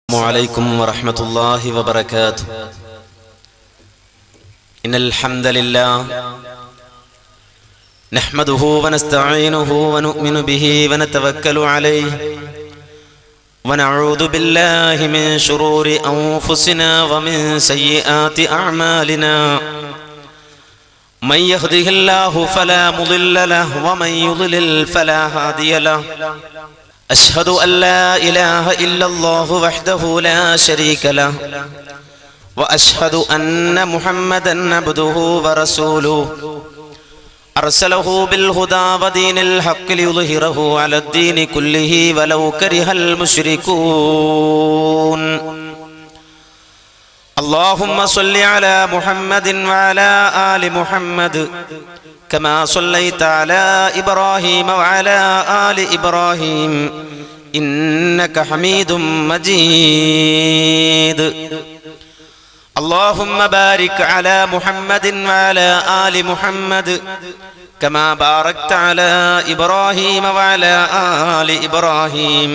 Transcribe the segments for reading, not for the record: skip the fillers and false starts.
السلام عليكم ورحمة الله وبركاته. إن الحمد لله نحمده ونستعينه ونؤمن به ونتوكل عليه ونعوذ بالله من شرور أنفسنا ومن سيئات أعمالنا. من يهده الله فلا مضل له ومن يضلل فلا هادي له. أشهد أن لا إله إلا الله وحده لا شريك له وأشهد أن محمدا عبده ورسوله أرسله بالهدى ودين الحق ليظهره على الدين كله ولو كره المشركون. اللهم صل على محمد وعلى آل محمد كما صليت على إبراهيم وعلى آل إبراهيم إنك حميد مجيد. اللهم بارك على محمد وعلى آل محمد كما باركت على إبراهيم وعلى آل إبراهيم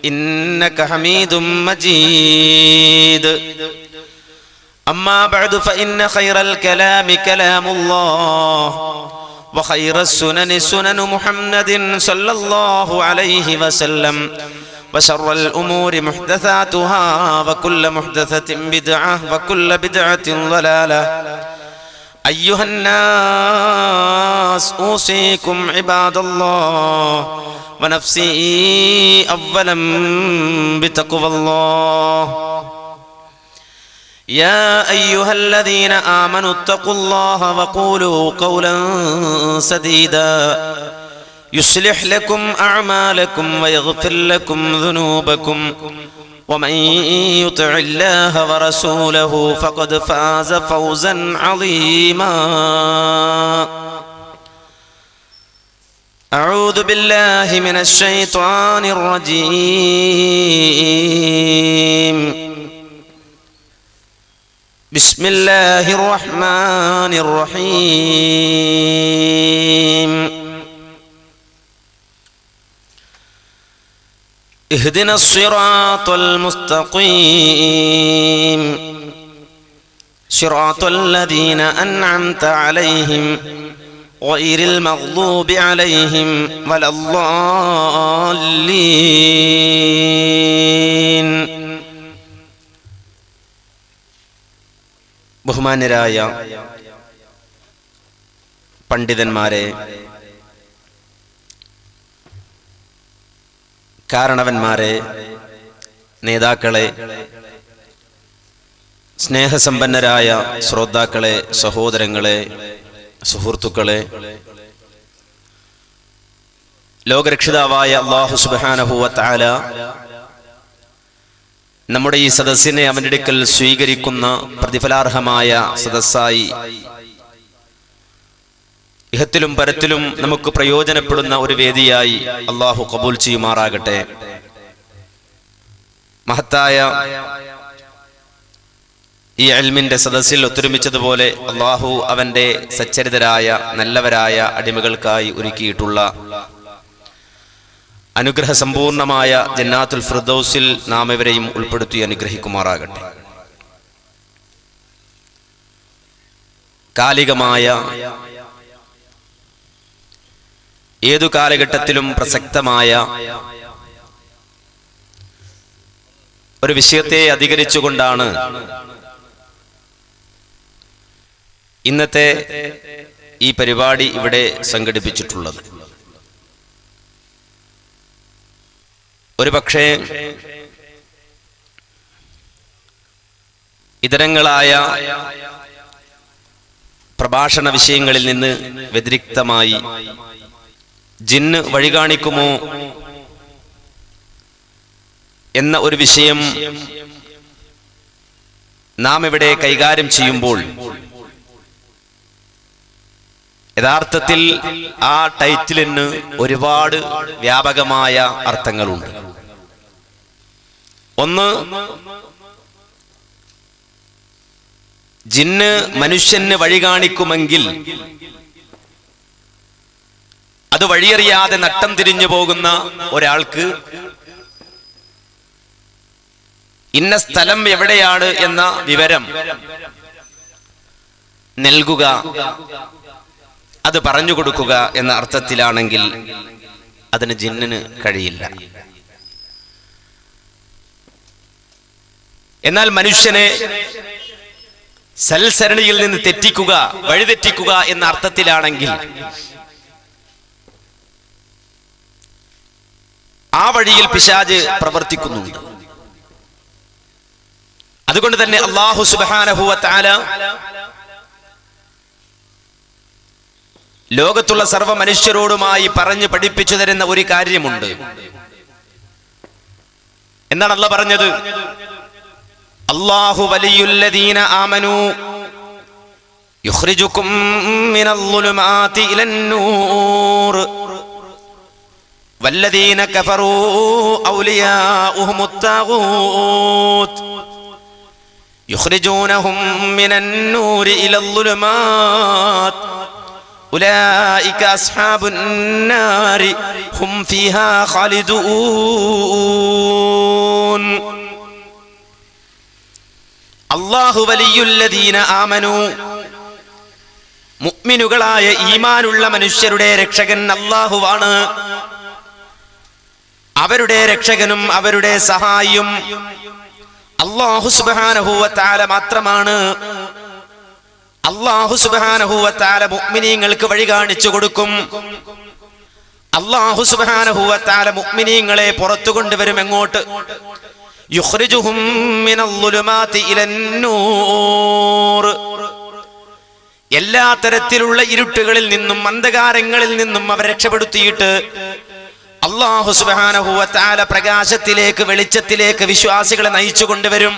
إنك حميد مجيد. أما بعد فإن خير الكلام كلام الله وخير السنن سنن محمد صلى الله عليه وسلم وشر الأمور محدثاتها وكل محدثة بدعة وكل بدعة ضلالة. أيها الناس أوصيكم عباد الله ونفسي أولا بتقوى الله. يا أيها الذين آمنوا اتقوا الله وقولوا قولا سديدا يصلح لكم أعمالكم ويغفر لكم ذنوبكم ومن يطع الله ورسوله فقد فاز فوزا عظيما. أعوذ بالله من الشيطان الرجيم. بسم الله الرحمن الرحيم. اهدنا الصراط المستقيم صراط الذين أنعمت عليهم غير المغضوب عليهم ولا الضالين. ബഹുമാന്യരായ പണ്ഡിതന്മാരെ, കാരണവന്മാരെ, നേതാക്കളെ, സ്നേഹസമ്പന്നരായ ശ്രോതാക്കളെ, സഹോദരങ്ങളെ, സുഹൃത്തുക്കളെ, ലോകരക്ഷിതാവായ അല്ലാഹു സുബ്ഹാനഹു വ തആല നമ്മുടെ ഈ സദസ്സിനെ അവന്റെ അടുക്കൽ സ്വീകരിക്കുന്ന പ്രതിഫലാർഹമായ സദസ്സായി ഇഹത്തിലും പരത്തിലും നമുക്ക് പ്രയോജനപ്പെടുന്ന ഒരു വേദിയായി അല്ലാഹു ഖബൂൽ ചെയ്യുമാറാകട്ടെ. മഹത്തായ ഈ ഇൽമിന്റെ സദസ്സിൽ ഒത്തൊരുമിച്ചതുപോലെ അല്ലാഹു അവന്റെ സച്ചരിതരായ നല്ലവരായ അടിമകൾക്കായി ഒരുക്കിയിട്ടുള്ള അനുഗ്രഹ സമ്പൂർണമായ ജന്നാത്തുൽ ഫിർദൗസിൽ നാം ഇവരെയും ഉൾപ്പെടുത്തി അനുഗ്രഹിക്കുമാറാകട്ടെ. കാലികമായ ഏതു കാലഘട്ടത്തിലും പ്രസക്തമായ ഒരു വിഷയത്തെ അധികരിച്ചുകൊണ്ടാണ് ഇന്നത്തെ ഈ പരിപാടി ഇവിടെ സംഘടിപ്പിച്ചിട്ടുള്ളത്. ഒരുപക്ഷേ ഇതരങ്ങളായ പ്രഭാഷണ വിഷയങ്ങളിൽ നിന്ന് വ്യതിരിക്തമായി ജിന്ന് വഴികാണിക്കുമോ എന്ന ഒരു വിഷയം നാം ഇവിടെ കൈകാര്യം ചെയ്യുമ്പോൾ യഥാർത്ഥത്തിൽ ആ ടൈറ്റിലിന് ഒരുപാട് വ്യാപകമായ അർത്ഥങ്ങളുണ്ട്. ഒന്ന്, ജിന്ന് മനുഷ്യന് വഴി കാണിക്കുമെങ്കിൽ അത് വഴിയറിയാതെ നട്ടം തിരിഞ്ഞു പോകുന്ന ഒരാൾക്ക് ഇന്ന സ്ഥലം എവിടെയാണ് എന്ന വിവരം നൽകുക, അത് പറഞ്ഞു കൊടുക്കുക എന്ന അർത്ഥത്തിലാണെങ്കിൽ അതിന് ജിന്നിന് കഴിയില്ല. എന്നാൽ മനുഷ്യനെ സൽസരണിയിൽ നിന്ന് തെറ്റിക്കുക, വഴിതെറ്റിക്കുക എന്ന അർത്ഥത്തിലാണെങ്കിൽ ആ വഴിയിൽ പിശാച് പ്രവർത്തിക്കുന്നുണ്ട്. അതുകൊണ്ട് തന്നെ അല്ലാഹു സുബ്ഹാനഹു വ തആല ലോകത്തുള്ള സർവ്വ മനുഷ്യരോടുമായി പറഞ്ഞു പഠിപ്പിച്ചു തരുന്ന ഒരു കാര്യമുണ്ട്. എന്താണ് അല്ലാഹ് പറഞ്ഞത്? അല്ലാഹു വലിയുല്ലദീന ആമനൂ യുഖ്രിജുകും മിനൽ-ളുലുമാതി ഇലൻ-നൂർ വല്ലദീന കഫറൂ ഔലിയാഉഹുമുത്-താഗൂത്ത് യുഖ്രിജൂനഹും മിനൻ-നൂരി ഇലൽ-ളുലുമാത് ഉലൈക അസ്ഹാബുൻ-നാരി ഹും ഫീഹാ ഖാലിദൂൻ. അല്ലാഹു വലിയുല്ലദീന ആമനൂ, മുഅ്മിനുകളായ ഈമാനുള്ള മനുഷ്യരുടെ രക്ഷകൻ അല്ലാഹുവാണ്. അവരുടെ രക്ഷകനും അവരുടെ സഹായിയും അല്ലാഹു സുബ്ഹാനഹു വ തആല മാത്രമാണ്. അല്ലാഹു സുബ്ഹാനഹു വ തആല മുഅ്മിനീങ്ങൾക്ക് വഴി കാണിച്ചു കൊടുക്കും. അല്ലാഹു സുബ്ഹാനഹു വ തആല മുഅ്മിനീങ്ങളെ പുറത്തു കൊണ്ടുവരും. എങ്ങോട്ട്? യുഖ്രിജുഹും മിനൽ-ളുലുമാതി ഇലൻ-നൂർ, എല്ലാ തരത്തിലുള്ള ഇരുട്ടുകളിൽ നിന്നും അന്ധകാരങ്ങളിൽ നിന്നും അവരെ രക്ഷപ്പെടുത്തിയിട്ട് അല്ലാഹു സുബ്ഹാനഹു വ തആല പ്രകാശത്തിലേക്ക്, വെളിച്ചത്തിലേക്ക് വിശ്വാസികളെ നയിച്ചു കൊണ്ടുവരും.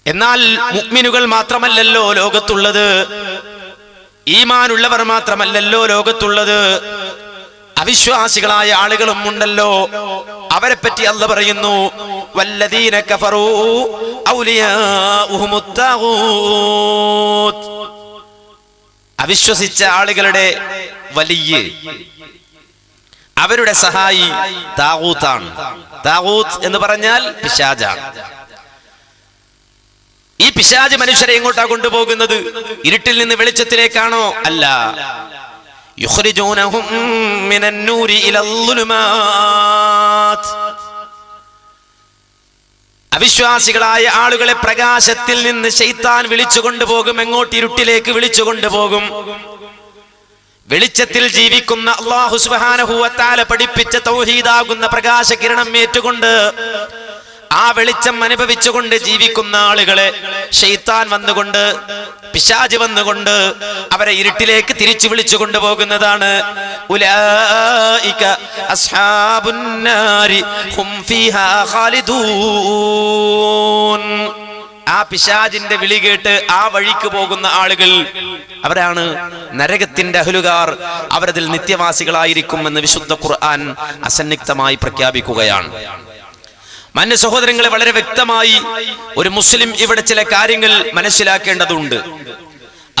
എന്നാൽ മുഅ്മിനുകൾ മാത്രമല്ലല്ലോ ലോകത്തുള്ളത്, ഈമാനുള്ളവർ മാത്രമല്ലല്ലോ ലോകത്തുള്ളത്, അവിശ്വാസികളായ ആളുകളും ഉണ്ടല്ലോ. അവരെ പറ്റി അല്ലാഹ് പറയുന്നു, വല്ലദീന കഫറൂ ഔലിയാഉഹുമുത്-താഗൂത്ത്, അവിശ്വസിച്ച ആളുകളുടെ വലിയ, അവരുടെ സഹായി താഗൂത്താണ്. താഗൂത്ത് എന്ന് പറഞ്ഞാൽ പിശാചാണ്. ഈ പിശാച് മനുഷ്യരെ എങ്ങോട്ടാ കൊണ്ടുപോകുന്നത്? ഇരുട്ടിൽ നിന്ന് വെളിച്ചത്തിലേക്കാണോ? അല്ല. യുഖ്രിജൂനഹും മിനൻ-നൂരി ഇലൽ-ളുലുമാത്, അവിശ്വാസികളായ ആളുകളെ പ്രകാശത്തിൽ നിന്ന് ശൈത്താൻ വിളിച്ചു കൊണ്ടുപോകും. എങ്ങോട്ട്? ഇരുട്ടിലേക്ക് വിളിച്ചു കൊണ്ടുപോകും. വെളിച്ചത്തിൽ ജീവിക്കുന്ന അല്ലാഹു സുബ്ഹാനഹു വ തആല പഠിപ്പിച്ച തൗഹീദാകുന്ന പ്രകാശകിരണം ഏറ്റുകൊണ്ട് ആ വെളിച്ചം അനുഭവിച്ചുകൊണ്ട് ജീവിക്കുന്ന ആളുകളെ ശൈത്താൻ വന്നുകൊണ്ട്, പിശാച് വന്നുകൊണ്ട് അവരെ ഇരുട്ടിലേക്ക് തിരിച്ചു വിളിച്ചു കൊണ്ടുപോകുന്നതാണ്. ഉലൈക അസ്ഹാബുൻ-നാരി ഹും ഫീഹാ ഖാലിദൂൻ. ആ പിശാചിന്റെ വിളി കേട്ട് ആ വഴിക്ക് പോകുന്ന ആളുകൾ അവരാണ് നരകത്തിന്റെ അഹ്ലുകാർ. അവരതിൽ നിത്യവാസികളായിരിക്കുമെന്ന് വിശുദ്ധ ഖുർആൻ അസന്നിഗ്ധമായി പ്രഖ്യാപിക്കുകയാണ്. മാന്യ സഹോദരങ്ങളെ, വളരെ വ്യക്തമായി ഒരു മുസ്ലിം ഇവിടെ ചില കാര്യങ്ങൾ മനസ്സിലാക്കേണ്ടതുണ്ട്.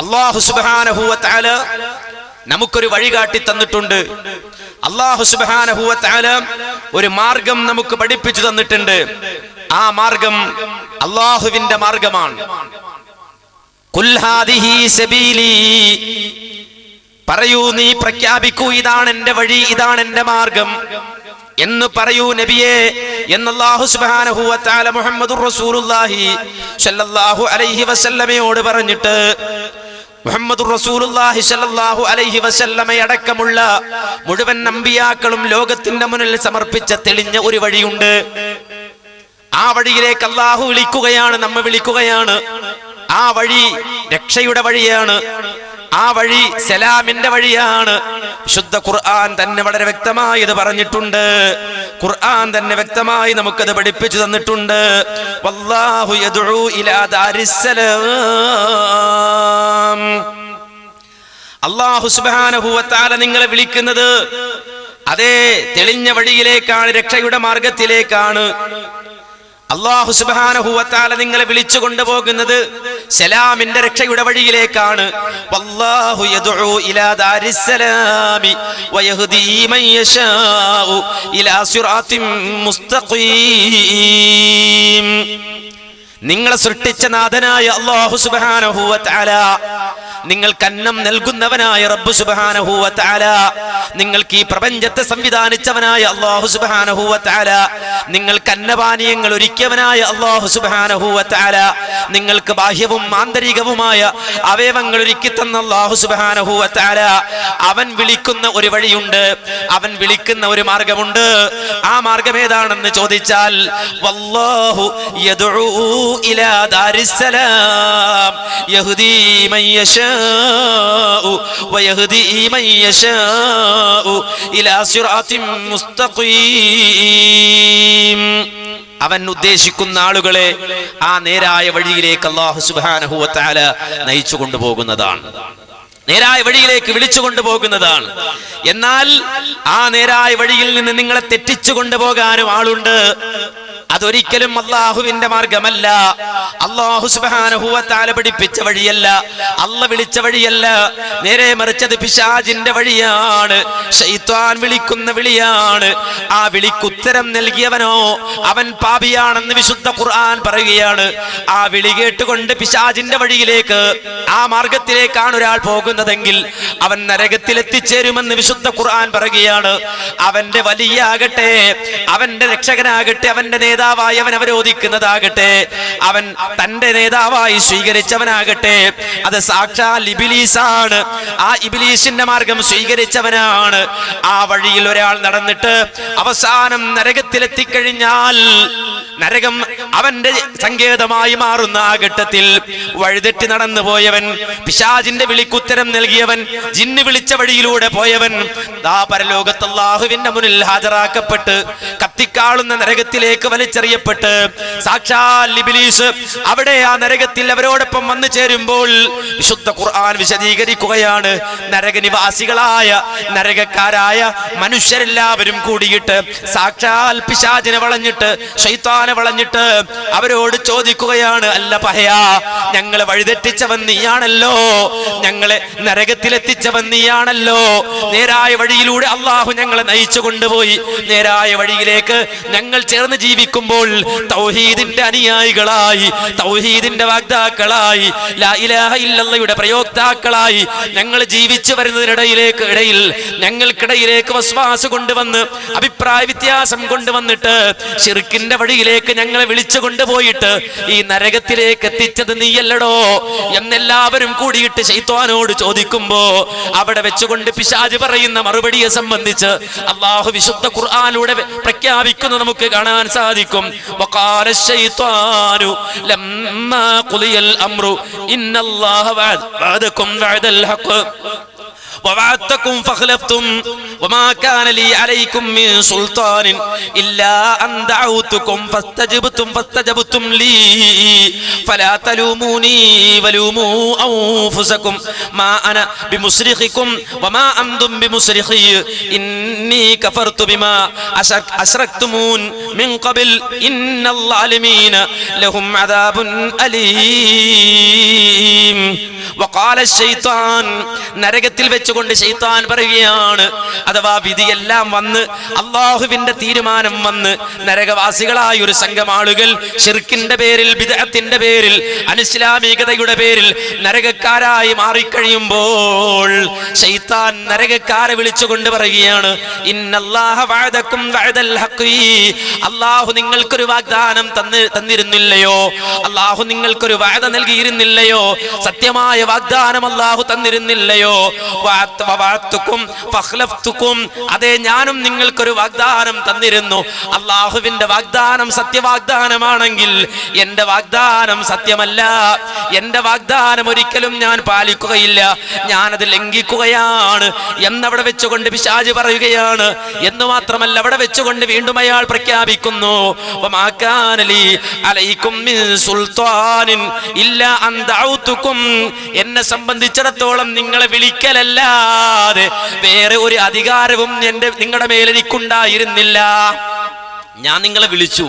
അല്ലാഹു സുബ്ഹാനഹു വ തആല നമുക്കൊരു വഴികാട്ടി തന്നിട്ടുണ്ട്. അല്ലാഹു സുബ്ഹാനഹു വ തആല ഒരു മാർഗം നമുക്ക് പഠിപ്പിച്ചു തന്നിട്ടുണ്ട്. ആ മാർഗം അല്ലാഹുവിന്റെ മാർഗമാണ്. ഖുൽ ഹാദിഹി സബീലി, പറയൂ, നീ പ്രഖ്യാപിക്കൂ, ഇതാണ് എന്റെ വഴി, ഇതാണ് എന്റെ മാർഗം എന്ന് പറയൂ നബിയേ എന്ന് അല്ലാഹു സുബ്ഹാനഹു വ തആല മുഹമ്മദുർ റസൂലുള്ളാഹി സ്വല്ലല്ലാഹു അലൈഹി വസല്ലമയോട് പറഞ്ഞിട്ട്, മുഹമ്മദുർ റസൂലുള്ളാഹി സ്വല്ലല്ലാഹു അലൈഹി വസല്ലമ അടക്കമുള്ള മുഴുവൻ അമ്പിയാക്കളും ലോകത്തിന്റെ മുന്നിൽ സമർപ്പിച്ച തെളിഞ്ഞ ഒരു വഴിയുണ്ട്. ആ വഴിയിലേക്ക് അല്ലാഹു വിളിക്കുകയാണ്, നമ്മെ വിളിക്കുകയാണ്. ആ വഴി രക്ഷയുടെ വഴിയാണ്. ആ വഴി സലാമിന്റെ വഴിയാണ്. വിശുദ്ധ ഖുർആൻ തന്നെ വളരെ വ്യക്തമായി ഇത് പറഞ്ഞിട്ടുണ്ട്. ഖുർആൻ തന്നെ വ്യക്തമായി നമുക്കത് പഠിപ്പിച്ചു തന്നിട്ടുണ്ട്. വല്ലാഹു യദ്ഉ ഇലാ ദാരിസ്സലാം, അല്ലാഹു സുബ്ഹാനഹു വ തആല നിങ്ങളെ വിളിക്കുന്നത് അതേ തെളിഞ്ഞ വഴിയിലേക്കാണ്, രക്ഷയുടെ മാർഗത്തിലേക്കാണ്. അല്ലാഹു സുബ്ഹാനഹു വ തആല നിങ്ങളെ വിളിച്ചു കൊണ്ടുപോകുന്നത് സലാമിന്റെ രക്ഷയുടെ വഴിയിലേക്കാണ്. വല്ലാഹു യദ്ഉ ഇലാ ദാരിസ്സലാമി വയഹ്ദീ മൻ യശാഉ ഇലാ സിറാത്തിൻ മുസ്തഖീം. നിങ്ങളെ സൃഷ്ടിച്ച നാഥനായ അല്ലാഹു സുബ്ഹാനഹു വ തആല, നിങ്ങൾക്ക് അന്നം നൽകുന്നവനായ റബ്ബ് സുബ്ഹാനഹു വ തആല, നിങ്ങൾക്ക് ഈ പ്രപഞ്ചത്തെ സംവിധാനിച്ചവനായ അല്ലാഹു സുബ്ഹാനഹു വ തആല, നിങ്ങൾക്ക് അന്നപാനീയങ്ങൾ ഒരുക്കിയവനായ അല്ലാഹു സുബ്ഹാനഹു വ തആല, നിങ്ങൾക്ക് ബാഹ്യവും ആന്തരികവുമായ അവയവങ്ങൾ ഒരുക്കി തന്ന അല്ലാഹു സുബ്ഹാനഹു വ തആല, അവൻ വിളിക്കുന്ന ഒരു വഴിയുണ്ട്, അവൻ വിളിക്കുന്ന ഒരു മാർഗമുണ്ട്. ആ മാർഗം ഏതാണെന്ന് ചോദിച്ചാൽ വല്ലാഹു യദ്ഉ ഇലാ ദാരിസ്സലാം യഹ്ദീ മൻ യശാഉ വയഹ്ദീ മൻ യശാഉ ഇലാ സിറാത്തിൻ മുസ്തഖീം. അവൻ ഉദ്ദേശിക്കുന്ന ആളുകളെ ആ നേരായ വഴിയിലേക്ക് അല്ലാഹു സുബ്ഹാനഹു വ തആല നയിച്ചു കൊണ്ടുപോകുന്നതാണ്, നേരായ വഴിയിലേക്ക് വിളിച്ചു കൊണ്ടുപോകുന്നതാണ്. എന്നാൽ ആ നേരായ വഴിയിൽ നിന്ന് നിങ്ങളെ തെറ്റിച്ചു കൊണ്ടുപോകാനും ആളുണ്ട്. അതൊരിക്കലും അല്ലാഹുവിന്റെ മാർഗമല്ല, അല്ലാഹു സുബ്ഹാനഹു വ തആല പഠിപ്പിച്ച വഴിയല്ല, അല്ലാഹു വിളിച്ച വഴിയല്ല. നേരെ മറിച്ച് അത് പിശാചിന്റെ വഴിയാണ്, ശൈത്വാൻ വിളിക്കുന്ന വിളിയാണ്. ആ വിളിക്കുത്തരം നൽകിയവനോ അവൻ പാപിയാണെന്ന് വിശുദ്ധ ഖുർആൻ പറയുകയാണ്. ആ വിളി കേട്ടുകൊണ്ട് പിശാചിന്റെ വഴിയിലേക്ക്, ആ മാർഗത്തിലേക്കാണ് ഒരാൾ പോകുന്നതെങ്കിൽ അവൻ നരകത്തിൽ എത്തിച്ചേരുമെന്ന് വിശുദ്ധ ഖുർആൻ പറയുകയാണ്. അവന്റെ വലിയാകട്ടെ, അവന്റെ രക്ഷകനാകട്ടെ, അവന്റെ നേതാവായി അവൻ അവരോധിക്കുന്നതാകട്ടെ, അവൻ തന്റെ നേതാവായി സ്വീകരിച്ചവനാകട്ടെ, അത് സാക്ഷാൽ ഇബ്ലീസാണ്. ആ ഇബ്ലീസിന്റെ മാർഗം സ്വീകരിച്ചവനാണ്. ആ വഴിയിൽ ഒരാൾ നടന്നിട്ട് അവസാനം നരകത്തിലെത്തിക്കഴിഞ്ഞാൽ, നരകം അവന്റെ സങ്കേതമായി മാറുന്ന ആ ഘട്ടത്തിൽ വഴിതെറ്റി നടന്നു പോയവൻ, പിശാചിന്റെ വിളിക്കുത്തരം നൽകിയവൻ, ജിന്ന് വിളിച്ച വഴിയിലൂടെ പോയവൻ, ആ പരലോകത്ത് അല്ലാഹുവിന്റെ മുന്നിൽ ഹാജരാക്കപ്പെട്ട് കത്തിക്കാളുന്ന നരകത്തിലേക്ക് വലിച്ചെറിയപ്പെട്ട് സാക്ഷാൽ ഇബ്ലീസ് അവിടെ ആ നരകത്തിൽ അവരോടൊപ്പം വന്നു ചേരുമ്പോൾ വിശുദ്ധ ഖുർആൻ വിശദീകരിക്കുകയാണ്. നരകനിവാസികളായ നരകക്കാരായ മനുഷ്യരെല്ലാവരും കൂടിയിട്ട് സാക്ഷാൽ പിശാചിനെ വളഞ്ഞിട്ട്, ശൈത്താനെ വളഞ്ഞിട്ട് അവരോട് ചോദിക്കുകയാണ്, അല്ല പഹയാ, ഞങ്ങളെ വഴിതെറ്റിച്ചവൻ നീയാണല്ലോ, ഞങ്ങളെ നരകത്തിലെത്തിച്ചവൻ നീയാണല്ലോ, നേരായ വഴിയിലൂടെ അല്ലാഹു ഞങ്ങളെ നയിച്ചു കൊണ്ടുപോയി, നേരായ വഴിയിലേക്ക് ഞങ്ങൾ ചേർന്ന് ജീവിക്കുമ്പോൾ തൗഹീദിന്റെ അനുയായികളായി, തൗഹീദിന്റെ വാഗ്ദാക്കളായി, ലാ ഇലാഹ ഇല്ലല്ലാഹയുടെ പ്രയോക്താക്കളായി ഞങ്ങൾ ജീവിച്ചു വരുന്നതിനിടയിൽ ഞങ്ങൾക്കിടയിലേക്ക് വസ്വാസ് കൊണ്ടുവന്ന്, അഭിപ്രായ വ്യത്യാസം കൊണ്ടുവന്നിട്ട് ശിർക്കിന്റെ വഴിയിലേക്ക് ഞങ്ങളെ വിളിച്ചു കൊണ്ടുപോയിട്ട് ഈ നരകത്തിലേക്ക് എത്തിച്ചത് നീയല്ലടോ എന്നെല്ലാവരും കൂടിയിട്ട് ശൈത്വാനോട് ചോദിക്കുമ്പോ അവിടെ വെച്ചുകൊണ്ട് പിശാച് പറയുന്ന മറുപടിയെ സംബന്ധിച്ച് അല്ലാഹു വിശുദ്ധ ഖുർആനിലൂടെ പ്രഖ്യാപിക്കുന്നു നമുക്ക് കാണാൻ സാധിക്കും. വഖാല ശൈത്വാനു ലമ്മാ ഖുദിയൽ അംറു ഇന്നല്ലാഹ വഅദകും വഅദൽ ഹഖ് ووعدتكم فخلفتم وما كان لي عليكم من سلطان إلا أن دعوتكم فاستجبتم لي فلا تلوموني ولوموا أنفسكم ما أنا بمصرخكم وما أنتم بمصرخي إني كفرت بما أشركتمون من قبل إن الظالمين لهم عذاب أليم. وقال الشيطان നരകത്തിൽ വെച്ചുകൊണ്ട് ശൈത്താൻ പറയുകയാണ്, അഥവാ വിധിയെല്ലാം വന്ന് അല്ലാഹുവിന്റെ തീരുമാനം വന്ന് നരകവാസികളായ ഒരു സംഘം ആളുകൾ ശിർക്കിന്റെ പേരിൽ, ബിദ്അത്തിന്റെ പേരിൽ, അനിസ്ലാമികതയുടെ പേരിൽ നരകക്കാരായി മാറിക്കഴിയുമ്പോൾ ശൈത്താൻ നരകക്കാരെ വിളിച്ചുകൊണ്ട് പറയുകയാണ്, ഇന്നല്ലാഹ വഅദകും വഅദൽ ഹഖ്, അല്ലാഹു നിങ്ങൾക്കൊരു വാഗ്ദാനം തന്നിരുന്നില്ലയോ, അല്ലാഹു നിങ്ങൾക്കൊരു വഅദ നൽകിയിരുന്നില്ലയോ, സത്യമായ വാഗ്ദാനം അല്ലാഹു തന്നിരുന്നില്ലയോ, അതെ ഞാനും നിങ്ങൾക്കൊരു വാഗ്ദാനം തന്നിരുന്നു. അല്ലാഹുവിന്റെ വാഗ്ദാനം സത്യവാഗ്ദാനമാണെങ്കിൽ എന്റെ വാഗ്ദാനം സത്യമല്ല, എന്റെ വാഗ്ദാനം ഒരിക്കലും ഞാൻ പാലിക്കുകയില്ല, ഞാനത് ലംഘിക്കുകയാണ് എന്നവിടെ വെച്ചുകൊണ്ട് പിശാച് പറയുകയാണ്. എന്ന് മാത്രമല്ല അവിടെ വെച്ചുകൊണ്ട് വീണ്ടും അയാൾ പ്രഖ്യാപിക്കുന്നു, വമാ കാന ലീ അലൈക്കും മിൻ സുൽത്താനിൻ ഇല്ലാ അൻ ദഅഉതുകും, എന്നെ സംബന്ധിച്ചിടത്തോളം നിങ്ങളെ വിളിക്കലല്ലാതെ വേറെ ഒരു അധികാരവും നിങ്ങളുടെ മേലെനിക്കുണ്ടായിരുന്നില്ല. ഞാൻ നിങ്ങളെ വിളിച്ചു,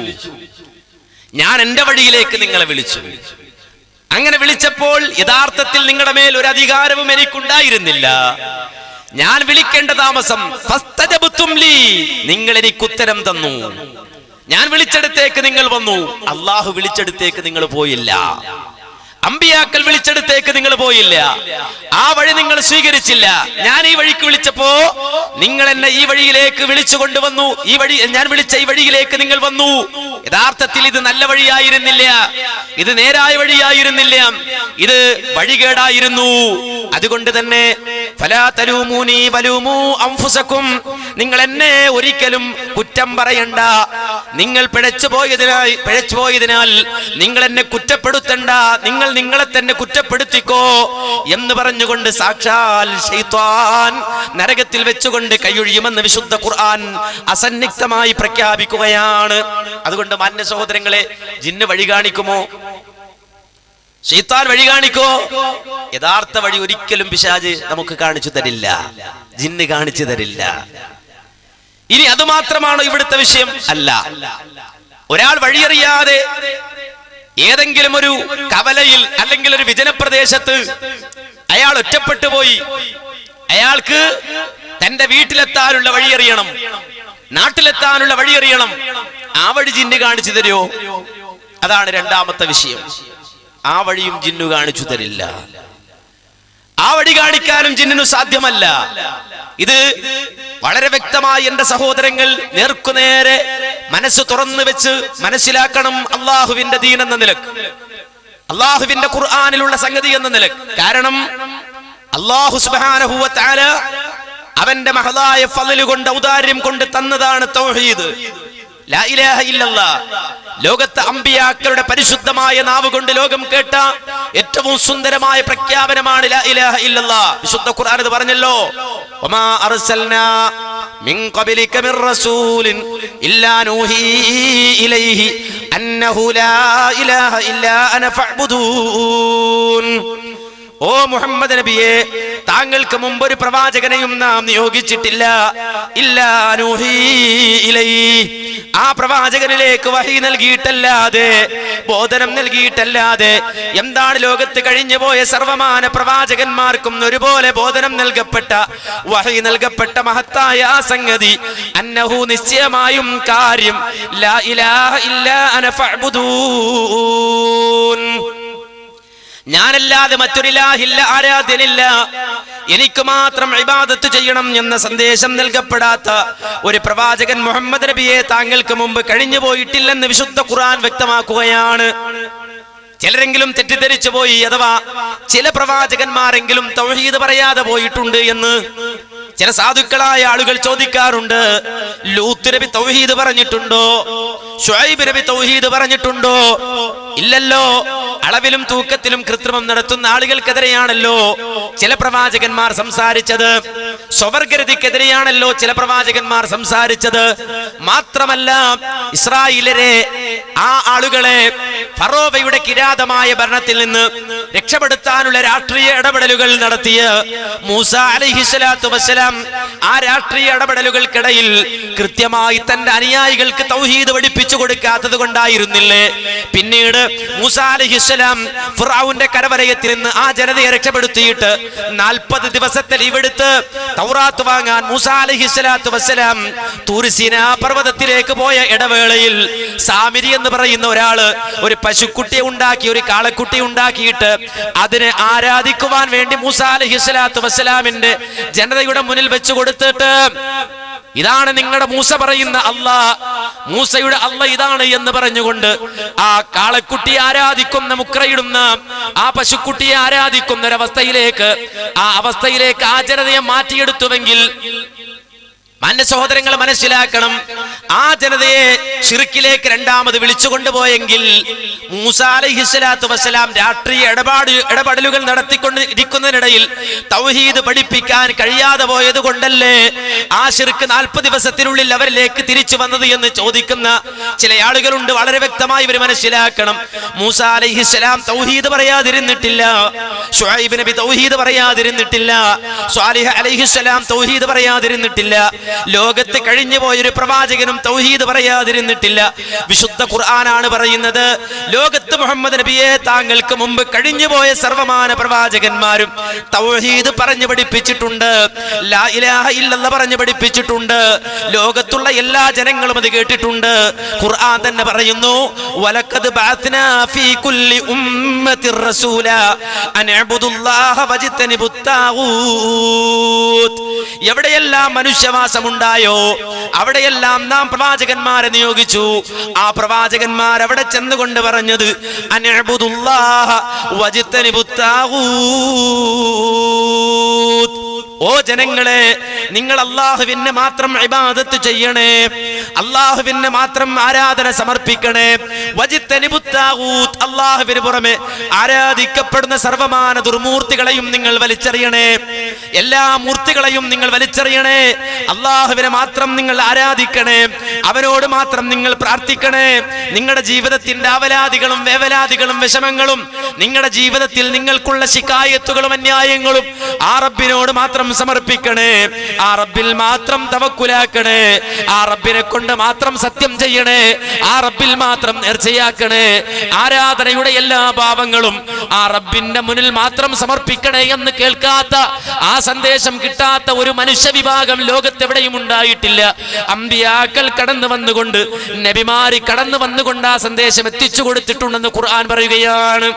ഞാൻ എന്റെ വഴിയിലേക്ക് നിങ്ങളെ വിളിച്ചു. അങ്ങനെ വിളിച്ചപ്പോൾ യഥാർത്ഥത്തിൽ നിങ്ങളുടെ മേൽ ഒരു അധികാരവും എനിക്കുണ്ടായിരുന്നില്ല. ഞാൻ വിളിക്കേണ്ട താമസം ഫസ്തജബ്തും ലീ, നിങ്ങൾ എനിക്ക് ഉത്തരം തന്നു. ഞാൻ വിളിച്ചെടുത്തേക്ക് നിങ്ങൾ വന്നു. അള്ളാഹു വിളിച്ചെടുത്തേക്ക് നിങ്ങൾ പോയില്ല. അമ്പിയാക്കൾ വിളിച്ചെടുത്തേക്ക് നിങ്ങൾ പോയില്ല. ആ വഴി നിങ്ങൾ സ്വീകരിച്ചില്ല. ഞാൻ ഈ വഴിക്ക് വിളിച്ചപ്പോ നിങ്ങൾ എന്നെ ഈ വഴിയിലേക്ക് വിളിച്ചു കൊണ്ടുവന്നു. ഈ വഴി ഞാൻ വിളിച്ച ഈ വഴിയിലേക്ക് നിങ്ങൾ വന്നു. യഥാർത്ഥത്തിൽ ഇത് നല്ല വഴിയായിരുന്നില്ല, ഇത് നേരായ വഴിയായിരുന്നില്ല, ഇത് വഴികേടായിരുന്നു. അതുകൊണ്ട് തന്നെ ഫലാ തലൂമൂനി വലൂമൂ അൻഫുസകും, നിങ്ങൾ എന്നെ ഒരിക്കലും കുറ്റം പറയണ്ട. നിങ്ങൾ പിഴച്ചു പോയതിനാൽ നിങ്ങൾ എന്നെ കുറ്റപ്പെടുത്തണ്ട. നിങ്ങൾ നിങ്ങളെ തന്നെ കുറ്റപ്പെടുത്തിക്കോ എന്ന് പറഞ്ഞുകൊണ്ട് സാക്ഷാൽ ശൈത്വാൻ നരകത്തിൽ വെച്ചുകൊണ്ട് കൈയൊഴിയുമെന്ന് വിശുദ്ധ ഖുർആൻ അസന്നിഗ്ധമായി പ്രഖ്യാപിക്കുകയാണ്. അതുകൊണ്ട് മാന്യ സഹോദരങ്ങളെ, ജിന്ന് വഴി കാണിക്കുമോ? ശൈത്താൻ വഴി കാണിക്കോ? യഥാർത്ഥ വഴി ഒരിക്കലും പിശാച് നമുക്ക് കാണിച്ചു തരില്ല, ജിന്ന് കാണിച്ചു തരില്ല. ഇനി അതുമാത്രമാണോ ഇവിടുത്തെ വിഷയം? അല്ല. ഒരാൾ വഴിയറിയാതെ ഏതെങ്കിലും ഒരു കവലയിൽ അല്ലെങ്കിൽ ഒരു വിജനപ്രദേശത്ത് അയാൾ ഒറ്റപ്പെട്ടു പോയി. അയാൾക്ക് തന്റെ വീട്ടിലെത്താനുള്ള വഴിയറിയണം, നാട്ടിലെത്താനുള്ള വഴിയറിയണം. ആ വഴി ജിന്ന് കാണിച്ചു തരുമോ? അതാണ് രണ്ടാമത്തെ വിഷയം. ആ വഴിയും ജിന്നു കാണിച്ചു തരില്ല. ആ വഴി കാണിക്കാനും ജിന്നിനു സാധ്യമല്ല. ഇത് വളരെ വ്യക്തമായി എന്റെ സഹോദരങ്ങൾ നേർക്കുനേരെ മനസ്സ് തുറന്നു വെച്ച് മനസ്സിലാക്കണം. അള്ളാഹുവിന്റെ ദീൻ എന്ന നിലക്ക്, അള്ളാഹുവിന്റെ ഖുർആനിലുള്ള സംഗതി എന്ന നിലക്ക്. കാരണം അള്ളാഹു സുബ്ഹാനഹു വ തആല അവന്റെ മഹദായ ഫളൽ കൊണ്ട്, ഔദാര്യം കൊണ്ട് തന്നതാണ് തൗഹീദ്, ലാ ഇലാഹ ഇല്ലല്ലാഹ്. ലോകത്തെ അമ്പിയാക്കളുടെ പരിശുദ്ധമായ നാവ് കൊണ്ട് ലോകം കേട്ട ഏറ്റവും സുന്ദരമായ പ്രഖ്യാപനമാണ് ലാ ഇലാഹ ഇല്ലല്ലാഹ്. വിശുദ്ധ ഖുർആൻ ഇത് പറഞ്ഞല്ലോ, വമാ അർസൽനാ മിൻ ഖബലിക മിർ റസൂലിൻ ഇല്ലാ നൂഹി ഇലൈഹി അന്നഹു ലാ ഇലാഹ ഇല്ലാ അന ഫഅ്ബുദൂൻ. ഓ മുഹമ്മദ് നബിയെ, താങ്കൾക്ക് മുമ്പ് ഒരു പ്രവാചകനെയും നാം നിയോഗിച്ചിട്ടില്ല. ഇല്ലാ നൂഹി ഇലൈഹി, ആ പ്രവാചകനിലേക്ക് വഹി നൽകിയിട്ടല്ലാതെ, ബോധനം നൽകിയിട്ടല്ലാതെ. എന്താണ് ലോകത്ത് കഴിഞ്ഞുപോയ സർവമാന പ്രവാചകന്മാർക്കും ഒരുപോലെ ബോധനം നൽകപ്പെട്ട, വഹി നൽകപ്പെട്ട മഹത്തായ ആ സംഗതി, അന്നഹു നിശ്ചയമായും കാര്യം, ലാ ഇലാഹ ഇല്ലാ അന ഫഅ്ബുദൂൻ, ഞാനല്ലാതെ മറ്റൊരിലാഹില്ല, ആരാധ്യനില്ല, എനിക്ക് മാത്രം ഇബാദത്ത് ചെയ്യണം എന്ന സന്ദേശം നൽകപ്പെടാത്ത ഒരു പ്രവാചകൻ മുഹമ്മദ് നബിയെ താങ്കൾക്ക് മുമ്പ് കഴിഞ്ഞു പോയിട്ടില്ലെന്ന് വിശുദ്ധ ഖുർആൻ വ്യക്തമാക്കുകയാണ്. ചിലരെങ്കിലും തെറ്റിദ്ധരിച്ചു പോയി, അഥവാ ചില പ്രവാചകന്മാരെങ്കിലും തൗഹീദ് പറയാതെ പോയിട്ടുണ്ട് എന്ന് ചില സാധുക്കളായ ആളുകൾ ചോദിക്കാറുണ്ട്. ലൂത്ത് നബി തൗഹീദ് പറഞ്ഞിട്ടുണ്ടോ? ശുഐബ് നബി തൗഹീദ് പറഞ്ഞിട്ടുണ്ടോ? ഇല്ലല്ലോ. അളവിലും തൂക്കത്തിലും കൃത്രിമം നടത്തുന്ന ആളുകൾക്കെതിരെയാണല്ലോ ചില പ്രവാചകന്മാർ സംസാരിച്ചത്. സ്വവർഗരതിക്കെതിരെയാണല്ലോ ചില പ്രവാചകന്മാർ സംസാരിച്ചത്. മാത്രമല്ല, ഇസ്രായേലരെ, ആ ആളുകളെ ഫറോവയുടെ കിരാതമായ ഭരണത്തിൽ നിന്ന് രക്ഷപ്പെടുത്താനുള്ള രാഷ്ട്രീയ ഇടപെടലുകൾ നടത്തിയ മൂസാ അലൈഹിസ്സലാത്തു വസ്സലാം ആ രാഷ്ട്രീയ ഇടപെടലുകൾക്കിടയിൽ കൃത്യമായി തന്റെ അനുയായികൾക്ക് തൗഹീദ് പഠിപ്പിച്ചു കൊടുക്കാത്തത് കൊണ്ടായിരുന്നില്ലേ പിന്നീട് മൂസാ അലൈഹിസ്സലാം ഫിർഔന്റെ കരവലയത്തിൽ നിന്ന് ആ ജനതയെ രക്ഷപ്പെടുത്തിയിട്ട് 40 ദിവസത്തെ ലീവെടുത്ത് തൗറാത്ത് വാങ്ങാൻ മൂസാ അലൈഹിസ്സലാത്തു വസ്സലാം തൂർ സീനാ പർവ്വതത്തിലേക്ക് പോയ ഇടവേളയിൽ സാമിരി എന്ന് പറയുന്ന ഒരാള് ഒരു പശുക്കുട്ടിയെ ഉണ്ടാക്കി, ഒരു കാളക്കുട്ടിയെ ഉണ്ടാക്കിയിട്ട് അതിനെ ആരാധിക്കുവാൻ വേണ്ടി മൂസാ അലൈഹിസ്സലാത്തു വസ്സലാമിന്റെ ജനതയുടെ മുന്നിൽ വെച്ചു കൊടുത്തിട്ട്, ഇതാണ് നിങ്ങളുടെ മൂസ പറയുന്ന അല്ലാഹ്, മൂസയുടെ അല്ലാഹ് ഇതാണ് എന്ന് പറഞ്ഞുകൊണ്ട് ആ കാളക്കുട്ടിയെ ആരാധിക്കുന്ന, മുക്രയിടുന്ന ആ പശുക്കുട്ടിയെ ആരാധിക്കുന്ന ഒരവസ്ഥയിലേക്ക്, ആ അവസ്ഥയിലേക്ക് ആ ജനതയെ മാറ്റിയെടുത്തുവെങ്കിൽ മാന്യ സഹോദരങ്ങൾ മനസ്സിലാക്കണം, ആ ജനതയെ ശിർക്കിലേക്ക് രണ്ടാമത് വിളിച്ചുകൊണ്ടുപോയെങ്കിൽ മൂസാ അലൈഹിസ്സലാത്തു വസ്സലാം രാഷ്ട്രീയ ഇടപെടലുകൾ നടത്തിക്കൊണ്ടിരിക്കുന്നതിനിടയിൽ തൗഹീദ് പഠിപ്പിക്കാൻ കഴിയാതെ പോയത് കൊണ്ടല്ലേ ആ ശിർക്ക് 40 ദിവസത്തിനുള്ളിൽ അവരിലേക്ക് തിരിച്ചു വന്നത് എന്ന് ചോദിക്കുന്ന ചില ആളുകളുണ്ട്. വളരെ വ്യക്തമായി ഇവർ മനസ്സിലാക്കണം, മൂസാ അലൈഹിസ്സലാം തൗഹീദ് പറയാതിരുന്നിട്ടില്ല, ശുഐബ് നബി തൗഹീദ് പറയാതിരുന്നിട്ടില്ല, സ്വാലിഹ് അലൈഹിസ്സലാം തൗഹീദ് പറയാതിരുന്നിട്ടില്ല. ലോകത്ത് കഴിഞ്ഞു പോയൊരു പ്രവാചകനും തൗഹീദ് പറയാതിരുന്നിട്ടില്ല. വിശുദ്ധ ഖുർആനാണ് പറയുന്നത്, ലോകത്ത് മുഹമ്മദ് നബിയെ താങ്കൾക്ക് മുമ്പ് കഴിഞ്ഞുപോയ സർവമാന പ്രവാചകന്മാരും തൗഹീദ് പറഞ്ഞു പഠിപ്പിച്ചിട്ടുണ്ട്, ലാ ഇലാഹ ഇല്ലല്ലാഹ് പറഞ്ഞു പഠിപ്പിച്ചിട്ടുണ്ട്. ലോകത്തുള്ള എല്ലാ ജനങ്ങളും അത് കേട്ടിട്ടുണ്ട്. ഖുർആൻ തന്നെ പറയുന്നു, വലഖദ് ബഅത്നാ ഫീ കുല്ലി ഉമ്മത്തിർ റസൂലാ അൻ അബ്ദുല്ലാഹ വജ്തനിബുത് താഗൂത്ത്. എവിടെയെല്ലാം മനുഷ്യവാസമുണ്ടായോ അവിടെയെല്ലാം നാം പ്രവാചകന്മാരെ നിയോഗിച്ചു. ആ പ്രവാചകന്മാർ അവിടെ ചെന്നുകൊണ്ട് പറഞ്ഞത് അൻ അബ്ദുല്ലാഹ വജ്തനിബുത് താഗൂത്ത്. ഓ ജനങ്ങളെ, നിങ്ങൾ അല്ലാഹുവിനെ മാത്രം ഇബാദത്ത് ചെയ്യണേ, അല്ലാഹുവിനെ മാത്രം ആരാധന സമർപ്പിക്കണേ. വജ്തനിബുത് താഗൂത്ത്, അല്ലാഹുവിന് പുറമെ ആരാധിക്കപ്പെടുന്ന സർവമാന ദുർമൂർത്തികളെയും നിങ്ങൾ വലിച്ചെറിയണേ, എല്ലാ മൂർത്തികളെയും നിങ്ങൾ വലിച്ചെറിയണേ. അല്ലാഹുവിനെ മാത്രം നിങ്ങൾ ആരാധിക്കണേ, അവനോട് മാത്രം നിങ്ങൾ പ്രാർത്ഥിക്കണേ. നിങ്ങളുടെ ജീവിതത്തിന്റെ അവലാദികളും വേവലാദികളും വിഷമങ്ങളും, നിങ്ങളുടെ ജീവിതത്തിൽ നിങ്ങൾക്കുള്ള ശികായത്തുകളും അന്യായങ്ങളും ആ റബ്ബിനോട് മാത്രം സമർപ്പിക്കണേ, ആ റബ്ബിൽ മാത്രം തവക്കുലാക്കണേ, ആ റബ്ബിനെ കൊണ്ട് മാത്രം സത്യം ചെയ്യണേ, ആ റബ്ബിൽ മാത്രം നേർച്ചയാക്കണേ. ആരാധനയുടെ എല്ലാ ഭാവങ്ങളും ആ റബ്ബിന്റെ മുന്നിൽ മാത്രം സമർപ്പിക്കണേ എന്ന് കേൾക്കാത്ത, ആ സന്ദേശം കിട്ടാത്ത ഒരു മനുഷ്യ വിഭാഗം ലോകത്തെവിടെയും ഉണ്ടായിട്ടില്ല. അമ്പിയാക്കൾ കടന്നു വന്നുകൊണ്ട്, നബിമാര് കടന്നു വന്നുകൊണ്ട് ആ സന്ദേശം എത്തിച്ചു കൊടുത്തിട്ടുണ്ടെന്ന് ഖുർആൻ പറയുകയാണ്.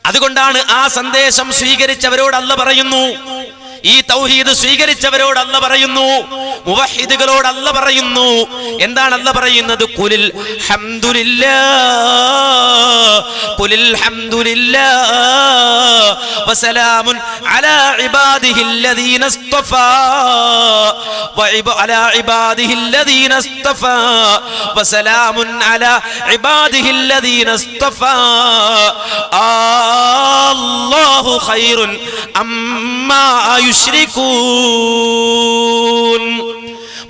അതുകൊണ്ടാണ് ആ സന്ദേശം സ്വീകരിച്ചവരോട് അല്ലാഹ് പറയുന്നു, ഈ തൗഹീദ് സ്വീകരിച്ചവരോട് അല്ലാഹ് പറയുന്നു, മുവഹിദുകളോട് അല്ലാഹ് പറയുന്നു. എന്താണ് അല്ലാഹ് പറയുന്നത്? ഖുലിൽ ഹംദുലില്ലാഹ്, ഖുലിൽ ഹംദുലില്ലാഹ് വസലാമുൻ അലാ ഇബാദിഹില്ലദീന ഇസ്തഫാ അലാ ഇബാദിഹില്ലദീന ഇസ്തഫാ വസലാമുൻ അലാ ഇബാദിഹില്ലദീന ഇസ്തഫാ അല്ലാഹു ഖൈറുൻ അമ്മാ യുശ്രികൂൻ.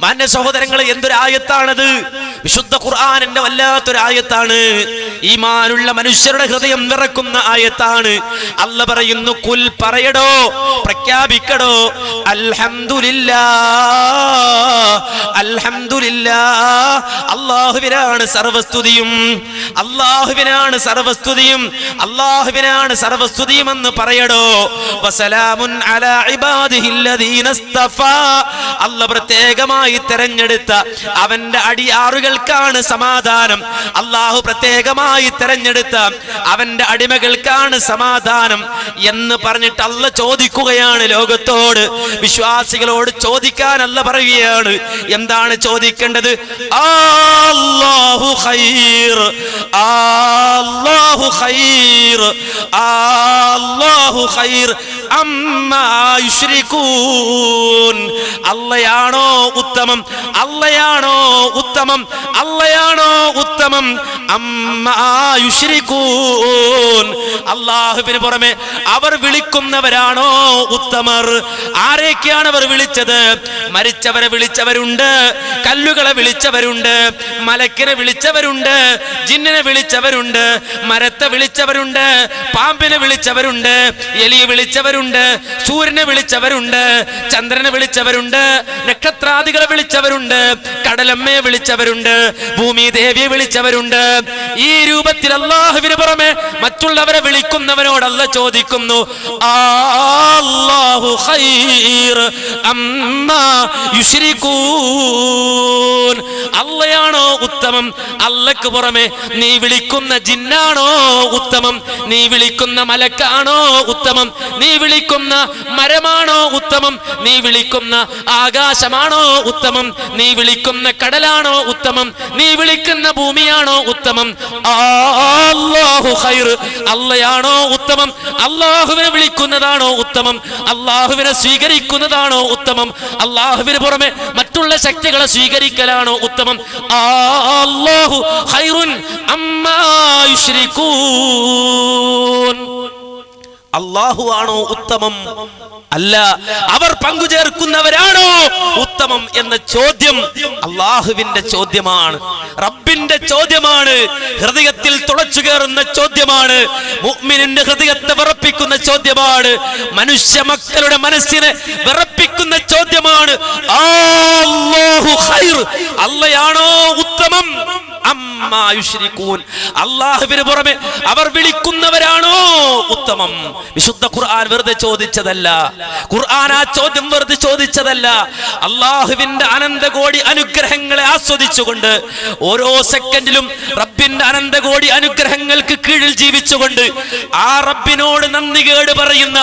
മാന്യ സഹോദരങ്ങളെ, എന്തൊരായത്താണത്! വിശുദ്ധ ഖുർആനിന്റെ വല്ലാത്തൊരായത്താണ്. ഈമാനുള്ള മനുഷ്യരുടെ ഹൃദയം വിറക്കുന്ന ആയത്താണ്. അല്ലാഹ് പറയുന്നു, കുൽ പറയടോ, പ്രഖ്യാപിക്കടോ, അൽഹംദുലില്ലാഹ്, അൽഹംദുലില്ലാഹ്, അല്ലാഹുവിനാണ് സർവസ്തുതിയും, അല്ലാഹുവിനാണ് സർവസ്തുതിയും, അല്ലാഹുവിനാണ് സർവസ്തുതിയും എന്ന് പറയടോ. വസലാമുൻ അലാ ഇബാദിഹില്ലദീന ഇസ്തഫാ, അല്ലാഹ് പ്രത്യേകമായി തെരഞ്ഞെടുത്ത അവന്റെ അടിയാറുകൾക്കാണ് സമാധാനം. അല്ലാഹു പ്രത്യേകമായി തെരഞ്ഞെടുത്ത അവന്റെ അടിമകൾക്കാണ് സമാധാനം എന്ന് പറഞ്ഞിട്ട് അല്ലാഹ് ചോദിക്കുകയാണ് ലോകത്തോട്, വിശ്വാസികളോട് ചോദിക്കാൻ അല്ലാഹ് പറയുകയാണ്. എന്താണ് ചോദിക്കേണ്ടത്? അല്ലാഹു ഖൈർ, അല്ലാഹു ഖൈർ, അല്ലാഹു ഖൈർ അമ്മാ യുശ്രികൂൻ. അല്ലാഹയാണോ ഉത്തമം, അല്ലാഹയാണോ ഉത്തമം, അല്ലാഹയാണോ ഉത്തമം. അമ്മാ യുശ്രികൂൻ, അല്ലാഹുവിന് പുറമെ അവർ വിളിക്കുന്നവരാണോ ഉത്തമർ? ആരെയൊക്കെയാണ് അവർ വിളിച്ചത്? മരിച്ചവരെ വിളിച്ചവരുണ്ട്, കല്ലുകളെ വിളിച്ചവരുണ്ട്, മലക്കിനെ വിളിച്ചവരുണ്ട്, ജിന്നിനെ വിളിച്ചവരുണ്ട്, മരത്തെ വിളിച്ചവരുണ്ട്, പാമ്പിനെ വിളിച്ചവരുണ്ട്, എലിയെ വിളിച്ചവരുണ്ട്, സൂര്യനെ വിളിച്ചവരുണ്ട്, ചന്ദ്രനെ വിളിച്ചവരുണ്ട്, നക്ഷത്രാദികളെ വിളിച്ചവരുണ്ട്, കടലമ്മയെ വിളിച്ചവരുണ്ട്, ഭൂമി ദേവിയെ വിളിച്ചവരുണ്ട്. ഈ രൂപത്തിൽ അല്ലാഹുവിന് പുറമെ മറ്റുള്ളവരെ വിളിക്കുന്നവനോട് അല്ലാഹ് ചോദിക്കുന്നു, അല്ലാഹു ഖൈർ അമ്മാ യുശ്രികൂൻ. അല്ലാഹയാണോ ഉത്തമം? അല്ലാഹ്ക്ക് പുറമെ നീ വിളിക്കുന്ന ജിന്നാണോ ഉത്തമം? നീ വിളിക്കുന്ന മലക്കാണോ ഉത്തമം? നീ വിളിക്കുന്ന മരമാണോ ഉത്തമം? നീ വിളിക്കുന്ന ആകാശമാണോ ഉത്തമം? നീ വിളിക്കുന്ന കടലാണോ ഉത്തമം? നീ വിളിക്കുന്ന ഭൂമിയാണോ ഉത്തമം? അല്ലാഹു ഖൈർ, അല്ലാഹയാണോ ഉത്തമം? അല്ലാഹുവിനെ വിളിക്കുന്നതാണോ ഉത്തമം? അല്ലാഹുവിനെ സ്വീകരിക്കുന്നതാണോ ഉത്തമം? അല്ലാഹുവിന് പുറമെ മറ്റുള്ള ശക്തികളെ സ്വീകരിക്കലാണോ ഉത്തമം? അല്ലാഹു ഖൈറുൻ അമ്മാ യുശ്രികൂൻ. അല്ലാഹു ആണോ ഉത്തമം? അല്ല, അവർ പങ്കുചേർക്കുന്നവരാണോ ഉത്തമം എന്ന ചോദ്യം അല്ലാഹുവിന്റെ ചോദ്യമാണ്, റബ്ബിന്റെ ചോദ്യമാണ്, ഹൃദയത്തിൽ തുളച്ചു കയറുന്ന ചോദ്യമാണ്, മുഅ്മിനിന്റെ ഹൃദയത്തെ വിറപ്പിക്കുന്ന ചോദ്യമാണ്, മനുഷ്യ മക്കളുടെ മനസ്സിനെ വിറപ്പിക്കുന്ന ചോദ്യമാണ്. അല്ലാഹു ഖൈർ, അല്ലാഹയാണോ ഉത്തമം? അമ്മാ യുശ്രികൂൻ, അല്ലാഹുവിന് പുറമെ അവർ വിളിക്കുന്നവരാണോ ഉത്തമം? വിശുദ്ധ ഖുർആൻ വെറുതെ ചോദിച്ചതല്ല, ഖുർആൻ ആ ചോദ്യം വെറുതെ ചോദിച്ചതല്ല. അല്ലാഹുവിന്റെ അനന്തകോടി അനുഗ്രഹങ്ങളെ ആസ്വദിച്ചുകൊണ്ട് ഓരോ സെക്കൻഡിലും റബ്ബിന്റെ അനന്തകോടി അനുഗ്രഹങ്ങൾക്ക് കീഴിൽ ജീവിച്ചുകൊണ്ട് ആ റബ്ബിനോട് നന്ദി കേട് പറയുന്ന,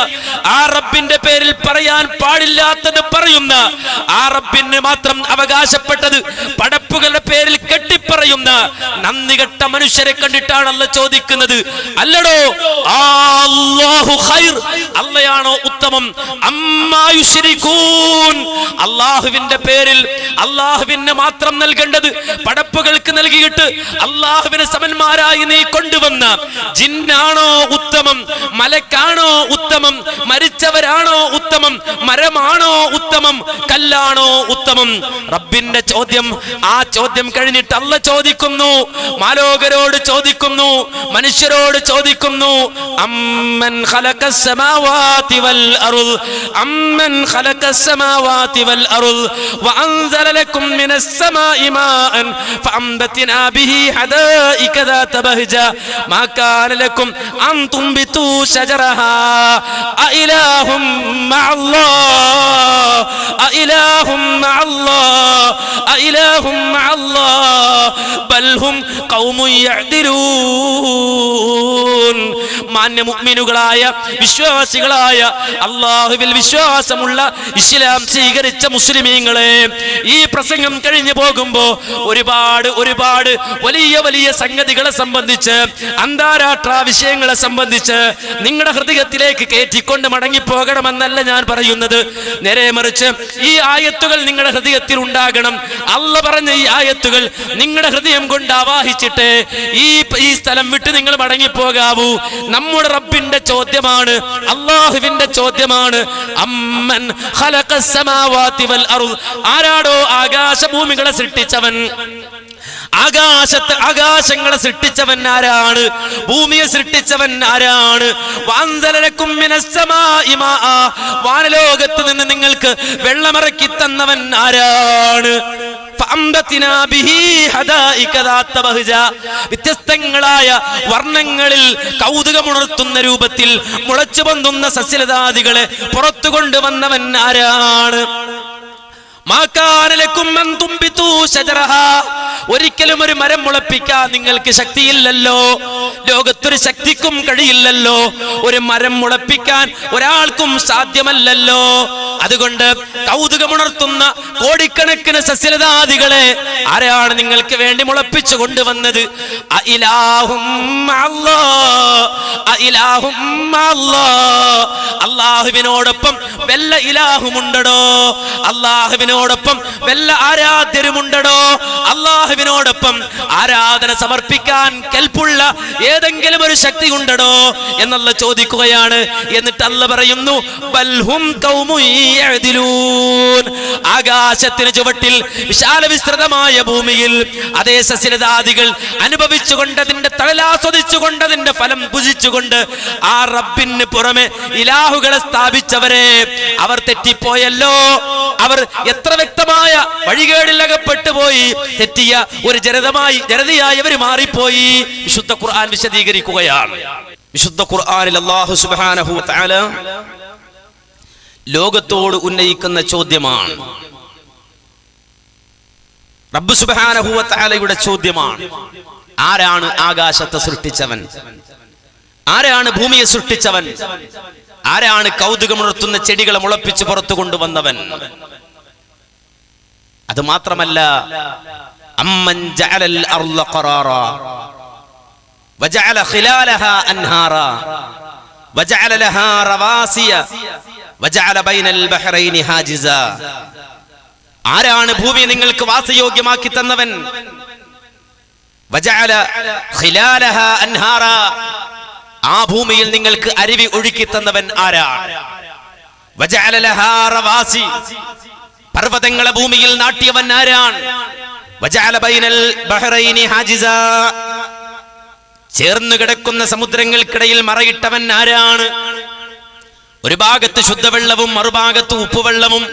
ആ റബ്ബിന്റെ പേരിൽ പറയാൻ പാടില്ലാത്തത് പറയുന്ന, ആ റബ്ബിന് മാത്രം അവകാശപ്പെട്ടത് പടപ്പുകളുടെ പേരിൽ കെട്ടിപ്പറയുന്ന നന്ദി കെട്ട മനുഷ്യരെ കണ്ടിട്ടാണ് അല്ലാഹു ചോദിക്കുന്നത്. അല്ലടോ, അല്ലാഹു ഖൈർ, അല്ലാഹയാണോ ഉത്തമം? അമ്മാ യുശ്രികൂൻ, അല്ലാഹുവിന്റെ പേരിൽ അല്ലാഹുവിന് മാത്രം നൽകേണ്ടത് പടപ്പുകൾക്ക് നൽകിയിട്ട് അല്ലാഹുവിന് സമന്മാരായി നീ കൊണ്ടുവന്ന ജിന്നാണോ ഉത്തമം? മലക്കാണോ ഉത്തമം? മരിച്ചവരാണോ ഉത്തമം? മരമാണോ ഉത്തമം? കല്ലാണോ ഉത്തമം? റബ്ബിന്റെ ചോദ്യം. ആ ചോദ്യം കഴിഞ്ഞിട്ട് അല്ലാഹു ചോദിക്കുന്നു, മാലോകരോട് ചോദിക്കുന്നു, മനുഷ്യരോട് ചോദിക്കുന്നു, അമ്മൻ ഖലഖസ് സമാവാതി വൽ അർദ്, അമ്മൻ ഖലഖസ് സമാവാതി വൽ അർദ് വഅൻസല ലക്കും മിനസ് സമാഇ മാഅൻ ഫഅംബത്നാ ബിഹി ഹദായിക ദാത ബഹജ മാ കാന ലക്കും അൻ തുംബിതു ശജറഹാ അഇലാഹും മഅല്ലാഹ് അഇലാഹും മഅല്ലാഹ് അഇലാഹും മഅല്ലാഹ് ബൽ ഹും ഖൗമുൻ യഅദിലൂൻ. മാന്യ മുഅ്മിനുകളായ വിശ്വാസികളായ അല്ലാഹുവിൽ വിശ്വാസമുള്ള ഇസ്ലാം സ്വീകരിച്ച മുസ്ലിമീങ്ങളെ, ഈ പ്രസംഗം കഴിഞ്ഞു പോകുമ്പോൾ ഒരുപാട് വലിയ വലിയ സംഗതികളെ സംബന്ധിച്ച്, അന്താരാഷ്ട്ര വിഷയങ്ങളെ സംബന്ധിച്ച് നിങ്ങളുടെ ഹൃദയത്തിലേക്ക് കയറ്റിക്കൊണ്ട് മടങ്ങിപ്പോകണമെന്നല്ല ഞാൻ പറയുന്നത്. നേരെ മറിച്ച് ഈ ആയത്തുകൾ നിങ്ങളുടെ ഹൃദയത്തിൽ ഉണ്ടാകണം. അല്ലാഹു പറഞ്ഞ ഈ ആയത്തുകൾ നിങ്ങളുടെ ഹൃദയം കൊണ്ട് ആവാഹിച്ചിട്ട് ഈ സ്ഥലം വിട്ട് നിങ്ങൾ മടങ്ങിപ്പോകാവൂ. നമ്മുടെ റബ്ബിന്റെ ചോദ്യമാണ്, അല്ലാഹുവിന്റെ ചോദ്യമാണ്. അമ്മൻ ഖലഖസ് സമാവാതി വൽ അർദ്, ആരാടോ ആകാശഭൂമികളെ സൃഷ്ടിച്ചവൻ? ആകാശങ്ങളെ സൃഷ്ടിച്ചവൻ ആരാണ്? ഭൂമിയെ സൃഷ്ടിച്ചവൻ ആരാണ്? വഅൻസലലക്കും മിനസ് സമാഇ മാഅ, വാനലോകത്ത് നിന്ന് നിങ്ങൾക്ക് വെള്ളമിറക്കി തന്നവൻ ആരാണ്? ഫഅംബത്നാ ബിഹി ഹദായിക ദാത ബഹജ, വ്യത്യസ്തങ്ങളായ വർണ്ണങ്ങളിൽ കൗതുകമുണർത്തുന്ന രൂപത്തിൽ മുളച്ചു പൊന്തുന്ന സസ്യലതാദികളെ പുറത്തു കൊണ്ടുവന്നവൻ ആരാണ്? ഒരിക്കലും ഒരു മരം മുളപ്പിക്കാൻ നിങ്ങൾക്ക് ശക്തിയില്ലല്ലോ, ലോകത്തൊരു ശക്തിക്കും കഴിയില്ലല്ലോ, ഒരു മരം മുളപ്പിക്കാൻ ഒരാൾക്കും സാധ്യമല്ലല്ലോ. അതുകൊണ്ട് കൗതുകമുണർത്തുന്ന കോടിക്കണക്കിന് സസ്യലതാദികളെ ആരാണ് നിങ്ങൾക്ക് വേണ്ടി മുളപ്പിച്ചു കൊണ്ടുവന്നത്? അല്ലാഹുവിനോടൊപ്പം വല്ല ഇലാഹുമുണ്ടോ? അല്ലാഹുവിനോടൊപ്പം വല്ല ആരാധ്യരുമുണ്ടോ? അല്ലാഹുവിനോടൊപ്പം ആരാധന സമർപ്പിക്കാൻ കെൽപ്പുള്ള ഏതെങ്കിലും ഒരു ശക്തി ഉണ്ടോ എന്നുള്ള ചോദിക്കുകയാണ്. എന്നിട്ട് അല്ലാഹു പറയുന്നു, ബൽഹും ഖൗമുൻ യഅദിലൂൻ, ആകാശത്തിന് ചുവട്ടിൽ വിശാല വിസ്തൃതമായ ഭൂമിയിൽ അതേ സസ്യലതാദികൾ അനുഭവിച്ചുകൊണ്ട്, അതിന്റെ തണലാസ്വദിച്ചുകൊണ്ട്, അതിന്റെ ഫലം ഭുജിച്ചുകൊണ്ട് ആ റബ്ബിന് പുറമെ ഇലാഹുകളെ സ്ഥാപിച്ചവരെ അവർ തെറ്റിപ്പോയല്ലോ. അവർ എത്ര വ്യക്തമായ വഴികേടിൽ അകപ്പെട്ടു പോയി. തെറ്റിയ ഒരു ജനതയായി അവർ മാറിപ്പോയി. വിശുദ്ധ ഖുർആൻ വിശദീകരിക്കുകയാണ്. വിശുദ്ധ ഖുർആനിൽ അല്ലാഹു സുബ്ഹാനഹു വ തആല ലോകത്തോട് ഉന്നയിക്കുന്ന ചോദ്യമാണ്, റബ്ബ് സുബ്ഹാനഹു വ തആലയുടെ ചോദ്യമാണ്. ആരാണ് ആകാശത്തെ സൃഷ്ടിച്ചവൻ? ആരാണ് ഭൂമിയെ സൃഷ്ടിച്ചവൻ? ആരാണ് കൗതുകമുണർത്തുന്ന ചെടികളെ മുളപ്പിച്ച് പുറത്തു കൊണ്ടുവന്നവൻ? അത് മാത്രമല്ല, അമ്മൻ ജഅലൽ അർള ഖറാറാ വജഅല ഖിലാലഹാ അൻഹാറാ വജഅല ലഹാ റവാസിയ വജഅല ബൈനൽ ബഹ്റൈനി ഹാജിസാ. ആരാണ് ഭൂമിയെ നിങ്ങൾക്ക് വാസയോഗ്യമാക്കി തന്നവൻ? വജഅല ഖിലാലഹാ അൻഹാറാ, ആ ഭൂമിയിൽ നിങ്ങൾക്ക് അരുവി ഒഴുക്കി തന്നവൻ ആരാണ്? വജഅല ലഹാ റവാസി, പർവ്വതങ്ങളെ ഭൂമിയിൽ നാട്ടിയവൻ ആരാണ്? വജഅല ബൈനൽ ബഹ്റൈനി ഹാജിസാ, ചേർന്നു കിടക്കുന്ന സമുദ്രങ്ങൾക്കിടയിൽ മറയിട്ടവൻ ആരാണ്? ഒരു ഭാഗത്ത് ശുദ്ധവെള്ളവും മറുഭാഗത്ത് ഉപ്പുവെള്ളവും,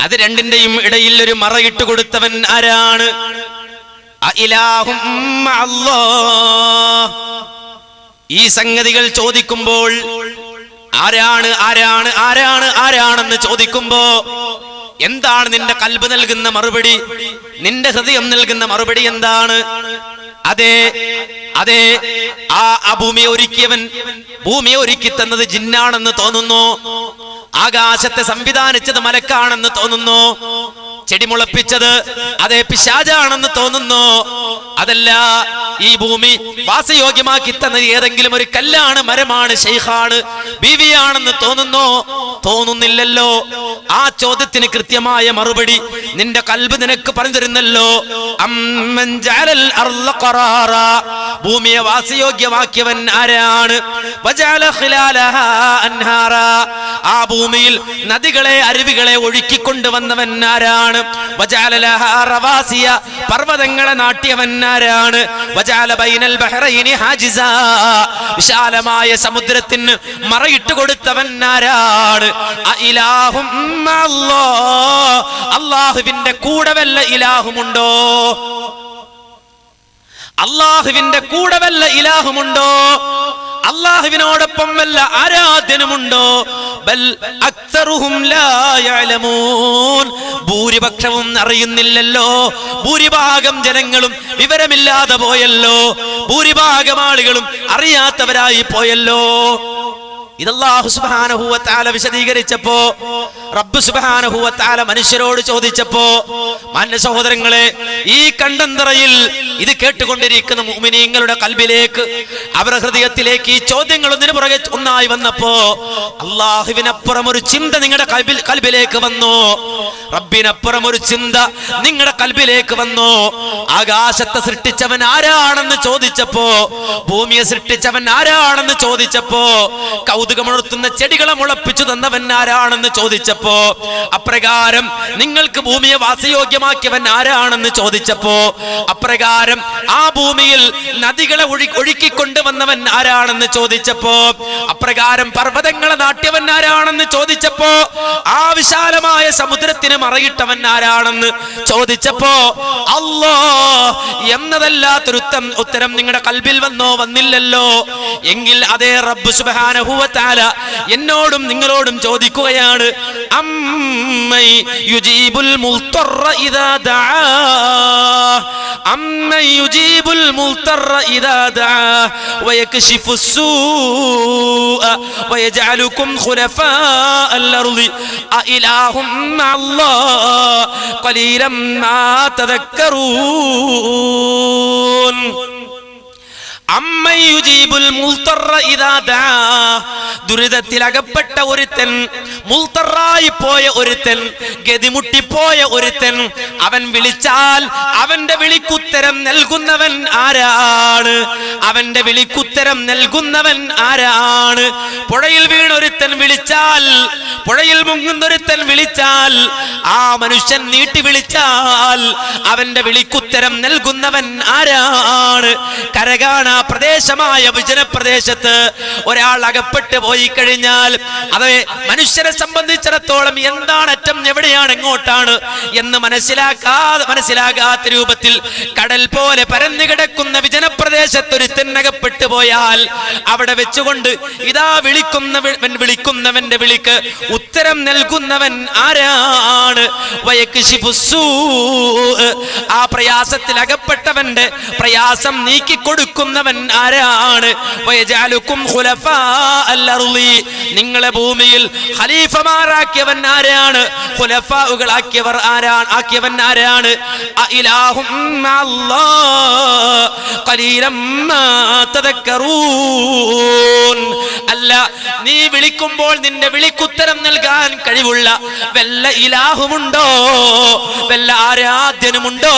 അത് രണ്ടിന്റെയും ഇടയിൽ ഒരു മറയിട്ട് കൊടുത്തവൻ ആരാണ്? അഇലാഹും മഅല്ലാഹ്. ഈ സംഗതികൾ ചോദിക്കുമ്പോൾ ആരാണ് ആരാണ് ആരാണ് ആരാണെന്ന് ചോദിക്കുമ്പോ എന്താണ് നിന്റെ കൽബ് നൽകുന്ന മറുപടി? നിന്റെ ഹൃദയം നൽകുന്ന മറുപടി എന്താണ്? അതെ അതെ, ആ ഭൂമിയെ ഒരുക്കിയവൻ, ഭൂമിയെ ഒരുക്കി തന്നത് ജിന്നാണെന്ന് തോന്നുന്നു. ആകാശത്തെ സംവിധാനിച്ചത് മലക്കാണെന്ന് തോന്നുന്നു. ചെടി മുളപ്പിച്ചത് അതേ പിശാചാണെന്ന് തോന്നുന്നു. അതല്ല, ഈ ഭൂമി വാസയോഗ്യമാക്കി തന്നത് ഏതെങ്കിലും ഒരു കല്ലാണ്, മരമാണ്, ശൈഖാണ്, ബീവിയാണെന്ന് തോന്നുന്നു? തോന്നുന്നില്ലല്ലോ. ആ ചോദ്യത്തിന് കൃത്യമായ മറുപടി നിന്റെ കൽബ് നിനക്ക് പറഞ്ഞു തരുന്നല്ലോ. അമ്മൻ ജഅലൽ അർള ഖറാറ, ഭൂമിയെ വാസയോഗ്യമാക്കിയവൻ ആരാണ്? വജഅല ഖിലാലഹാ അൻഹാറ, ആ ഭൂമിയിൽ നദികളെ അരുവികളെ ഒഴുക്കിക്കൊണ്ടുവന്നവൻ ആരാണ്? വജഅല ലഹാ റവാസിയ, പർവ്വതങ്ങളെ നാട്ടിയവൻ ആരാണ്? വജഅല ബൈനൽ ബഹ്റൈനി ഹാജിസാ, വിശാലമായ സമുദ്രത്തിന് മറയിട്ട് കൊടുത്തവൻ ആരാണ്? അഇലാഹും മഅല്ലാഹ്, അല്ലാഹുവിന്റെ കൂടെ വല്ല ഇലാഹുമുണ്ടോ? അല്ലാഹുവിന്റെ കൂടെ വല്ല ഇലാഹുമുണ്ടോ? അല്ലാഹുവിനോടൊപ്പം വല്ല ആരാധ്യനുമുണ്ടോ? ബൽ അക്തറുഹും ലാ യഅലമൂൻ, ഭൂരിപക്ഷവും അറിയുന്നില്ലല്ലോ. ഭൂരിഭാഗം ജനങ്ങളും വിവരമില്ലാതെ പോയല്ലോ. ഭൂരിഭാഗം ആളുകളും അറിയാത്തവരായി പോയല്ലോ. ഇത് അല്ലാഹു സുബ്ഹാനഹു വ തആല വിശദീകരിച്ചപ്പോ, റബ്ബ് സുബ്ഹാനഹു വ തആല മനുഷ്യരോട് ചോദിച്ചപ്പോ, മാന്യ സഹോദരങ്ങളെ, ഈ കണ്ടന്തറയിൽ ഇത് കേട്ടുകൊണ്ടിരിക്കുന്ന മുഅ്മിനീങ്ങളുടെ കൽബിലേക്ക്, അവരുടെ ഹൃദയത്തിലേക്ക് ഈ ചോദ്യങ്ങൾ ഒന്നിനു പുറകെ ഒന്നായി വന്നപ്പോ അല്ലാഹുവിനപ്പുറം ഒരു ചിന്ത നിങ്ങളുടെ കൽബിലേക്ക് വന്നു. റബ്ബിനപ്പുറം ഒരു ചിന്ത നിങ്ങളുടെ കൽബിലേക്ക് വന്നു. ആകാശത്തെ സൃഷ്ടിച്ചവൻ ആരാണെന്ന് ചോദിച്ചപ്പോ, ഭൂമിയെ സൃഷ്ടിച്ചവൻ ആരാണെന്ന് ചോദിച്ചപ്പോ, കൗതുകമുണർത്തുന്ന ചെടികളെ മുളപ്പിച്ചു തന്നവൻ ആരാണെന്ന് ചോദിച്ചപ്പോ, അപ്രകാരം നിങ്ങൾക്ക് ഭൂമിയെ വാസയോഗ്യമാക്കിയവൻ ആരാണെന്ന് ചോദിച്ചപ്പോ, അപ്രകാരം ആ ഭൂമിയിൽ നദികളെ ഒഴുക്കിക്കൊണ്ടുവന്നവൻ ആരാണെന്ന് ചോദിച്ചപ്പോ, അപ്രകാരം പർവ്വതങ്ങളെ നാട്ടിയവൻ ആരാണെന്ന് ചോദിച്ചപ്പോ, ആ വിശാലമായ സമുദ്രത്തിന് മറയിട്ടവൻ ആരാണെന്ന് ചോദിച്ചപ്പോ, അല്ലാഹ് എന്നതല്ലാത്തൊരു ഉത്തരം നിങ്ങളുടെ കൽബിൽ വന്നോ? വന്നില്ലല്ലോ. എങ്കിൽ അതേ റബ്ബ് സുബ്ഹാനഹു വ തആല എന്നോടും നിങ്ങളോടും ചോദിക്കുകയാണ്, അമ്മൈ യുജീബുൽ മുൽത്തറ ഇദാ ദആ, അമ്മൈ യുജീബുൽ മുൽത്തറ ഇദാ ദആ വയക്ശിഫുസ് സൂഅ വയജഅലുകും ഖുലഫാഅൽ അർളി അഇലാഹും മഅല്ലാഹ് ഖലീലം മാ തദക്കറൂൻ. ദുരിതത്തിൽ അകപ്പെട്ട ഒരുത്തൻ, മുൽത്തറായി പോയ ഒരുത്തൻ, ഗതിമുട്ടിപ്പോയ ഒരുത്തൻ, അവൻ വിളിച്ചാൽ അവന്റെ വിളിക്കുത്തരം നൽകുന്നവൻ ആരാണ്? അവന്റെ വിളിക്കുത്തരം നൽകുന്നവൻ ആരാണ്? പുഴയിൽ വീണൊരുത്തൻ വിളിച്ചാൽ, പുഴയിൽ മുങ്ങുന്നൊരുത്തൻ വിളിച്ചാൽ, ആ മനുഷ്യൻ നീട്ടി വിളിച്ചാൽ അവന്റെ വിളിക്കുത്തരം നൽകുന്നവൻ ആരാണ്? കരകാണാ പ്രദേശമായ വിജനപ്രദേശത്ത് ഒരാൾ അകപ്പെട്ട് പോയി കഴിഞ്ഞാൽ, അതെ, മനുഷ്യരെ സംബന്ധിച്ചിടത്തോളം എന്താണ് അറ്റം, എവിടെയാണ്, എങ്ങോട്ടാണ് എന്ന് മനസ്സിലാകാത്ത രൂപത്തിൽ കടൽ പോലെ പരന്നു കിടക്കുന്ന വിജനപ്രദേശത്ത് ഒരു തെന്നകപ്പെട്ടു പോയാൽ അവിടെ വെച്ചുകൊണ്ട് ഇതാ വിളിക്കുന്നവന്റെ വിളിക്ക് ഉത്തരം നൽകുന്നവൻ ആരാണ്? ആ പ്രയാസത്തിൽ അകപ്പെട്ടവന്റെ പ്രയാസം നീക്കിക്കൊടുക്കുന്നവൻ ആരാണ്? നിങ്ങളെ ഭൂമിയിൽ ഖലീഫമാരാക്കിയവൻ ആരാണ്? ഖുലഫാഉകളാക്കിയവർ ആക്കിയവൻ ആരാണ്? അഇലാഹും മഅല്ലാഹ് ഖലീലം മാ തദക്കറൂൻ. അല്ല, മാത്രമല്ല, നീ വിളിക്കുമ്പോൾ നിന്റെ വിളിക്കുത്തരം നൽകാൻ കഴിവുള്ള വല്ല ഇലാഹുമുണ്ടോ, വല്ല ആരാധ്യനുമുണ്ടോ?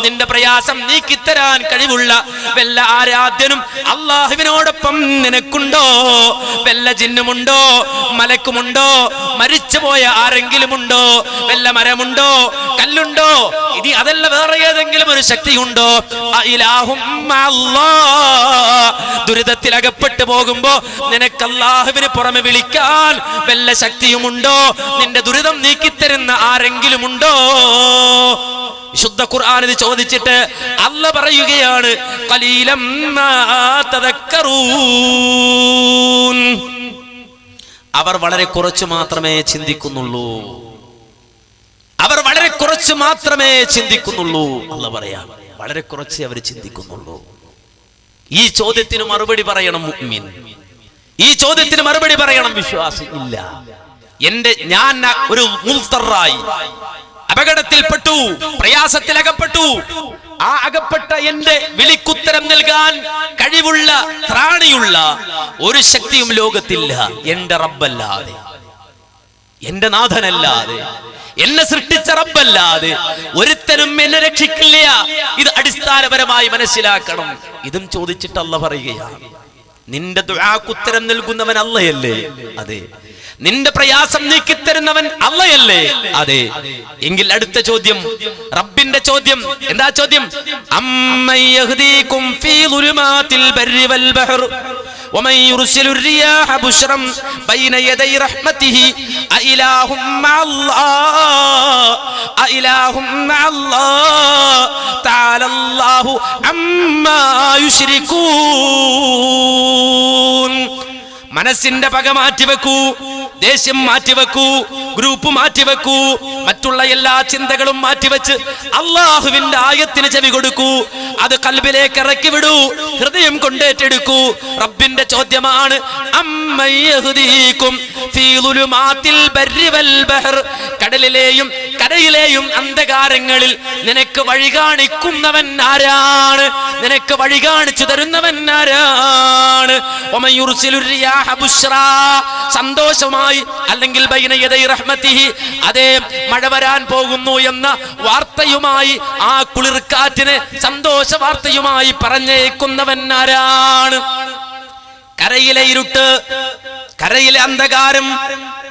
നിന്റെ പ്രയാസം നീക്കിത്തരാൻ കഴിവുള്ള വല്ല ആരാധ്യനും അള്ളാഹുവിനോടൊപ്പം നിനക്കുണ്ടോ? വല്ല ജിന്നുമുണ്ടോ, മലക്കുമുണ്ടോ, മരിച്ചുപോയ ആരെങ്കിലും ഉണ്ടോ? വല്ല മരമുണ്ടോ, കല്ലുണ്ടോ? ഇനി അതല്ല വേറെ ഏതെങ്കിലും ഒരു ശക്തിയുണ്ടോ? ദുരിതത്തിൽ അകപ്പെട്ടു പോകുമ്പോ നിനക്ക് അല്ലാഹുവിന് പുറമെ വിളിക്കാൻ വല്ല ശക്തിയുമുണ്ടോ? നിന്റെ ദുരിതം നീക്കിത്തരുന്ന ആരെങ്കിലും ഉണ്ടോ? വിശുദ്ധ ഖുർആൻ ഇത് ചോദിച്ചിട്ട് അല്ലാഹ് പറയുകയാണ്, ഖലീലം മാ തദക്കറൂൻ. അവർ വളരെ കുറച്ച് മാത്രമേ ചിന്തിക്കുന്നുള്ളൂ. അവർ വളരെ കുറച്ച് മാത്രമേ ചിന്തിക്കുന്നുള്ളൂ. അല്ലാഹ് പറയാ, വളരെ കുറച്ച് അവർ ചിന്തിക്കുന്നുള്ളൂ. ഈ ചോദ്യത്തിന് മറുപടി പറയണം മുഅ്മിൻ. ഈ ചോദ്യത്തിന് മറുപടി പറയണം വിശ്വാസി. ഇല്ല, ഞാൻ ഒരു മുൽത്തറായി അപകടത്തിൽപ്പെട്ടു, പ്രയാസത്തിലകപ്പെട്ടു. ആ അകപ്പെട്ട എന്റെ വിളിക്കുത്തരം നൽകാൻ കഴിവുള്ള, ത്രാണിയുള്ള ഒരു ശക്തിയും ലോകത്തില്ല എന്റെ റബ്ബല്ലാതെ, എന്റെ നാഥനല്ലാതെ, എന്നെ സൃഷ്ടിച്ച റബ്ബല്ലാതെ ഒരുത്തനും എന്നെ രക്ഷിക്കില്ല. ഇത് അടിസ്ഥാനപരമായി മനസ്സിലാക്കണം. ഇതും ചോദിച്ചിട്ട് അല്ലാഹ് പറയുകയാണ്, നിന്റെ ദുആക്ക് ഉത്തരം നൽകുന്നവൻ അല്ലാഹയല്ലേ? അതെ. നിന്റെ പ്രയാസം നീക്കിത്തരുന്നവൻ അല്ലാഹയല്ലേ? അതെ. എങ്കിൽ അടുത്ത ചോദ്യം, റബ്ബിന്റെ ചോദ്യം. എന്താ ചോദ്യം? അമ്മൻ യഹ്ദീകും ഫീ ദുലുമാതിൽ ബർരി വൽ ബഹർ വമൻ യുർസിലു الرياح ബുശ്റൻ ബൈന യദൈ റഹ്മതിഹി അഇലാഹും മഅല്ലാഹ് അഇലാഹും മഅല്ലാഹ് തആലല്ലാഹു അമ്മാ യുശ്രികൂൻ. മനസ്സിന്റെ പക മാറ്റിവെക്കൂ, ദേഷ്യം മാറ്റിവെക്കൂ, ഗ്രൂപ്പ് മാറ്റിവെക്കൂ, മറ്റുള്ള എല്ലാ ചിന്തകളും മാറ്റിവെച്ച് അള്ളാഹുവിന്റെ ആയത്തിന് ചെവി കൊടുക്കൂ. അത് കൽബിലേക്ക് ഇറക്കി വിടൂ, ഹൃദയം കൊണ്ടേറ്റെടുക്കൂ. റബ്ബിന്റെ ചോദ്യമാണ്, അമ്മൻ യഹ്ദീകും ഫീ ദുലുമാതിൽ ബർരി വൽ ബഹർ. കടലിലെയും കരയിലെയും അന്ധകാരങ്ങളിൽ നിനക്ക് വഴി കാണിക്കുന്നവൻ ആരാണ്? നിനക്ക് വഴി കാണിച്ചു തരുന്നവൻ ആരാണ്? വമൻ യുർസിലു الرياح ബുശ്റാ, സന്തോഷമായി, അല്ലെങ്കിൽ ബൈന യദൈ റഹ്മതിഹി, അതേ മഴ വരാൻ പോകുന്നു എന്ന വാർത്തയുമായി, ആ കുളിർക്കാറ്റിനെ സന്തോഷ വാർത്തയുമായി പറഞ്ഞേക്കുന്നവൻ ആരാണ്? കരയിലെ ഇരുട്ട്, കരയിലെ അന്ധകാരം,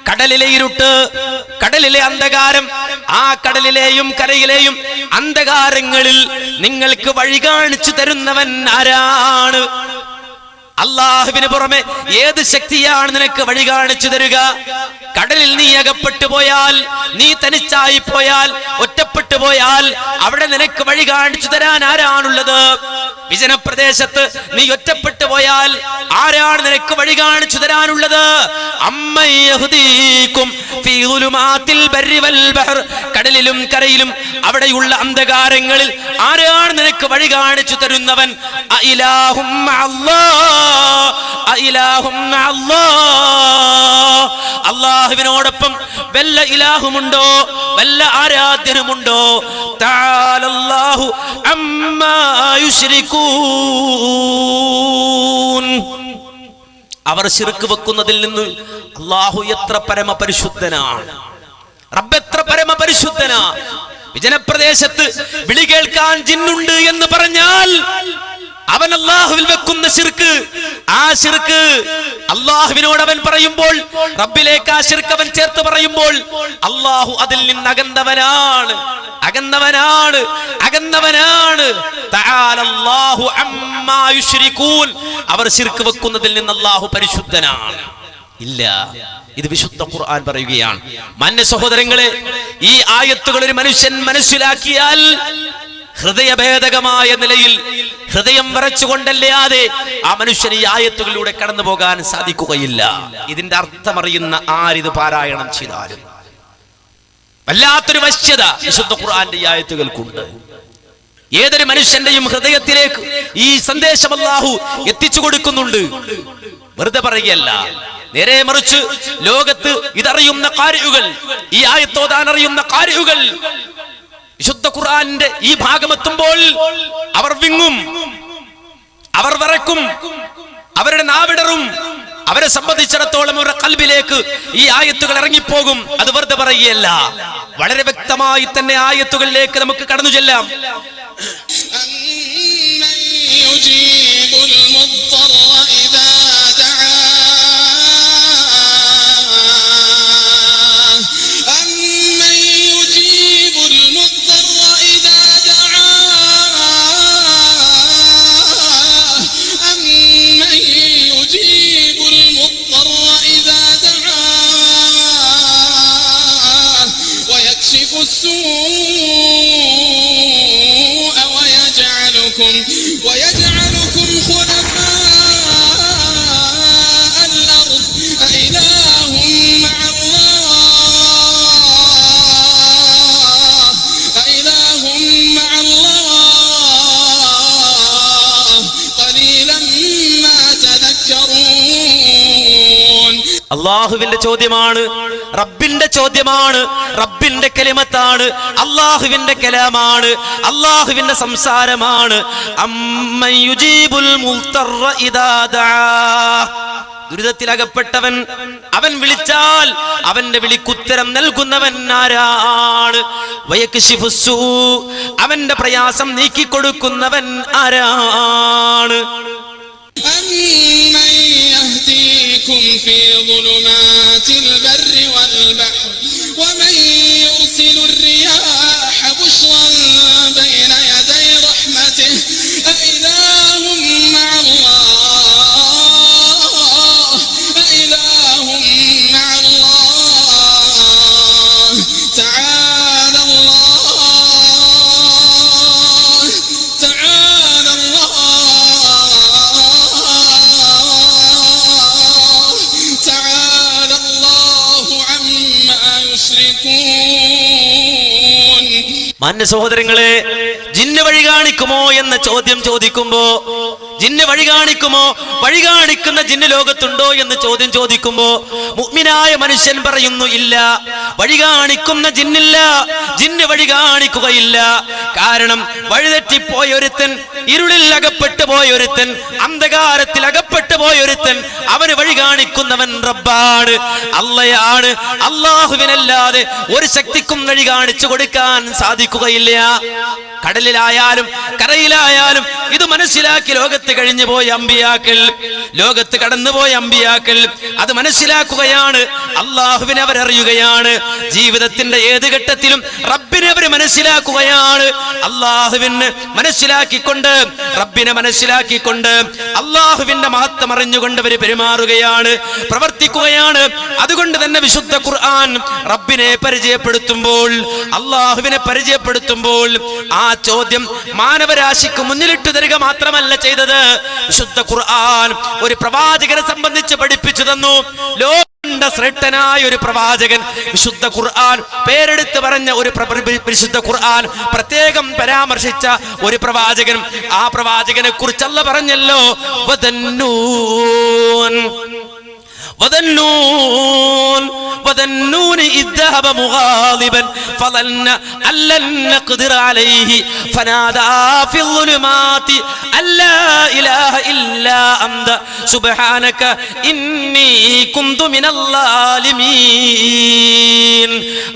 കടലിലെ ഇരുട്ട്, കടലിലെ അന്ധകാരം, ആ കടലിലെയും കരയിലെയും അന്ധകാരങ്ങളിൽ നിങ്ങൾക്ക് വഴി കാണിച്ചു തരുന്നവൻ ആരാണ്? അല്ലാഹുവിന് പുറമെ ഏത് ശക്തിയാണ് നിനക്ക് വഴി കാണിച്ചു തരിക? കടലിൽ നീ അകപ്പെട്ടു പോയാൽ, നീ തനിച്ചായി പോയാൽ, ഒറ്റപ്പെട്ടു പോയാൽ അവിടെ നിനക്ക് വഴി കാണിച്ചു തരാൻ ആരാണുള്ളത്? വിജനപ്രദേശത്ത് നീ ഒറ്റപ്പെട്ടു പോയാൽ ആരാണ് നിനക്ക് വഴി കാണിച്ചു തരാനുള്ളത്? അമ്മൻ യഹ്ദീകും ഫീ ദുലുമാതിൽ ബർരി വൽ ബഹർ, കടലിലും കരയിലും അവിടെയുള്ള അന്ധകാരങ്ങളിൽ ആരാണ് നിനക്ക് വഴി കാണിച്ചു തരുന്നവൻ? അഇലാഹും മഅല്ലാഹ് അഇലാഹും മഅല്ലാഹ്. അല്ലാഹുവിനോടൊപ്പം വല്ല ഇലാഹുമുണ്ടോ, വല്ല ആരാധ്യനുമുണ്ടോ? തആലല്ലാഹു അമ്മാ യുശ്രികൂൻ. അവർ ശിർക്ക് വെക്കുന്നതിൽ നിന്ന് അല്ലാഹു എത്ര പരമപരിശുദ്ധനാണ്, റബ്ബ് എത്ര പരമപരിശുദ്ധനാ. വിജനപ്രദേശത്ത് വിളി കേൾക്കാൻ ജിന്നുണ്ട് എന്ന് പറഞ്ഞാൽ അവൻ അല്ലാഹുവിൽ വെക്കുന്ന ശിർക്ക്, ആ ശിർക്ക് അല്ലാഹുവിനോട് അവൻ പറയുമ്പോൾ, റബ്ബിലേക്ക് ആ ശിർക്ക് അവൻ ചേർത്ത് പറയുമ്പോൾ അല്ലാഹു അതിൽ നിന്ന് അകന്നവനാണ്, അകന്നവനാണ്, അകന്നവനാണ്. തആലല്ലാഹു അമ്മാ യുശ്രികൂൻ. അവർ ശിർക്ക് വെക്കുന്നതിൽ നിന്ന് അല്ലാഹു പരിശുദ്ധനാണ്. ഇല്ല, ഇത് വിശുദ്ധ ഖുർആൻ പറയുകയാണ്. മാന്യ സഹോദരങ്ങളെ, ഈ ആയത്തുകൾ ഒരു മനുഷ്യൻ മനസ്സിലാക്കിയാൽ ഹൃദയഭേദകമായ നിലയിൽ ഹൃദയം വിറച്ചുകൊണ്ടല്ലാതെ ആ മനുഷ്യന് ഈ ആയത്തുകളിലൂടെ കടന്നു പോകാൻ സാധിക്കുകയില്ല. ഇതിന്റെ അർത്ഥമറിയുന്ന ആരിത് പാരായണം ചെയ്താലും വല്ലാത്തൊരു വശ്യത വിശുദ്ധ ഖുർആന്റെ ഈ ആയത്തുകൾക്കുണ്ട്. ഏതൊരു മനുഷ്യന്റെയും ഹൃദയത്തിലേക്ക് ഈ സന്ദേശം അല്ലാഹു എത്തിച്ചു കൊടുക്കുന്നുണ്ട്. വെറുതെ പറയുകയല്ല, നേരെ മറിച്ച് ലോകത്ത് ഇതറിയുന്ന ഖാരിഉകൾ, ഈ ആയത്തോതാൻ അറിയുന്ന ഖാരിഉകൾ വിശുദ്ധ ഖുർആന്റെ ഈ ഭാഗമെത്തുമ്പോൾ അവർ വിങ്ങും, അവർ വിറക്കും, അവരുടെ നാവിടറും, അവരെ സംബന്ധിച്ചിടത്തോളം അവരുടെ ഖൽബിലേക്ക് ഈ ആയത്തുകൾ ഇറങ്ങിപ്പോകും. അത് വെറുതെ പറയുകയല്ല, വളരെ വ്യക്തമായി തന്നെ ആയത്തുകളിലേക്ക് നമുക്ക് കടന്നു ചെല്ലാം. ويجعلكم خلفاء الأرض أإله مع الله قليلا ما تذكرون. അള്ളാഹുവിന്റെ ചോദ്യമാണ്, റബ്ബിന്റെ ചോദ്യമാണ്, റബ്ബിന്റെ കലിമത്താണ്, അള്ളാഹുവിന്റെ കലാമാണ്, അള്ളാഹുവിന്റെ സംസാരമാണ്. അമ്മൻ യുജീബുൽ മുൽത്തറ ഇദാ ദആ. ദുരിതത്തിലകപ്പെട്ടവൻ അവൻ വിളിച്ചാൽ അവന്റെ വിളിക്കുത്തരം നൽകുന്നവൻ ആരാണ്? വയക്ഷിഫുസ്സൂ, അവന്റെ പ്രയാസം നീക്കിക്കൊടുക്കുന്നവൻ ആരാണ്? أمن يهديكم في ظلمات البر والبحر ومن يرسل الرياح بشرا بين يدي رحمته أإله مع الله أإله مع الله تعالى الله تعالى الله تعالى الله عما يشركون. മാന്യ സഹോദരങ്ങളെ, ജിന്ന് വഴി കാണിക്കുമോ എന്ന ചോദ്യം ചോദിക്കുമ്പോ, ജിന്ന് വഴി കാണിക്കുമോ, വഴി കാണിക്കുന്ന ജിന്ന് ലോകത്തുണ്ടോ എന്ന് ചോദ്യം ചോദിക്കുമ്പോ മുഅ്മിനായ മനുഷ്യൻ പറയുന്നു, ഇല്ല, വഴി കാണിക്കുന്ന ജിന്നില്ല, ജിന്ന് വഴി കാണിക്കുകയില്ല. കാരണം വഴിതെറ്റിപ്പോയൊരുത്തൻ, ഇരുളിൽ അകപ്പെട്ടു പോയൊരുത്തൻ, അന്ധകാരത്തിൽ അകപ്പെട്ടു പോയൊരുത്തൻ, അവന് വഴി കാണിക്കുന്നവൻ റബ്ബാണ്, അള്ളയാണ്. അള്ളാഹുവിനല്ലാതെ ഒരു ശക്തിക്കും വഴി കാണിച്ചു കൊടുക്കാൻ സാധിക്കുകയില്ല. കടലിലായാലും കരയിലായാലും ഇത് മനസ്സിലാക്കി ലോകത്ത് കഴിഞ്ഞു പോയ അമ്പിയാക്കൾ, ലോകത്ത് കടന്നുപോയ അമ്പിയാക്കൾ അത് മനസ്സിലാക്കുകയാണ്. അള്ളാഹുവിനെ അവരറിയുകയാണ്. ജീവിതത്തിന്റെ ഏത് ഘട്ടത്തിലും റബ്ബിനെ അവർ മനസ്സിലാക്കുകയാണ്. അള്ളാഹുവിനെ മനസ്സിലാക്കിക്കൊണ്ട്, റബ്ബിനെ മനസ്സിലാക്കിക്കൊണ്ട്, അള്ളാഹുവിന്റെ മഹത്വം അറിഞ്ഞുകൊണ്ട് അവർ പെരുമാറുകയാണ്, പ്രവർത്തിക്കുകയാണ്. അതുകൊണ്ട് തന്നെ വിശുദ്ധ ഖുർആൻ റബ്ബിനെ പരിചയപ്പെടുത്തുമ്പോൾ, അള്ളാഹുവിനെ പരിചയപ്പെടുത്തുമ്പോൾ ആ ചോദ്യം മാനവരാശിക്ക് മുന്നിലിട്ടു തരിക മാത്രമല്ല ചെയ്തത്. വിശുദ്ധ ഖുർആൻ ഒരു പ്രവാചകനെ സംബന്ധിച്ച് പഠിപ്പിച്ചു തന്നു. ശ്രേഷ്ഠനായ ഒരു പ്രവാചകൻ, വിശുദ്ധ ഖുർആൻ പേരെടുത്ത് പറഞ്ഞ ഒരു വിശുദ്ധ ഖുർആൻ പ്രത്യേകം പരാമർശിച്ച ഒരു പ്രവാചകൻ, ആ പ്രവാചകനെ കുറിച്ച് അല്ലാഹു പറഞ്ഞല്ലോ, وذنون إذ ذهب مغاضبا فظن أن لن نقدر عليه فنادى في الظلمات أن لا إله إلا أنت سبحانك إني كنت من الظالمين.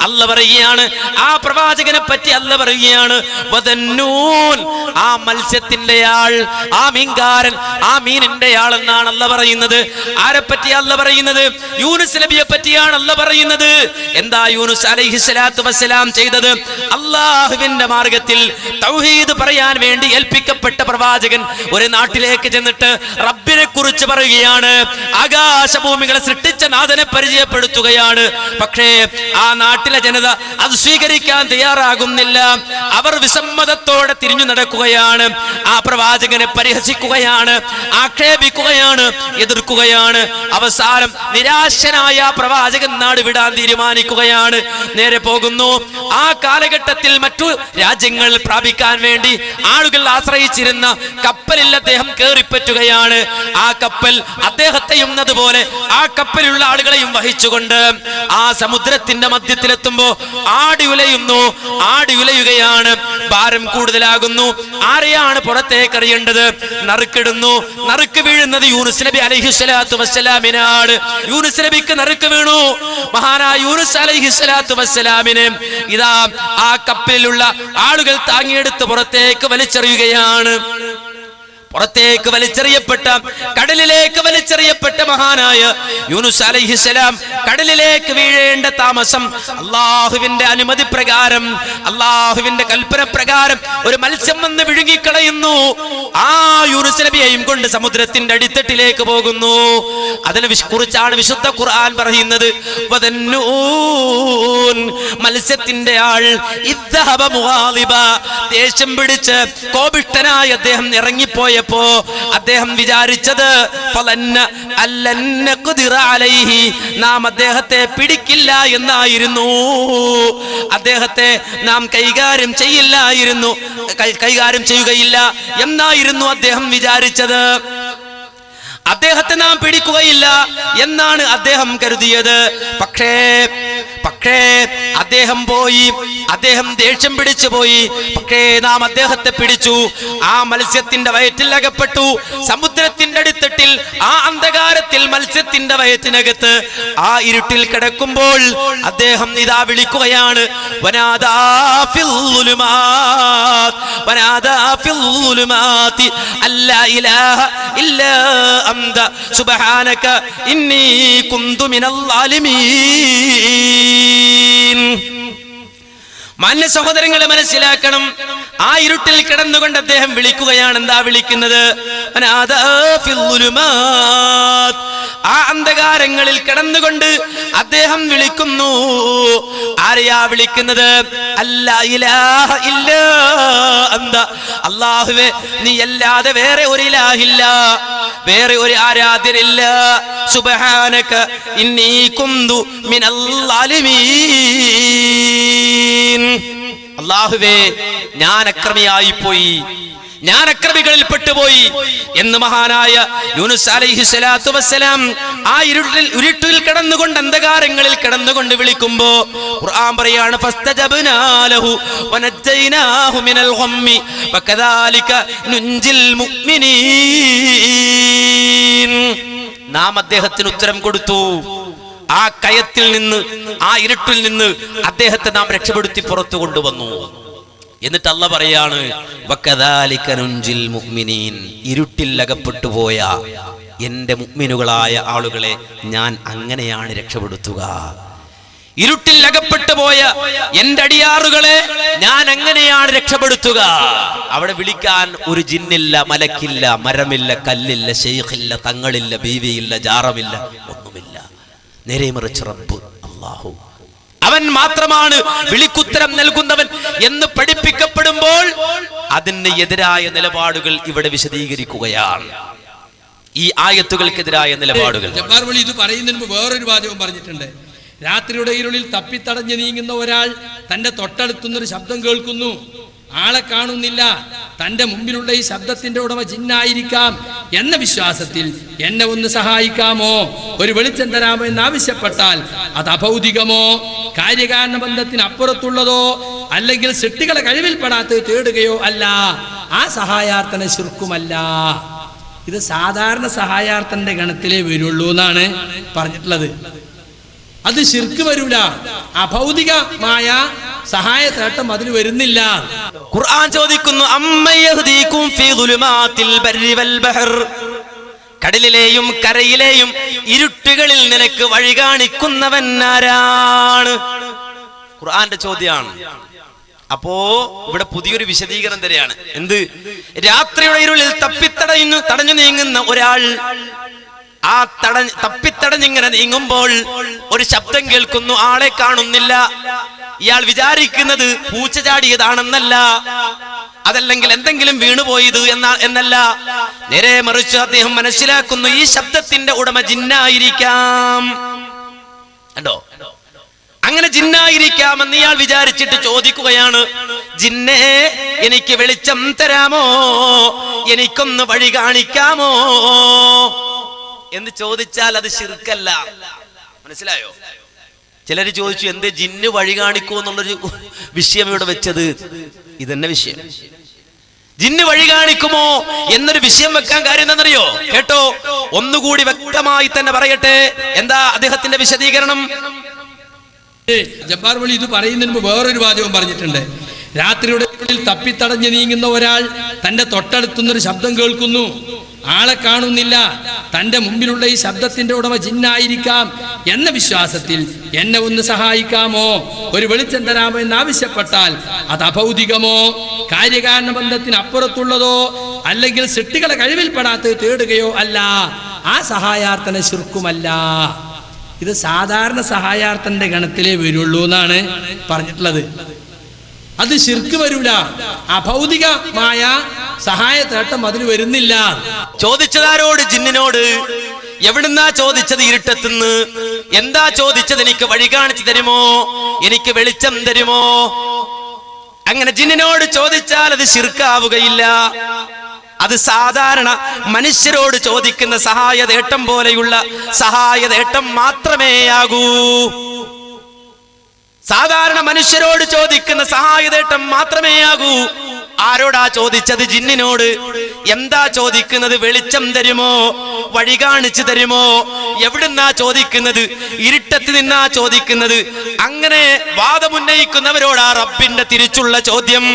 അല്ലാഹു പറയുകയാണ്, ആ പ്രവാചകനെ പറ്റി അല്ലാഹു പറയുകയാണ്, വദന്നൂൻ, ആ മത്സ്യത്തിന്റെ ആൾ, ആ മീൻകാരൻ, ആ മീനിന്റെ ആൾ എന്നാണ് അല്ലാഹു പറയുന്നത്. ആരെ പറ്റി അല്ലാഹു പറയുന്നത്? യൂനുസ് നബിയെ പറ്റിയാണ് അല്ലാഹു പറയുന്നത്. എന്താ യൂനുസ് അലൈഹിസ്സലാത്തു വസ്സലാം ചെയ്തത്? അല്ലാഹുവിന്റെ മാർഗത്തിൽ തൗഹീദ് പറയാൻ വേണ്ടി ഏൽപ്പിക്കപ്പെട്ട പ്രവാചകൻ ഒരു നാട്ടിലേക്ക് ചെന്നിട്ട് റബ്ബിനെ കുറിച്ച് പറയുകയാണ്, ആകാശഭൂമികളെ സൃഷ്ടിച്ച നാഥനെ പരിചയപ്പെടുത്തുകയാണ്. പക്ഷേ ആ നാട്ടിലെ ജനത അത് സ്വീകരിക്കാൻ തയ്യാറാകുന്നില്ല. അവർ വിസമ്മതത്തോടെ തിരിഞ്ഞു നടക്കുകയാണ്. ആ പ്രവാചകനെ പരിഹസിക്കുകയാണ്, ആക്ഷേപിക്കുകയാണ്, എതിർക്കുകയാണ്. അവസാനം നിരാശനായ പ്രവാചകൻ നാട് വിടാൻ തീരുമാനിക്കുകയാണ്. നേരെ പോകുന്നു. ആ കാലഘട്ടത്തിൽ മറ്റു രാജ്യങ്ങൾ പ്രാപിക്കാൻ വേണ്ടി ആളുകൾ ആശ്രയിച്ചിരുന്ന കപ്പലിൽ അദ്ദേഹം കയറിപ്പറ്റുകയാണ്. ആ കപ്പൽ അദ്ദേഹത്തെയും അതുപോലെ ആ കപ്പലിലുള്ള ആളുകളെയും വഹിച്ചുകൊണ്ട് ആ സമുദ്രത്തിന്റെ മധ്യത്തിലെത്തുമ്പോ ആടി ഉലയുകയാണ്. ഭാരം കൂടുതലാകുന്നു. ആരെയാണ് പുറത്തേക്ക് എറിയേണ്ടത്? നറുക്കിടുന്നു. നറുക്ക് വീഴുന്നത് യൂനുസ് നബി അലൈഹിസ്സലാത്തു വസ്സലാമിനാണ്. യൂനുസ് നബിക്ക് നറുക്ക് വീണു. മഹാനായ യൂനുസ് അലൈഹിസ്സലാത്തു വസ്സലാമിനെ ഇതാ ആ കപ്പലിലുള്ള ആളുകൾ താങ്ങിയെടുത്ത് പുറത്തേക്ക് വലിച്ചെറിയുകയാണ്. പുറത്തേക്ക് വലിച്ചെറിയപ്പെട്ട കടലിലേക്ക് വലിച്ചെറിയപ്പെട്ട മഹാനായ യൂനുസ് അലൈഹിസ്സലാം കടലിലേക്ക് വീഴേണ്ട താമസം അള്ളാഹുവിന്റെ അനുമതി പ്രകാരം, അള്ളാഹുവിന്റെ കൽപ്പന പ്രകാരം ഒരു മത്സ്യം വന്ന് വിഴുങ്ങിക്കളയുന്നു. ആ യൂനുസ് നബിയെയും കൊണ്ട് സമുദ്രത്തിന്റെ അടിത്തട്ടിലേക്ക് പോകുന്നു. അതിനെ കുറിച്ചാണ് വിശുദ്ധ ഖുർആൻ പറയുന്നത്. വദന്നൂൻ, മത്സ്യത്തിന്റെ ആൾ, ഇദ്ദഹബ മുഗാളിബ, ദേഷ്യം പിടിച്ച് കോപിഷ്ഠനായി അദ്ദേഹം ഇറങ്ങിപ്പോയ അദ്ദേഹം വിചാരിച്ചത് നാം അദ്ദേഹത്തെ പിടിക്കില്ല എന്നായിരുന്നു. അദ്ദേഹത്തെ നാം കൈകാര്യം ചെയ്യുകയില്ല എന്നായിരുന്നു അദ്ദേഹം വിചാരിച്ചത്. അദ്ദേഹത്തെ നാം പിടിക്കുകയില്ല എന്നാണ് അദ്ദേഹം കരുതിയത്. പക്ഷേ അദ്ദേഹം ദേഷ്യം പിടിച്ചു പോയി. പക്ഷേ നാം അദ്ദേഹത്തെ പിടിച്ചു. ആ മത്സ്യത്തിന്റെ വയറ്റിൽ അകപ്പെട്ടു. സമുദ്രത്തിന്റെ അടിത്തട്ടിൽ ആ അന്ധകാരത്തിൽ മത്സ്യത്തിന്റെ വയറ്റിനകത്ത് ആ ഇരുട്ടിൽ കിടക്കുമ്പോൾ അദ്ദേഹം ഇതാ വിളിക്കുകയാണ്. വനാദാ ഫിൽ ളുലുമാതി അല്ലാ ഇലാഹ ഇല്ലാ അന്ത സുബ്ഹാനക ഇന്നി കുന്തു മിനൽ ളാലിമീൻ. മാന്യ സഹോദരങ്ങളെ മനസ്സിലാക്കണം. ആ ഇരുട്ടിൽ കിടന്നുകൊണ്ട് അദ്ദേഹം വിളിക്കുകയാണ്. എന്താ വിളിക്കുന്നത്? ആ അന്ധകാരങ്ങളിൽ കിടന്നുകൊണ്ട് അദ്ദേഹം വിളിക്കുന്നു. ആരെയാ വിളിക്കുന്നത്? അല്ലാ ഇലാഹ ഇല്ലാ അന്ത, അല്ലാഹുവേ നീ അല്ലാതെ വേറെ ഒരു ഇലാഹില്ല, വേറെ ഒരു ആരാധ്യരില്ല. സുബ്ഹാനക ഇന്നി കുന്തു മിനൽ ളാലിമീൻ. അല്ലാഹുവേ ഞാൻ അക്രമിയായി പോയി, ഞാൻ അക്രമികളിൽ പെട്ടുപോയി എന്ന് മഹാനായ യൂനുസ് അലൈഹിസ്സലാത്തു വസ്സലാം ആ ഇരുട്ടിൽ കിടന്നുകൊണ്ട് അന്ധകാരങ്ങളിൽ കിടന്നുകൊണ്ട് വിളിക്കുമ്പോ ഖുർആൻ പറയാണ്, ഫസ്തജബ്നാ ലഹു വനജ്ജയ്നാഹു മിനൽ ഗമ്മി വകദാലിക നുൻജിൽ മുഅ്മിനീൻ. നാം അദ്ദേഹത്തിന് ഉത്തരം കൊടുത്തു. ആ കയത്തിൽ നിന്ന്, ആ ഇരുട്ടിൽ നിന്ന് അദ്ദേഹത്തെ നാം രക്ഷപ്പെടുത്തി പുറത്തു കൊണ്ടുവന്നു. എന്നിട്ട് അല്ലാഹ് പറയാണ്, വകദാലിക നുൻജിൽ മുഅ്മിനീൻ, ഇരുട്ടിൽ അകപ്പെട്ടു പോയ എന്റെ മുഅ്മിനുകളായ ആളുകളെ ഞാൻ അങ്ങനെയാണ് രക്ഷപ്പെടുത്തുക. ഇരുട്ടിൽ അകപ്പെട്ടു പോയ എന്റെ അടിയാറുകളെ ഞാൻ അങ്ങനെയാണ് രക്ഷപ്പെടുത്തുക. അവിടെ വിളിക്കാൻ ഒരു ജിന്നില്ല, മലക്കില്ല, മരമില്ല, കല്ലില്ല, ശൈഖില്ല, തങ്ങളില്ല, ബീവിയില്ല, ജാറമില്ല, ഒന്നുമില്ല. നേരെ മറിച്ച് റബ്ബ് അല്ലാഹു, അവൻ മാത്രമാണ് വിളിക്കുത്തരം നൽകുന്നവൻ എന്ന് പഠിപ്പിക്കപ്പെടുമ്പോൾ അതിന് എതിരായ നിലപാടുകൾ ഇവിടെ വിശദീകരിക്കുകയാണ്. ഈ ആയത്തുകൾക്കെതിരായ നിലപാടുകൾ. ജബ്ബാർ വലി ഇത് പറയുന്നതിന് മുമ്പ് വേറൊരു വാചകം പറഞ്ഞിട്ടുണ്ട്. രാത്രിയുടെ ഇരുളിൽ തപ്പിത്തടഞ്ഞു നീങ്ങുന്ന ഒരാൾ തന്റെ തൊട്ടടുത്തുനിന്നൊരു ശബ്ദം കേൾക്കുന്നു. ആളെ കാണുന്നില്ല. തന്റെ മുമ്പിലുള്ള ഈ ശബ്ദത്തിന്റെ ഉടമ ജിന്നായിരിക്കാം എന്ന വിശ്വാസത്തിൽ എന്നെ ഒന്ന് സഹായിക്കാമോ, ഒരു വെളിച്ചം തരാമോ എന്നാവശ്യപ്പെട്ടാൽ അത് അഭൗതികമോ കാര്യകാരണ ബന്ധത്തിന് അപ്പുറത്തുള്ളതോ അല്ലെങ്കിൽ സൃഷ്ടികളെ കഴിവിൽപ്പെടാത്തത് തേടുകയോ അല്ല. ആ സഹായാർത്ഥന ശിർക്കുമല്ല. ഇത് സാധാരണ സഹായാർത്ഥന്റെ ഗണത്തിലേ വരുള്ളൂ എന്നാണ് പറഞ്ഞിട്ടുള്ളത്. അത് ശിർക്ക് വരൂല. അഭൗതികമായ സഹായ തേട്ടം അതിൽ വരുന്നില്ല. ഖുർആൻ ചോദിക്കുന്നു, അമ്മയഹ്ദീകും ഫീ ദുലുമാത്തിൽ ബർരി വൽ ബഹർ, കടലിലെയും കരയിലെയും ഇരുട്ടുകളിൽ നിനക്ക് വഴി കാണിക്കുന്നവൻ ആരാണ്? ഖുർആന്റെ ചോദ്യമാണ്. അപ്പോ ഇവിടെ പുതിയൊരു വിശദീകരണം തന്നെയാണ്. എന്ത്? രാത്രിയുടെ ഇരുളിൽ തടഞ്ഞു നീങ്ങുന്ന ഒരാൾ ആ തപ്പിത്തടഞ്ഞിങ്ങനെ നീങ്ങുമ്പോൾ ഒരു ശബ്ദം കേൾക്കുന്നു. ആളെ കാണുന്നില്ല. ഇയാൾ വിചാരിക്കുന്നത് പൂച്ച ചാടിയതാണെന്നല്ല, അതല്ലെങ്കിൽ എന്തെങ്കിലും വീണുപോയത് എന്നല്ല. നേരെ മറിച്ച് അദ്ദേഹം മനസ്സിലാക്കുന്നു ഈ ശബ്ദത്തിന്റെ ഉടമ ജിന്നായിരിക്കാം. കണ്ടോ? അങ്ങനെ ജിന്നായിരിക്കാമെന്ന് ഇയാൾ വിചാരിച്ചിട്ട് ചോദിക്കുകയാണ്, ജിന്നേ എനിക്ക് വെളിച്ചം തരാമോ, എനിക്കൊന്ന് വഴി കാണിക്കാമോ എന്ന് ചോദിച്ചാൽ അത് ശിർക്കല്ല. മനസ്സിലായോ? ചിലര് ചോദിച്ചു, എന്തേ ജിന്ന് വഴി കാണിക്കൂ എന്നുള്ളൊരു വിഷയം ഇവിടെ വെച്ചത്? ഇതന്നെ വിഷയം. ജിന്ന് വഴി കാണിക്കുമോ എന്നൊരു വിഷയം വെക്കാൻ കാര്യം എന്താണെന്നറിയോ? കേട്ടോ, ഒന്നുകൂടി വ്യക്തമായി തന്നെ പറയട്ടെ. എന്താ അദ്ദേഹത്തിന്റെ വിശദീകരണം? ജബ്ബാർ വഴി ഇത് പറയുന്നതിന് മുമ്പ് വേറൊരു വാചകം പറഞ്ഞിട്ടുണ്ട്. രാത്രിയുടെ തപ്പിത്തടഞ്ഞ് നീങ്ങുന്ന ഒരാൾ തന്റെ തൊട്ടടുത്തുനിന്നൊരു ശബ്ദം കേൾക്കുന്നു. ആളെ കാണുന്നില്ല. തന്റെ മുമ്പിലുള്ള ഈ ശബ്ദത്തിന്റെ ഉടമ ജിന്നായിരിക്കാം എന്ന വിശ്വാസത്തിൽ എന്നെ ഒന്ന് സഹായിക്കാമോ, ഒരു വെളിച്ചം തരാമോ എന്നാവശ്യപ്പെട്ടാൽ അത് അഭൗതികമോ കാര്യകാരണ ബന്ധത്തിന് അപ്പുറത്തുള്ളതോ അല്ലെങ്കിൽ സൃഷ്ടികളെ കഴിവിൽപ്പെടാത്തത് തേടുകയോ അല്ല. ആ സഹായാർത്ഥന ശിർക്കുമല്ല. ഇത് സാധാരണ സഹായാർത്ഥന്റെ ഗണത്തിലേ വരുള്ളൂ എന്നാണ് പറഞ്ഞിട്ടുള്ളത്. അത് ശിർക്ക് വരൂല. അഭൗതികമായ സഹായത്തേട്ടം അതിന് വരുന്നില്ല. ചോദിച്ചതാരോട്? ജിന്നിനോട്. എവിടുന്നാ ചോദിച്ചത്? ഇരുട്ടത്തുനിന്ന്. എന്താ ചോദിച്ചത്? എനിക്ക് വഴി കാണിച്ചു തരുമോ, എനിക്ക് വെളിച്ചം തരുമോ? അങ്ങനെ ജിന്നിനോട് ചോദിച്ചാൽ അത് ശിർക്കാവുകയില്ല. അത് സാധാരണ മനുഷ്യരോട് ചോദിക്കുന്ന സഹായതേട്ടം പോലെയുള്ള സഹായതേട്ടം മാത്രമേ ആകൂ. സാധാരണ മനുഷ്യരോട് ചോദിക്കുന്ന സഹായതേട്ടം മാത്രമേ ആകൂ. ആരോടാ ചോദിച്ചത്? ജിന്നിനോട്. എന്താ ചോദിക്കുന്നത്? വെളിച്ചം തരുമോ, വഴി കാണിച്ചു തരുമോ? എവിടുന്നാ ചോദിക്കുന്നത്? ഇരുട്ടത്ത് നിന്നാ ചോദിക്കുന്നത്. അങ്ങനെ വാദമുന്നയിക്കുന്നവരോടാ റബ്ബിന്റെ തിരിച്ചുള്ള ചോദ്യം.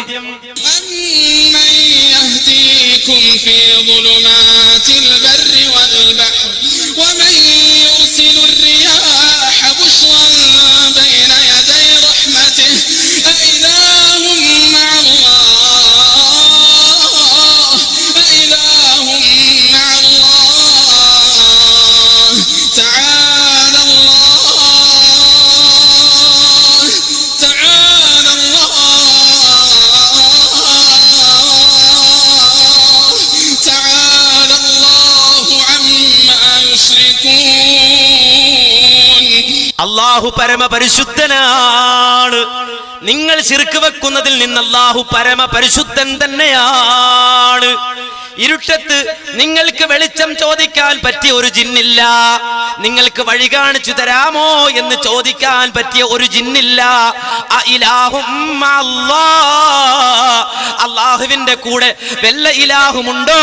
അല്ലാഹു പരമപരിശുദ്ധനാണ്. നിങ്ങൾ ശിർക്ക് വെക്കുന്നതിൽ നിന്ന് അല്ലാഹു പരമപരിശുദ്ധൻ തന്നെയാണ്. ഇരുട്ടത്ത് നിങ്ങൾക്ക് വെളിച്ചം ചോദിക്കാൻ പറ്റിയ ഒരു ജിന്നില്ല. നിങ്ങൾക്ക് വഴി കാണിച്ചു തരാമോ എന്ന് ചോദിക്കാൻ പറ്റിയ ഒരു ജിന്നില്ല. അല്ലാഹുവിന്റെ കൂടെ വല്ല ഇലാഹുമുണ്ടോ?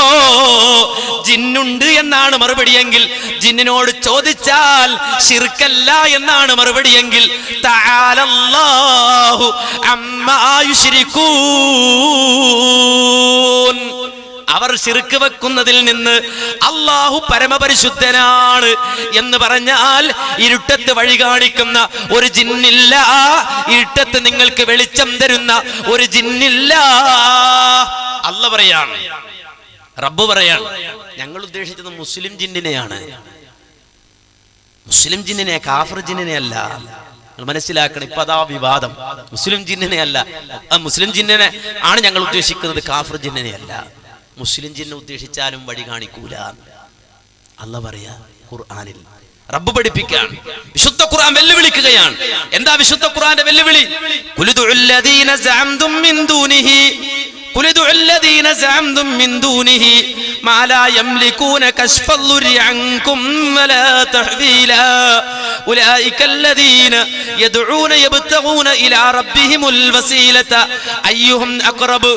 ജിന്നുണ്ട് എന്നാണ് മറുപടിയെങ്കിൽ, ജിന്നിനോട് ചോദിച്ചാൽ ശിർക്കല്ല എന്നാണ് മറുപടിയെങ്കിൽ, തആലല്ലാഹു അമ്മാ യുശ്രികൂൻ. അവർ ശിർക്ക് വെക്കുന്നതിൽ നിന്ന് അല്ലാഹു പരമപരിശുദ്ധനാണ് എന്ന് പറഞ്ഞാൽ ഇരുട്ടത്ത് വഴി കാണിക്കുന്ന ഒരു ജിന്നില്ല, ഇരുട്ടത്ത് നിങ്ങൾക്ക് വെളിച്ചം തരുന്ന ഒരു ജിന്നില്ല. അല്ലാഹു പറയാണ്, റബ്ബ് പറയാണ്. ഞങ്ങൾ ഉദ്ദേശിച്ചത് മുസ്ലിം ജിന്നിനെയാണ്, മുസ്ലിം ജിന്നിനെ, കാഫിർ ജിന്നിനെ അല്ല. മനസ്സിലാക്കണം. ഇപ്പൊ അതാ വിവാദം. മുസ്ലിം ജിന്നിനെ അല്ല, മുസ്ലിം ജിന്നിനെ ആണ് ഞങ്ങൾ ഉദ്ദേശിക്കുന്നത്, കാഫിർ ജിന്നിനെ അല്ല. മുസ്ലിം ജിന്നെ ഉദ്ദേശിച്ചാലും വഴി കാണിക്കൂല. അല്ലാഹു പറയാ ഖുർആനിൽ, റബ്ബ് പഠിപ്പിക്കാൻ. വിശുദ്ധ ഖുർആൻ വെല്ലുവിളിക്കുകയാണ്. എന്താ വിശുദ്ധ ഖുർആന്റെ വെല്ലുവിളി? ഖുലിദുല്ലദീന സഅംതും മിൻ ദൂനിഹി, ഖുലിദുല്ലദീന സഅംതും മിൻ ദൂനിഹി മാ ലാ യംലികൂന കശ്ഫൽ അൻകും വലാ തഹ്വീലാ ഉലൈകല്ലദീന യദ്ഊന യബ്തഗൂന ഇലാ റബ്ബിഹിമുൽ വസീലത അയ്യുഹും അഖറബ്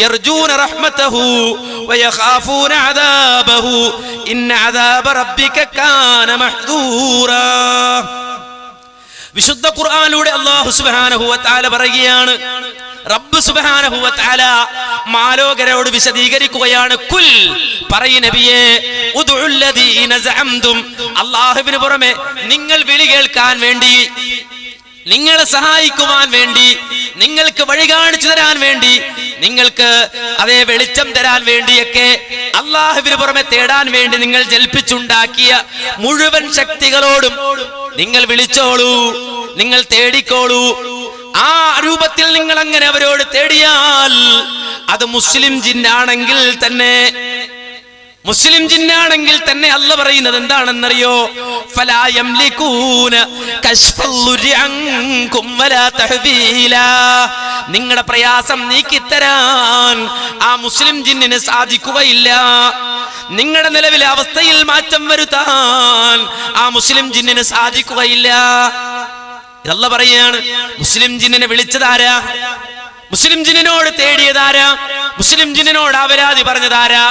യർജൂന റഹ്മതഹു വയഖാഫൂന അദാബഹു ഇന്ന അദാബ റബ്ബിക കാന മഹ്ദൂറാ. വിശുദ്ധ ഖുർആനിലൂടെ അല്ലാഹു സുബ്ഹാനഹു വ തആല പറയുകയാണ്, റബ്ബ് സുബ്ഹാനഹു വ തആല മാലോകരോട് വിശദീകരിക്കുകയാണ്. കുൽ, പറയ് നബിയേ, ഉദ്ഉല്ലദീന സഅംതും, അല്ലാഹുവിന് പുറമെ നിങ്ങൾ വിളി കേൾക്കാൻ വേണ്ടി, നിങ്ങളെ സഹായിക്കുവാൻ വേണ്ടി, നിങ്ങൾക്ക് വഴി കാണിച്ചു തരാൻ വേണ്ടി, നിങ്ങൾക്ക് അതേ വെളിച്ചം തരാൻ വേണ്ടിയൊക്കെ അല്ലാഹുവിന് പുറമെ തേടാൻ വേണ്ടി നിങ്ങൾ ജൽപ്പിച്ചുണ്ടാക്കിയ മുഴുവൻ ശക്തികളോടും നിങ്ങൾ വിളിച്ചോളൂ, നിങ്ങൾ തേടിക്കോളൂ. ആ രൂപത്തിൽ നിങ്ങൾ അങ്ങനെ അവരോട് തേടിയാൽ അത് മുസ്ലിം ജിന്നാണെങ്കിൽ തന്നെ, മുസ്ലിം ജിന്നാണെങ്കിൽ തന്നെ അല്ല പറയുന്നത് എന്താണെന്നറിയോ? ഫലാ യംലികൂന കശ്ഫൽ അൻകും വലാ തഹ്വീലാ. നിങ്ങളുടെ പ്രയാസം നീക്കിത്തരാൻ ആ മുസ്ലിം ജിന്നിന് സാധിക്കുകയില്ല. നിങ്ങളുടെ നിലവിലെ അവസ്ഥയിൽ മാറ്റം വരുത്താൻ ആ മുസ്ലിം ജിന്നിന് സാധിക്കുകയില്ല. ഇതല്ല പറയാണ്. മുസ്ലിം ജിന്നിനെ വിളിച്ചതാരാ? മുസ്ലിം ജിന്നിനോട് തേടിയതാരാ? മുസ്ലിം ജിന്നിനോട് അവരാതി പറഞ്ഞതാരാ?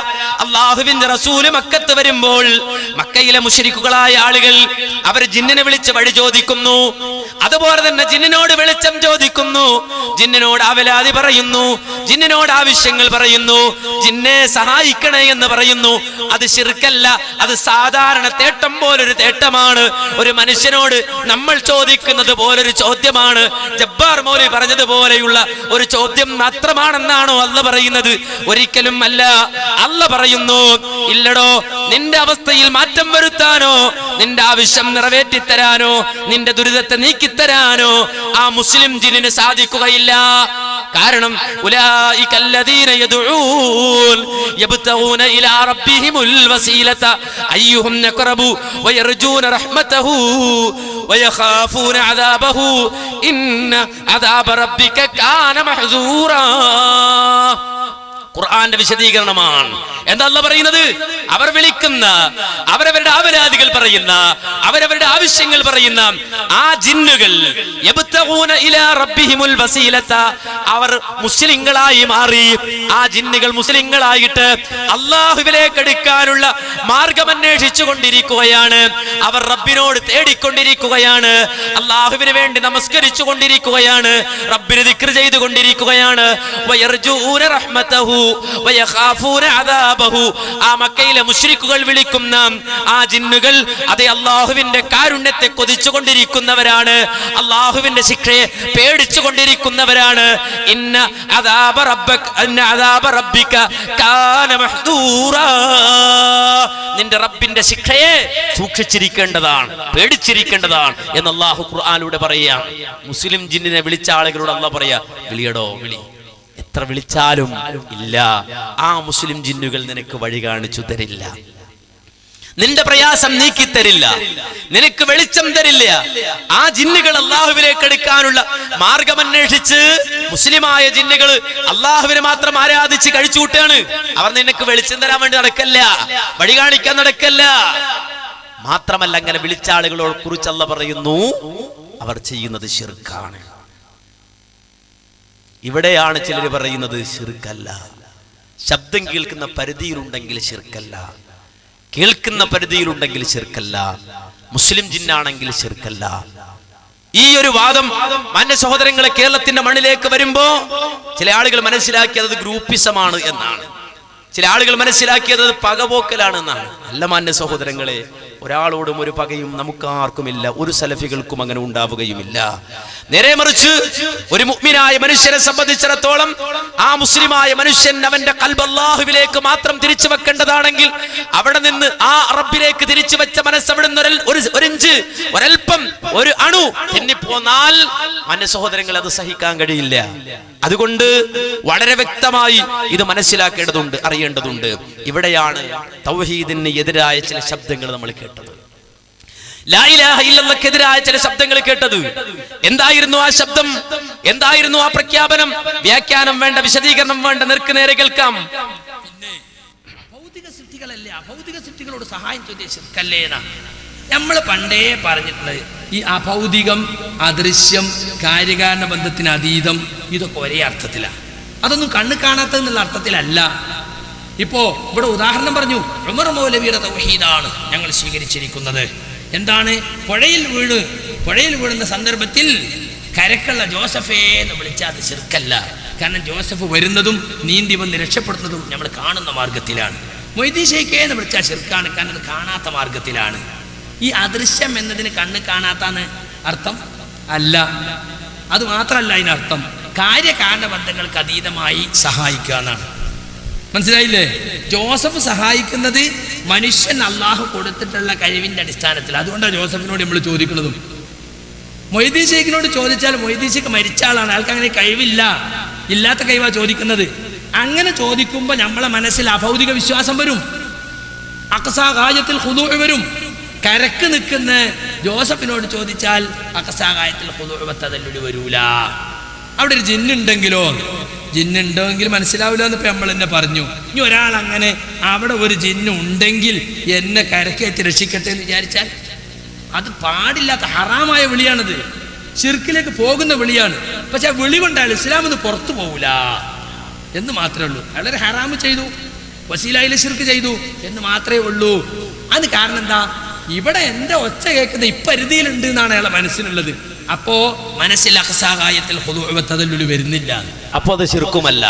അള്ളാഹുവിന്റെ റസൂല് മക്കത്ത് വരുമ്പോൾ മക്കയിലെ മുശ്രിക്കുകളായ ആളുകൾ അവർ ജിന്നിനെ വിളിച്ച് വഴി ചോദിക്കുന്നു. അതുപോലെ തന്നെ ജിന്നിനോട് വെളിച്ചം ചോദിക്കുന്നു, ജിന്നിനോട് അവലാതി പറയുന്നു, ജിന്നിനോട് ആവശ്യങ്ങൾ പറയുന്നു, ജിന്നെ സഹായിക്കണേ എന്ന് പറയുന്നു. അത് ശിർക്കല്ല, അത് സാധാരണ തേട്ടം പോലൊരു തേട്ടമാണ്. ഒരു മനുഷ്യനോട് നമ്മൾ ചോദിക്കുന്നത് പോലൊരു ചോദ്യമാണ്. ജബ്ബാർ മൗലവി പറഞ്ഞതുപോലെയുള്ള ഒരു ചോദ്യം മാത്രമാണെന്നാണോ അല്ല പറയുന്നത്? ഒരിക്കലും അല്ല. അല്ല പറയുന്നു, ഇല്ലടോ, നിന്റെ അവസ്ഥയിൽ മാറ്റം വരുത്താനോ, നിന്റെ ആവശ്യം നിറവേറ്റിത്തരാനോ, നിന്റെ ദുരിതത്തെ നീക്കിത്തരാനോ ആ മുസ്ലിം ജിന്നിന് സാധിക്കുകയില്ല. കാരണം ഉലൈക അല്ലദീന യദ്ഊൻ യബ്തഗൂന ഇലാ റബ്ബിഹിമുൽ വസീലത അയ്യുഹും യഖറബു വയർജൂന റഹ്മതഹു വയഖാഫൂന അദാബഹു ഇന്ന അദാബ റബ്ബിക കാന മഹ്സൂറാ. ഖുർആന്റെ വിശദീകരണമാണ്. എന്താ അല്ലാഹ് പറയുന്നത്? അവർ വിളിക്കുന്ന, അവരവരുടെ ആവലാദികൾ പറയുന്ന, അവരവരുടെ ആവശ്യങ്ങൾ പറയുന്ന ആ ജിന്നുകൾ യബ്തഗൂന ഇലാ റബ്ബിഹിമുൽ വസീലത, അവർ മുസ്ലിങ്ങളായി മാറി. ആ ജിന്നുകൾ മുസ്ലിങ്ങളായിട്ട് അല്ലാഹുവിലേക്ക് അടുക്കാനുള്ള മാർഗം അന്വേഷിച്ചു കൊണ്ടിരിക്കുകയാണ്. അവർ റബ്ബിനോട് തേടിക്കൊണ്ടിരിക്കുകയാണ്, അല്ലാഹുവിന് വേണ്ടി നമസ്കരിച്ചു കൊണ്ടിരിക്കുകയാണ്, റബ്ബിനെ ദിക്ർ ചെയ്തുകൊണ്ടിരിക്കുകയാണ്. വയർജൂന റഹ്മതഹു വയഖാഫൂന അദാബഹു. ആ മക്കയിലെ മുശ്രിക്കുകൾ വിളിക്കുന്ന ആ ജിന്നുകൾ അതേ അല്ലാഹുവിന്റെ കാരുണ്യത്തെ കൊതിച്ചുകൊണ്ടിരിക്കുന്നവരാണ്, അല്ലാഹുവിന്റെ ശിക്ഷയെ പേടിച്ചുകൊണ്ടിരിക്കുന്നവരാണ്. ഇന്ന അദാബ റബ്ബിക കാന മഹ്ദൂറാ. നിന്റെ റബ്ബിന്റെ ശിക്ഷയെ സൂക്ഷിച്ചിരിക്കേണ്ടതാണ്, പേടിച്ചിരിക്കേണ്ടതാണ് എന്ന് അല്ലാഹു ഖുർആനിലൂടെ പറയാം. മുസ്ലിം ജിന്നിനെ വിളിച്ച ആളുകളോട് അല്ലാഹ് പറയാ, വിളിയടോ വിളി. എത്ര വിളിച്ചാലും ഇല്ല, ആ മുസ്ലിം ജിന്നുകൾ നിനക്ക് വഴി കാണിച്ചു തരില്ല, നിന്റെ പ്രയാസം നീക്കിത്തരില്ല, നിനക്ക് വെളിച്ചം തരില്ല. ആ ജിന്നുകൾ അല്ലാഹുവിലേക്ക് അടുക്കാനുള്ള മാർഗമന്വേഷിച്ച് മുസ്ലിമായ ജിന്നുകൾ അല്ലാഹുവിനെ മാത്രം ആരാധിച്ച് കഴിച്ചുകൂട്ടാണ്. അവർ നിനക്ക് വെളിച്ചം തരാൻ വേണ്ടി നടക്കല്ല, വഴി കാണിക്കാൻ നടക്കല്ല. മാത്രമല്ല, അങ്ങനെ വിളിച്ച ആളുകളോട് കുറിച്ച് അല്ലാഹ് പറയുന്നു, അവർ ചെയ്യുന്നത് ശിർക്കാണ്. ഇവിടെയാണ് ചിലർ പറയുന്നത് ശിർക്കല്ല. ശബ്ദം കേൾക്കുന്ന പരിധിയിലുണ്ടെങ്കിൽ ശിർക്കല്ല, കേൾക്കുന്ന പരിധിയിലുണ്ടെങ്കിൽ ശിർക്കല്ല, മുസ്ലിം ജിന്നാണെങ്കിൽ ശിർക്കല്ല. ഈ ഒരു വാദം മാന്യ സഹോദരങ്ങളെ കേരളത്തിന്റെ മണ്ണിലേക്ക് വരുമ്പോ ചില ആളുകൾ മനസ്സിലാക്കിയത് ഗ്രൂപ്പിസമാണ് എന്നാണ്. ചില ആളുകൾ മനസ്സിലാക്കിയത് പകപോക്കലാണ് എന്നാണ്. അല്ല മാന്യ സഹോദരങ്ങളെ, ഒരാളോടും ഒരു പകയും നമുക്കാർക്കുമില്ല, ഒരു സലഫികൾക്കും അങ്ങനെ ഉണ്ടാവുകയുമില്ല. നേരെ മറിച്ച് ഒരു മുഅ്മിനായ മനുഷ്യനെ സംബന്ധിച്ചിടത്തോളം ആ മുസ്ലിമായ മനുഷ്യൻ അവന്റെ ഖൽബ് അല്ലാഹുവിലേക്ക് മാത്രം തിരിച്ചു വെക്കേണ്ടതാണെങ്കിൽ അവിടെ നിന്ന് ആ റബ്ബിലേക്ക് തിരിച്ചു വെച്ച മനസ്സ് അവിടെ നിന്ന് ഒരിഞ്ച്, ഒരൽപ്പം, ഒരു അണു തെന്നിപ്പോന്നാൽ മാന്യ സഹോദരങ്ങൾ അത് സഹിക്കാൻ കഴിയില്ല. അതുകൊണ്ട് വളരെ വ്യക്തമായി ഇത് മനസ്സിലാക്കേണ്ടതുണ്ട്, അറിയേണ്ടതുണ്ട്. ഇവിടെയാണ് തൗഹീദിന് എതിരായ ചില ശബ്ദങ്ങൾ നമ്മൾ കേട്ടത്, ലാ ഇലാഹ ഇല്ലല്ലാഹ്ക്കെതിരായ ചില ശബ്ദങ്ങൾ കേട്ടത്. എന്തായിരുന്നു ആ ശബ്ദം? എന്തായിരുന്നു ആ പ്രഖ്യാപനം? വ്യാഖ്യാനം വേണ്ട, വിശദീകരണം വേണ്ട, നേർക്ക് നേരെ കേൾക്കാം. പിന്നെ ഭൗതിക സൃഷ്ടികളല്ലേ, അഭൗതിക സൃഷ്ടികളോട് സഹായം ചോദിച്ചേന്നാ നമ്മൾ പണ്ടേ പറഞ്ഞിട്ടുള്ളത്. ഈ അഭൗതികം, അദൃശ്യം, കാര്യകാരണ ബന്ധത്തിന് അതീതം, ഇതൊക്കെ ഒരേ അർത്ഥത്തിലാണ്. അതൊന്നും കണ്ണ് കാണാത്തതെന്നുള്ള അർത്ഥത്തിലല്ല. ഇപ്പോ ഇവിടെ ഉദാഹരണം പറഞ്ഞു, ഉമർ മൗലവിയുടെ തൗഹീദാണ് ഞങ്ങൾ സ്വീകരിച്ചിരിക്കുന്നത്. എന്താണ്? പുഴയിൽ വീഴുന്ന സന്ദർഭത്തിൽ കരക്കുള്ള ജോസഫേ എന്ന് വിളിച്ചാൽ അത് ശിർക്കല്ല. കാരണം ജോസഫ് വരുന്നതും നീന്തി വന്ന് രക്ഷപ്പെടുന്നതും നമ്മൾ കാണുന്ന മാർഗത്തിലാണ്. മൊയ്തീൻ ശൈഖേ എന്ന് വിളിച്ചാൽ ശിർക്കാണ്, കാരണം അത് കാണാത്ത മാർഗത്തിലാണ്. ഈ അദൃശ്യം എന്നതിന് കണ്ണ് കാണാത്താന്ന് അർത്ഥം അല്ല. അത് മാത്രമല്ല, അതിനർത്ഥം കാര്യകാരണ ബന്ധങ്ങൾക്ക് അതീതമായി സഹായിക്കുക എന്നാണ്. മനസ്സിലായില്ലേ? ജോസഫ് സഹായിക്കുന്നത് മനുഷ്യൻ അള്ളാഹു കൊടുത്തിട്ടുള്ള കഴിവിന്റെ അടിസ്ഥാനത്തിൽ. അതുകൊണ്ടാണ് ജോസഫിനോട് നമ്മൾ ചോദിക്കുന്നതും. മൊയ്തീൻ ശൈഖിനോട് ചോദിച്ചാൽ മൊയ്തീൻ ശൈഖ് മരിച്ച ആളാണ്, ആൾക്ക് അങ്ങനെ കഴിവില്ല, ഇല്ലാത്ത കഴിവാ ചോദിക്കുന്നത്. അങ്ങനെ ചോദിക്കുമ്പോൾ നമ്മളെ മനസ്സിൽ അഭൗതിക വിശ്വാസം വരും. അഖ്സാ ഗായത്തിൽ ഖുദൂഉ വരും. കരക്ക് നിൽക്കുന്ന ജോസഫിനോട് ചോദിച്ചാൽ അഖ്സാ ഗായത്തിൽ ഖുദൂഉ വതദല്ലുൽ വരൂല. അവിടെ ഒരു ജിന്നുണ്ടെങ്കിലോ, ജിന്നുണ്ടെങ്കിൽ മനസ്സിലാവില്ല എന്ന് ഇപ്പം നമ്മൾ തന്നെ പറഞ്ഞു. ഇനി ഒരാൾ അങ്ങനെ അവിടെ ഒരു ജിന്നു ഉണ്ടെങ്കിൽ എന്നെ കരക്കേറ്റ് രക്ഷിക്കട്ടെ എന്ന് വിചാരിച്ചാൽ അത് പാടില്ലാത്ത ഹറാമായ വിളിയാണത്. ശിർക്കിലേക്ക് പോകുന്ന വിളിയാണ്. പക്ഷെ ആ വിളി കൊണ്ട് അയാൾ ഇസ്ലാമിൽ നിന്ന് പുറത്തു പോകൂല എന്ന് മാത്രമേ ഉള്ളൂ. അയാളൊരു ഹറാമ് ചെയ്തു, വസീലയിൽ ശിർക്ക് ചെയ്തു എന്ന് മാത്രമേ ഉള്ളൂ. അത് കാരണം എന്താ, ഇവിടെ എൻ്റെ ഒച്ച കേൾക്കുന്ന ഇപ്പരിധിയിലുണ്ട് എന്നാണ് അയാളെ മനസ്സിലുള്ളത്. അപ്പോ മനസ്സിൽ അഖ്സാ ഗായത്തിൽ ഖുദൂഉ വതദല്ലുൽ വരുന്നില്ല. അപ്പോ അത് ശിർക്കുമല്ല.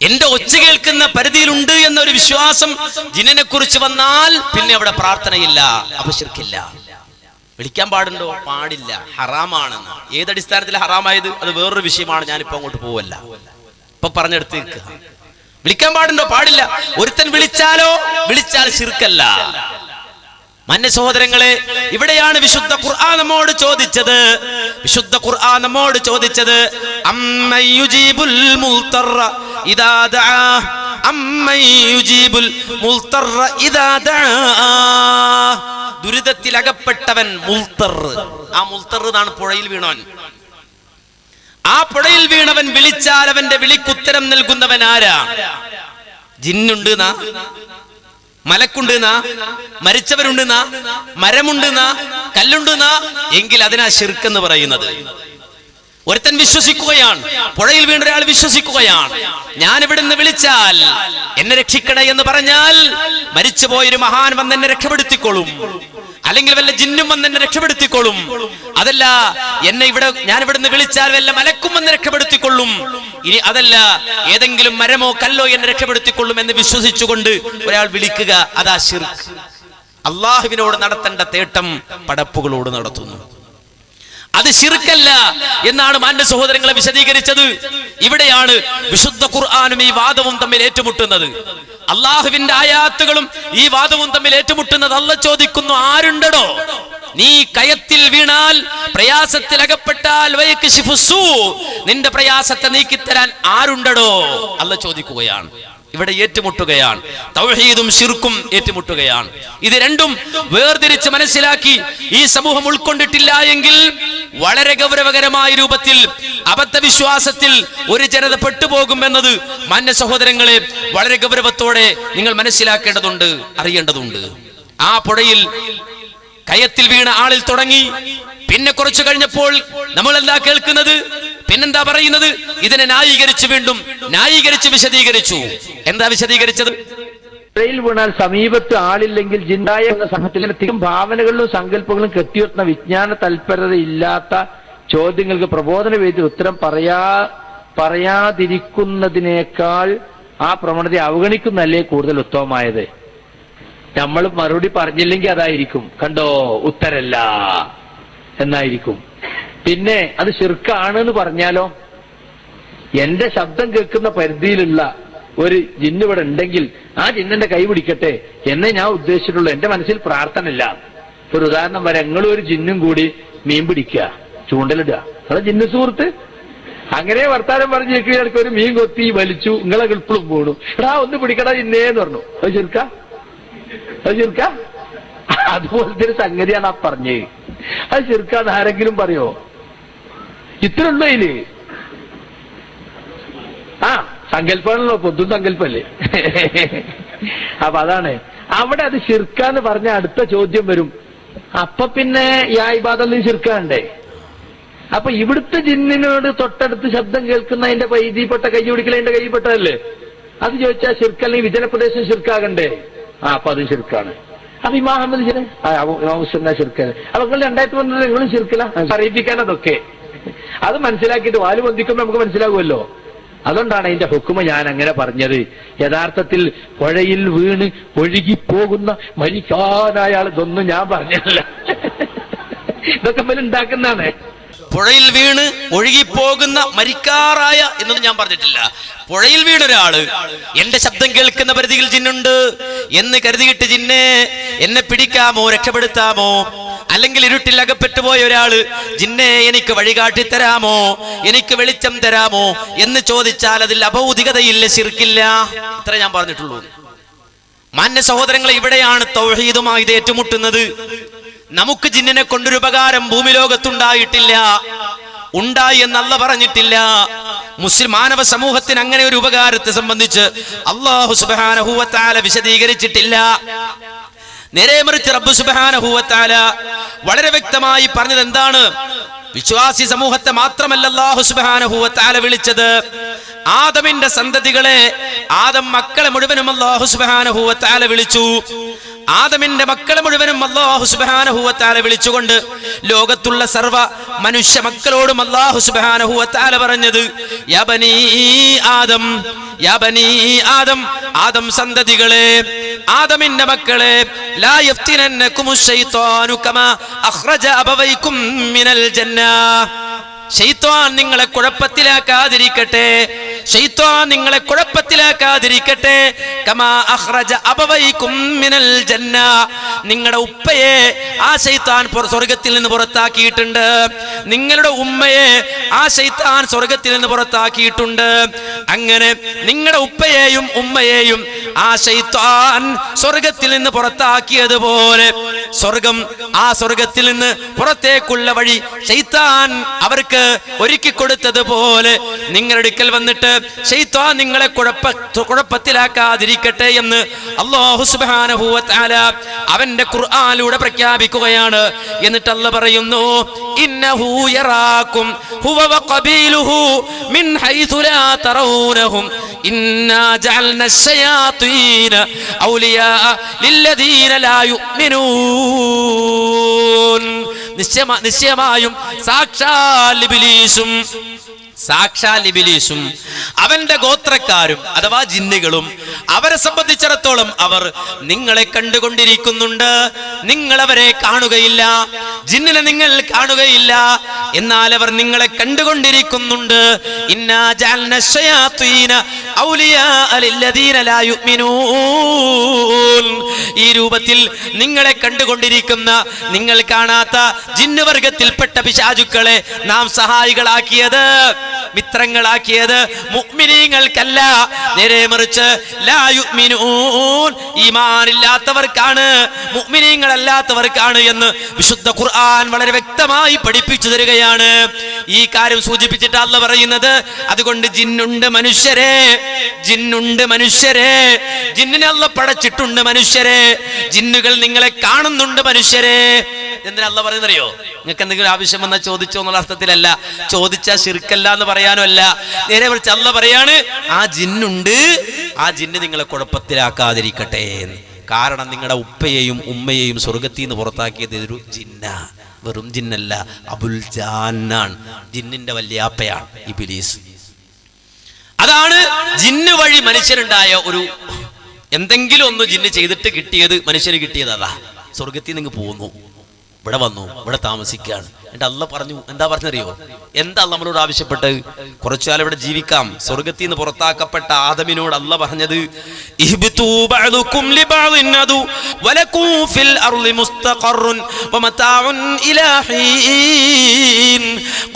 എന്റെ ഒച്ച കേൾക്കുന്ന പരിധിയിലുണ്ട് എന്നൊരു വിശ്വാസം ജിന്നിനെ കുറിച്ച് വന്നാൽ പിന്നെ അവിടെ പ്രാർത്ഥനയില്ല, അപ്പൊ ശിർക്കില്ല. വിളിക്കാൻ പാടുണ്ടോ? പാടില്ല, ഹറാമാണെന്ന്. ഏതടിസ്ഥാനത്തിൽ ഹറാമായത് അത് വേറൊരു വിഷയമാണ്. ഞാനിപ്പോ അങ്ങോട്ട് പോവല്ല, ഇപ്പൊ പറഞ്ഞെടുത്ത് നിൽക്കുക. വിളിക്കാൻ പാടുണ്ടോ? പാടില്ല. ഒരുത്തൻ വിളിച്ചാൽ ശിർക്കല്ല. മാന്യ സഹോദരങ്ങളെ, ഇവിടെയാണ് വിശുദ്ധ ഖുർആൻ നമ്മോട് ചോദിച്ചത് അമ്മയുജീബുൽ മുൽത്തറ ഇദാ ദആ, അമ്മയുജീബുൽ മുൽത്തറ ഇദാ ദആ. ദുരിതത്തിലകപ്പെട്ടവൻ മുൽത്തർ. ആ മുൽത്തർ എന്നാണ് പുഴയിൽ വീണവൻ. ആ പുഴയിൽ വീണവൻ വിളിച്ചാൽ അവന്റെ വിളിക്കുത്തരം നൽകുന്നവൻ ആരാ? ജിന്നുണ്ട് നാ, മലക്കുണ്ട് നാ, മരിച്ചവരുണ്ട് നാ, മരമുണ്ട് നാ, കല്ലുണ്ട് നാ, എങ്കിൽ അതിനാ ശിർക്ക് എന്ന് പറയുന്നത്. ഒരുത്തൻ വിശ്വസിക്കുകയാണ്, പുഴയിൽ വീണ ഒരാൾ വിശ്വസിക്കുകയാണ്, ഞാൻ ഇവിടുന്ന് വിളിച്ചാൽ എന്നെ രക്ഷിക്കണേ എന്ന് പറഞ്ഞാൽ മരിച്ചുപോയൊരു മഹാൻ വന്ന് എന്നെ രക്ഷപ്പെടുത്തിക്കൊള്ളും, അല്ലെങ്കിൽ വല്ല ജിന്നും വന്ന് എന്നെ രക്ഷപ്പെടുത്തിക്കൊള്ളും. അതല്ല, ഞാൻ ഇവിടുന്ന് വിളിച്ചാൽ വല്ല മലക്കും വന്ന് രക്ഷപ്പെടുത്തിക്കൊള്ളും. ഇനി അതല്ല, ഏതെങ്കിലും മരമോ കല്ലോ എന്നെ രക്ഷപ്പെടുത്തിക്കൊള്ളും എന്ന് വിശ്വസിച്ചുകൊണ്ട് ഒരാൾ വിളിക്കുക, അതാ ശിർക്ക്. അള്ളാഹുവിനോട് നടത്തേണ്ട തേട്ടം പടപ്പുകളോട് നടത്തുന്നു. അത് ശിർക്കല്ല എന്നാണ് മാന്യ സഹോദരങ്ങളെ വിശദീകരിച്ചത്. ഇവിടെയാണ് വിശുദ്ധ ഖുർആനും ഈ വാദവും തമ്മിൽ ഏറ്റുമുട്ടുന്നത്. അള്ളാഹുവിന്റെ ആയാത്തുകളും ഈ വാദവും തമ്മിൽ ഏറ്റുമുട്ടുന്നത്. അല്ലാഹു ചോദിക്കുന്നു, ആരുണ്ടോ നീ കയത്തിൽ വീണാൽ, പ്രയാസത്തിൽ അകപ്പെട്ടാൽ, നിന്റെ പ്രയാസത്തെ നീക്കിത്തരാൻ ആരുണ്ടോ? അല്ലാഹു ചോദിക്കുകയാണ്. ഇവിടെ ഏറ്റുമുട്ടുകയാണ്, തൗഹീദും ശിർക്കും ഏറ്റുമുട്ടുകയാണ്. ഇത് രണ്ടും വേർതിരിച്ച് മനസ്സിലാക്കി ഈ സമൂഹം ഉൾക്കൊണ്ടിട്ടില്ല എങ്കിൽ വളരെ ഗൗരവകരമായ രൂപത്തിൽ അബദ്ധവിശ്വാസത്തിൽ ഒരു ജനത പെട്ടുപോകുമെന്നത് മാന്യ സഹോദരങ്ങളെ വളരെ ഗൗരവത്തോടെ നിങ്ങൾ മനസ്സിലാക്കേണ്ടതുണ്ട്, അറിയേണ്ടതുണ്ട്. ആ പുഴയിൽ കയത്തിൽ വീണ ആളിൽ തുടങ്ങി, പിന്നെ കുറച്ചു കഴിഞ്ഞപ്പോൾ നമ്മൾ എന്താ കേൾക്കുന്നത്? പിന്നെന്താ പറയുന്നത്? ഇതിനെ ന്യായീകരിച്ച് വിശദീകരിച്ചു. എന്താ വിശദീകരിച്ചത്? പുഴയിൽ വീണാൽ സമീപത്ത് ആളില്ലെങ്കിൽ ജിന്നായ എന്ന സംഘത്തിൽ ഭാവനകളിലും സങ്കല്പങ്ങളും കെട്ടിയുയർത്തുന്ന വിജ്ഞാന തൽപരതയില്ലാത്ത ചോദ്യങ്ങൾക്ക് പ്രബോധന വേദി ഉത്തരം പറയാതിരിക്കുന്നതിനേക്കാൾ ആ പ്രവണതയെ അവഗണിക്കുന്നല്ലേ കൂടുതൽ ഉത്തമമായത്. നമ്മൾ മറുപടി പറഞ്ഞില്ലെങ്കിൽ അതായിരിക്കും, കണ്ടോ ഉത്തരല്ല എന്നായിരിക്കും. പിന്നെ അത് ശിർക്കാണ് എന്ന് പറഞ്ഞാലോ, എന്റെ ശബ്ദം കേൾക്കുന്ന പരിധിയിലുള്ള ഒരു ജിന്ന് ഇവിടെ ഉണ്ടെങ്കിൽ ആ ജിന്നിന്റെ കൈ പിടിക്കട്ടെ എന്നേ ഞാൻ ഉദ്ദേശിച്ചിട്ടുള്ളൂ. എന്റെ മനസ്സിൽ പ്രാർത്ഥന ഇല്ല. ഒരു ഉദാഹരണം വരെ, നിങ്ങളും ഒരു ജിന്നും കൂടി മീൻ പിടിക്കുക, ചൂണ്ടലിടുക, നിങ്ങളെ ജിന്ന് സുഹൃത്ത് അങ്ങനെ വർത്താനം പറഞ്ഞിരിക്കുകയാൾക്ക് ഒരു മീൻ കൊത്തി വലിച്ചു, നിങ്ങളെ ഗൾപ്പിളും പോണു, എടാ ഒന്ന് പിടിക്കടാ ജിന്നേന്ന് പറഞ്ഞു. അത് ശിർക്ക? അതുപോലത്തെ ഒരു സംഗതിയാണ് ആ പറഞ്ഞത്. അത് ശിർക്കാന്ന് ആരെങ്കിലും പറയോ? ഇത്ര ഉണ്ടോ ഇതില്? സങ്കല്പമാണല്ലോ, പൊതും സങ്കല്പല്ലേ. അപ്പൊ അതാണ് അവിടെ അത് ശിർക്കാന്ന് പറഞ്ഞ അടുത്ത ചോദ്യം വരും. അപ്പൊ പിന്നെ യാ ഇബാദത്ത് ശിർക്കാണ്ടേ? അപ്പൊ ഇവിടുത്തെ ജിന്നിനോട് തൊട്ടടുത്ത് ശബ്ദം കേൾക്കുന്ന അതിന്റെ ഇതിൽപ്പെട്ട കൈ പിടിക്കൽ അതിന്റെ കൈപ്പെട്ടതല്ലേ? അത് ചോദിച്ചാൽ ശിർക്കല്ലെങ്കിൽ വിജനപ്രദേശം ശിർക്കാകണ്ടേ? അപ്പൊ അത് ശിർക്കാണ്. അപ്പൊ ഇമാം അഹമ്മദ് ശിർക്കാണ്. അപ്പൊ നിങ്ങൾ 2013 നിങ്ങളും ശിർക്കില്ല അറിയിപ്പിക്കാൻ. അതൊക്കെ അത് മനസ്സിലാക്കിയിട്ട് വാല് പൊന്തിക്കുമ്പോ നമുക്ക് മനസ്സിലാകുമല്ലോ. അതുകൊണ്ടാണ് അതിന്റെ ഹുക്കുമ ഞാൻ അങ്ങനെ പറഞ്ഞത്. യഥാർത്ഥത്തിൽ പുഴയിൽ വീണ് ഒഴുകിപ്പോകുന്ന മരിക്കാനായ ആൾ ഇതൊന്നും ഞാൻ പറഞ്ഞില്ല. ഇതൊക്കെ ഉണ്ടാക്കുന്നതാണ്. പുഴയിൽ വീണ് ഒഴുകിപ്പോകുന്ന മരിക്കാറായ എന്നൊന്നും ഞാൻ പറഞ്ഞിട്ടില്ല. പുഴയിൽ വീണൊരാള് എന്റെ ശബ്ദം കേൾക്കുന്ന പരിധിയിൽ ജിന്നുണ്ട് എന്ന് കരുതിയിട്ട് ജിന്നെ എന്നെ പിടിക്കാമോ, രക്ഷപ്പെടുത്താമോ? അല്ലെങ്കിൽ ഇരുട്ടിൽ അകപ്പെട്ടുപോയ ഒരാള് ജിന്നെ എനിക്ക് വഴികാട്ടി തരാമോ, എനിക്ക് വെളിച്ചം തരാമോ എന്ന് ചോദിച്ചാൽ അതിൽ അഭൗതികതയില്ല, ശിർക്കില്ല. ഇത്ര ഞാൻ പറഞ്ഞിട്ടുള്ളൂ. മാന്യ സഹോദരങ്ങളെ, ഇവിടെയാണ് തൗഹീദുമായി ഇത് ഏറ്റുമുട്ടുന്നത്. നമുക്ക് ജിന്നിനെ കൊണ്ടൊരു ഉപകാരം ഭൂമി ലോകത്തുണ്ടായിട്ടില്ല, ഉണ്ടായി എന്നല്ല പറഞ്ഞിട്ടില്ല. മുസ്ലിം മാനവ സമൂഹത്തിന് അങ്ങനെ ഒരു ഉപകാരത്തെ സംബന്ധിച്ച് അല്ലാഹു സുബ്ഹാനഹു വ തആല വിശദീകരിച്ചിട്ടില്ല. നേരെ മറിച്ച് റബ്ബ് സുബ്ഹാനഹു വ തആല വളരെ വ്യക്തമായി പറഞ്ഞത് എന്താണ്? വിശ്വാസി സമൂഹത്തെ മാത്രമല്ല അല്ലാഹു സുബ്ഹാനഹു വ തആല വിളിച്ചത്, ആദമിന്റെ സന്തതികളെ, ആദം മക്കളെ മുഴുവനും അല്ലാഹു സുബ്ഹാനഹു വ തആല വിളിച്ചു. ആദമിന്റെ മക്കളെ മുഴുവനും അല്ലാഹു സുബ്ഹാനഹു വ തആല വിളിച്ചുകൊണ്ട് ലോകത്തുള്ള സർവ്വ മനുഷ്യ മക്കളോടും അല്ലാഹു സുബ്ഹാനഹു വ തആല പറഞ്ഞത്, യാ ബനീ ആദം, യാ ബനീ ആദം, ആദം സന്തതികളെ, ആദമിന്റെ മക്കളെ, ലാ യഫ്തിനന്നകുമുശ് ശൈത്വാനു കമാ അഖ്റജ അബവൈകും മിനൽ ജന്ന. ശൈത്വാൻ നിങ്ങളെ കുഴപ്പത്തിലാക്കാതിരിക്കട്ടെ, ശൈത്വാൻ നിങ്ങളെ കുഴപ്പത്തിലാക്കാതിരിക്കട്ടെ. കമാ അഖ്റജ അബവൈകും മിനൽ ജന്ന, നിങ്ങളുടെ ഉപ്പയെ ആ ശൈത്താൻ സ്വർഗ്ഗത്തിൽ നിന്ന് പുറത്താക്കിയിട്ടുണ്ട്, നിങ്ങളുടെ ഉമ്മയെ ആ ശൈത്താൻ സ്വർഗ്ഗത്തിൽ നിന്ന് പുറത്താക്കിയിട്ടുണ്ട്. അങ്ങനെ നിങ്ങളുടെ ഉപ്പയെയും ഉമ്മയെയും ആ ശൈത്താൻ സ്വർഗ്ഗത്തിൽ നിന്ന് പുറത്താക്കിയതുപോലെ സ്വർഗം, ആ സ്വർഗ്ഗത്തിൽ നിന്ന് പുറത്തേക്കുള്ള വഴി ശൈത്താൻ അവർക്ക് ഒരുക്കി കൊടുത്തതുപോലെ നിങ്ങളുടെ അടുക്കൽ വന്നിട്ട് ശൈത്താൻ നിങ്ങളെ കുഴപ്പത്തിലാക്കാതിരിക്കട്ടെ എന്ന് അല്ലാഹു സുബ്ഹാനഹു വ തആല അവന്റെ ഖുർആനിലൂടെ പ്രഖ്യാപിക്കുകയാണ്. എന്നിട്ട് അല്ലാഹു പറയുന്നു, ഇന്നഹു യറാകും ഹുവ വഖബീലുഹു മിൻ ഹൈതു ലാ തറൗനഹും ഇന്നാ ജഅൽന അശ്ശയാതീന ഔലിയാ ലില്ലദീന ലാ യുഅ്മിനൂൻ. നിശ്ചയമായും സാക്ഷാൽ ഇബ്ലീസും അവന്റെ ഗോത്രക്കാരും അഥവാ ജിന്നുകളും അവരെ സംബന്ധിച്ചിടത്തോളം അവർ നിങ്ങളെ കണ്ടുകൊണ്ടിരിക്കുന്നുണ്ട്. നിങ്ങൾ അവരെ കാണുകയില്ല, ജിന്നിനെ നിങ്ങൾ കാണുകയില്ല, എന്നാൽ അവർ നിങ്ങളെ കണ്ടുകൊണ്ടിരിക്കുന്നുണ്ട്. ഇന്നാ ജഅൽന അശ്ശയാതീന ഔലിയാ ലില്ലദീന ലാ യുഅ്മിനൂൻ. ഈ രൂപത്തിൽ നിങ്ങളെ കണ്ടുകൊണ്ടിരിക്കുന്ന, നിങ്ങൾ കാണാത്ത ജിന്നുവർഗത്തിൽപ്പെട്ട പിശാചുക്കളെ നാം സഹായികളാക്കിയത്, മിത്രങ്ങളാക്കിയത് മുഅ്മിനീങ്ങൾക്കല്ല, നേരെ മറിച്ച് ലാ യുഅ്മിനൂൻ, ഈമാനില്ലാത്തവർക്കാണ്, മുഅ്മിനീങ്ങളല്ലാത്തവർക്കാണ് എന്ന് വിശുദ്ധ ഖുർആൻ വളരെ വ്യക്തമായി പഠിപ്പിച്ചു തരികയാണ്. ഈ കാര്യം സൂചിപ്പിച്ചിട്ട് അല്ലാഹു പറയുന്നത്, അതുകൊണ്ട് ജിന്നുണ്ട് മനുഷ്യരെ, ജിന്നുണ്ട് മനുഷ്യരെ, ജിന്നിനെ അല്ലാഹു പടച്ചിട്ടുണ്ട് മനുഷ്യരെ, ജിന്നുകൾ നിങ്ങളെ കാണുന്നുണ്ട് മനുഷ്യരെ. എന്തിനാ അല്ലാഹു പറയുന്നറിയോ? നിങ്ങൾക്ക് എന്തെങ്കിലും ആവശ്യം വന്നാൽ ചോദിച്ചോ എന്നുള്ള അർത്ഥത്തിലല്ല, ചോദിച്ചാൽ ശിർക്കല്ല എന്ന് പറയാനോ അല്ല. നേരെ മറിച്ച് അല്ലാഹു പറയാണ്, ആ ജിന്നുണ്ട്, ആ ജിന്ന് നിങ്ങളെ കുഴപ്പത്തിലാക്കാതിരിക്കട്ടെ. കാരണം നിങ്ങളുടെ ഉപ്പയെയും ഉമ്മയെയും സ്വർഗത്തിൽ നിന്ന് പുറത്താക്കിയത് ഒരു ജിന്ന, വെറും ജിന്നല്ല, അബുൽ ജാന്നാൻ, ജിന്നിന്റെ വല്യാപ്പയാണ് ഇബ്ലീസ്. അതാണ് ജിന്ന് വഴി മനുഷ്യരുണ്ടായ ഒരു എന്തെങ്കിലും ഒന്ന് ജിന്ന് ചെയ്തിട്ട് കിട്ടിയത്, മനുഷ്യന് കിട്ടിയത് അതാ. സ്വർഗത്തിൽ നിന്ന് പോകുന്നു, ഇവിടെ വന്നു, ഇവിടെ താമസിക്കുകയാണ്. എന്നിട്ട് അല്ലാഹു പറഞ്ഞു, എന്താ പറഞ്ഞറിയോ? എന്താ അല്ലാഹു നമ്മളോട് ആവശ്യപ്പെട്ടത്? കുറച്ചുകാലം ഇവിടെ ജീവിക്കാം. സ്വർഗത്തിൽ നിന്ന് പുറത്താക്കപ്പെട്ട ആദമിനോട് അല്ലാഹു പറഞ്ഞത്, ഇഹ്ബിതു ബഅദുകും ലിബഅദിൻ അദു വലകും ഫിൽ അർളി മുസ്തഖറുൻ വമതാഉൻ ഇലാ ഹീൻ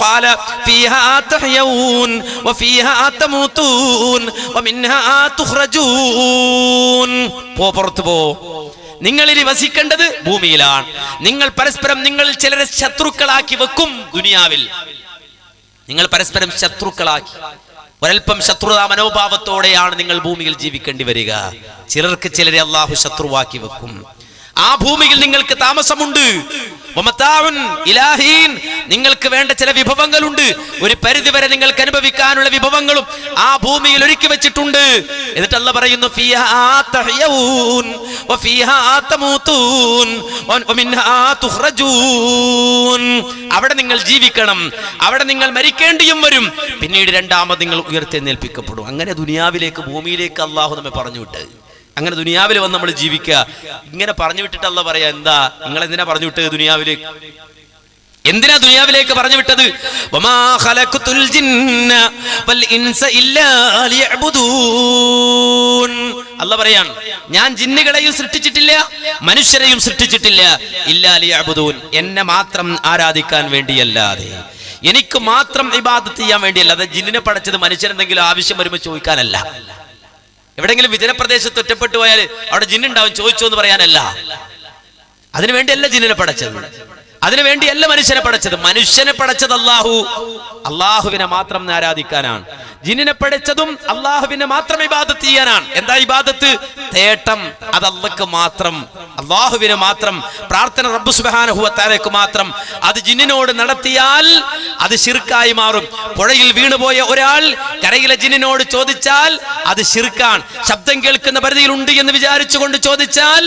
ഖാല ഫീഹാ തഹ്യൗൻ വഫീഹാ തമൂതൂൻ വമിൻഹാ തുഖ്റജൂൻ. പുറത്തു പോ, നിങ്ങൾ ഇനി വസിക്കേണ്ടത് ഭൂമിയിലാണ്. നിങ്ങൾ പരസ്പരം, നിങ്ങൾ ചിലരെ ശത്രുക്കളാക്കി വെക്കും. ദുനിയാവിൽ നിങ്ങൾ പരസ്പരം ശത്രുക്കളാക്കി, ഒരൽപ്പം ശത്രുതാ മനോഭാവത്തോടെയാണ് നിങ്ങൾ ഭൂമിയിൽ ജീവിക്കേണ്ടി വരിക. ചിലർക്ക് ചിലരെ അല്ലാഹു ശത്രുവാക്കി വെക്കും. ആ ഭൂമിയിൽ നിങ്ങൾക്ക് താമസമുണ്ട്. നിങ്ങൾക്ക് വേണ്ട ചില വിഭവങ്ങളുണ്ട്, ഒരു പരിധിവരെ നിങ്ങൾക്ക് അനുഭവിക്കാനുള്ള വിഭവങ്ങളും ആ ഭൂമിയിൽ ഒരുക്കി വെച്ചിട്ടുണ്ട്. എന്നിട്ട് അല്ലാഹു പറയുന്നു, ഫീഹാ തഹ്യൗൻ വഫീഹാ തമൂതൂൻ വമിൻഹാ തുഖ്റജൂൻ. അവിടെ നിങ്ങൾ ജീവിക്കണം, അവിടെ നിങ്ങൾ മരിക്കേണ്ടിയും വരും, പിന്നീട് രണ്ടാമത് നിങ്ങൾ ഉയർത്തെഴുന്നേൽപ്പിക്കപ്പെടും. അങ്ങനെ ദുനിയാവിലേക്ക്, ഭൂമിയിലേക്ക് അല്ലാഹു നമ്മെ പറഞ്ഞു വിട്ട്, അങ്ങനെ ദുനിയാവിൽ വന്ന് നമ്മൾ ജീവിക്കുക. ഇങ്ങനെ പറഞ്ഞു വിട്ടിട്ട് അല്ലാഹു പറയാ, എന്താ നിങ്ങൾ എന്തിനാ പറഞ്ഞു വിട്ടത് ദുനിയാവിലേക്ക്? എന്തിനാ ദുനിയാവിലേക്ക് പറഞ്ഞു വിട്ടത്? വമാ ഖലഖതുൽ ജിന്ന വൽ ഇൻസ ഇല്ലാ ലിയഅ്ബുദൂൻ. അല്ലാഹു പറയാണ്, ഞാൻ ജിന്നുകളെയും സൃഷ്ടിച്ചിട്ടില്ല, മനുഷ്യരെയും സൃഷ്ടിച്ചിട്ടില്ല, ഇല്ലാ ലിയഅ്ബുദൂൻ, എന്നെ മാത്രം ആരാധിക്കാൻ വേണ്ടിയല്ലാതെ, എനിക്ക് മാത്രം ഇബാദത്ത് ചെയ്യാൻ വേണ്ടിയല്ലാതെ. ജിന്നിനെ പടച്ചത് മനുഷ്യരെന്തെങ്കിലും ആവശ്യം വരുമ്പോൾ ചോദിക്കാനല്ല. എവിടെങ്കിലും വിജനപ്രദേശത്ത് ഒറ്റപ്പെട്ടു പോയാൽ അവിടെ ജിന്നുണ്ടാവും ചോദിച്ചോ എന്ന് പറയാനല്ല. അതിനുവേണ്ടിയല്ല ജിന്നിനെ പടച്ചത്, അതിനുവേണ്ടിയല്ല മനുഷ്യനെ പടച്ചത്. മനുഷ്യനെ പടച്ചത് അള്ളാഹുവിനെ മാത്രം ആരാധിക്കാനാണ്. ജിന്നിനെ പടച്ചതും അള്ളാഹുവിനെ മാത്രം ഇബാദത്ത് ചെയ്യാനാണ്. എന്താ ഇബാദത്ത്? തേട്ടം അത് അള്ളാഹ്ക്ക് മാത്രം, അള്ളാഹുവിനെ മാത്രം. പ്രാർത്ഥന റബ്ബ് സുബ്ഹാനഹു വ തആലയ്ക്ക് മാത്രം. അത് ജിന്നിനോട് നടത്തിയാൽ അത് ശിർക്കായി മാറും. പുഴയിൽ വീണുപോയ ഒരാൾ കരയിലെ ജിന്നിനോട് ചോദിച്ചാൽ അത് ശിർക്കാണ്. ശബ്ദം കേൾക്കുന്ന പരിധിയിൽ ഉണ്ട് എന്ന് വിചാരിച്ചുകൊണ്ട് ചോദിച്ചാൽ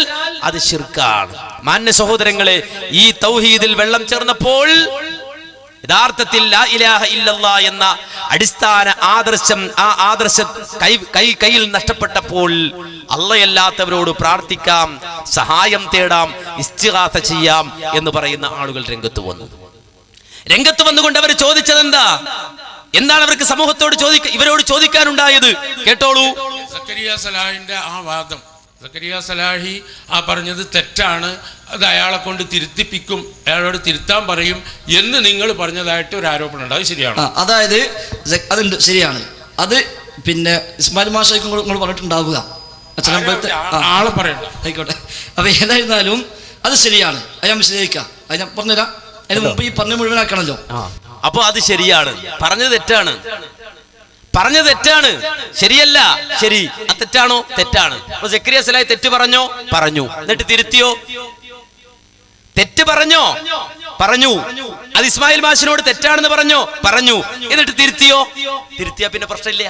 അത് ശിർക്കാണ്. മാന്യ സഹോദരങ്ങളെ, ഈ തൗഹീദിൽ വെള്ളം ചേർന്നപ്പോൾ യഥാർത്ഥത്തിൽ ലാ ഇലാഹ ഇല്ലല്ലാ എന്ന അടിസ്ഥാന ആദർശം, ആ ആദർശം കയ്യിൽ നഷ്ടപ്പെട്ടപ്പോൾ അല്ലാഹയല്ലാത്തവരോട് പ്രാർത്ഥിക്കാം, സഹായം തേടാം, ഇസ്തിഗാസ ചെയ്യാം എന്ന് പറയുന്ന ആളുകൾ രംഗത്ത് വന്നു. രംഗത്ത് വന്നുകൊണ്ട് അവർ ചോദിച്ചത് എന്താണ് അവർക്ക് സമൂഹത്തോട് ഇവരോട് ചോദിക്കാനുണ്ടായത്? കേട്ടോളൂ. സക്കരിയ സലാഹിന്റെ ആ വാദം, സക്കരിയ സലാഹി ആ പറഞ്ഞത് തെറ്റാണ്, അത് അയാളെ കൊണ്ട് തിരുത്തിപ്പിക്കും, അയാളോട് തിരുത്താൻ പറയും എന്ന് നിങ്ങൾ പറഞ്ഞതായിട്ട് ഒരു ആരോപണം ഉണ്ട്. അത് ശരിയാണ്? അതായത് അതുണ്ട്, ശരിയാണ്. അത് പിന്നെ ഇസ്മായിൽ മാഷയ്ക്കും കൂടെ പറഞ്ഞിട്ടുണ്ടാവുക. ആളെ പറയണ്ട, ആയിക്കോട്ടെ. അപ്പൊ ഏതായിരുന്നാലും അത് ശരിയാണ്. അത് ഞാൻ വിശദീകരിക്കാം, അത് ഞാൻ പറഞ്ഞുതരാം. അതിന് മുമ്പ് ഈ പറഞ്ഞ മുഴുവനാക്കണല്ലോ. അപ്പൊ അത് ശരിയാണ്, പറഞ്ഞത് തെറ്റാണ്, പറഞ്ഞത് തെറ്റാണ്, ശരിയല്ല, ശരി. അത് തെറ്റാണോ? തെറ്റാണ്. അപ്പൊ സക്കരിയ സലാഹി തെറ്റ് പറഞ്ഞു, എന്നിട്ട് തിരുത്തിയോ? തെറ്റ് പറഞ്ഞു. അത് ഇസ്മായിൽ മാഷിനോട് തെറ്റാണെന്ന് പറഞ്ഞു, എന്നിട്ട് തിരുത്തിയോ? തിരുത്തിയാ പിന്നെ പ്രശ്നമില്ല.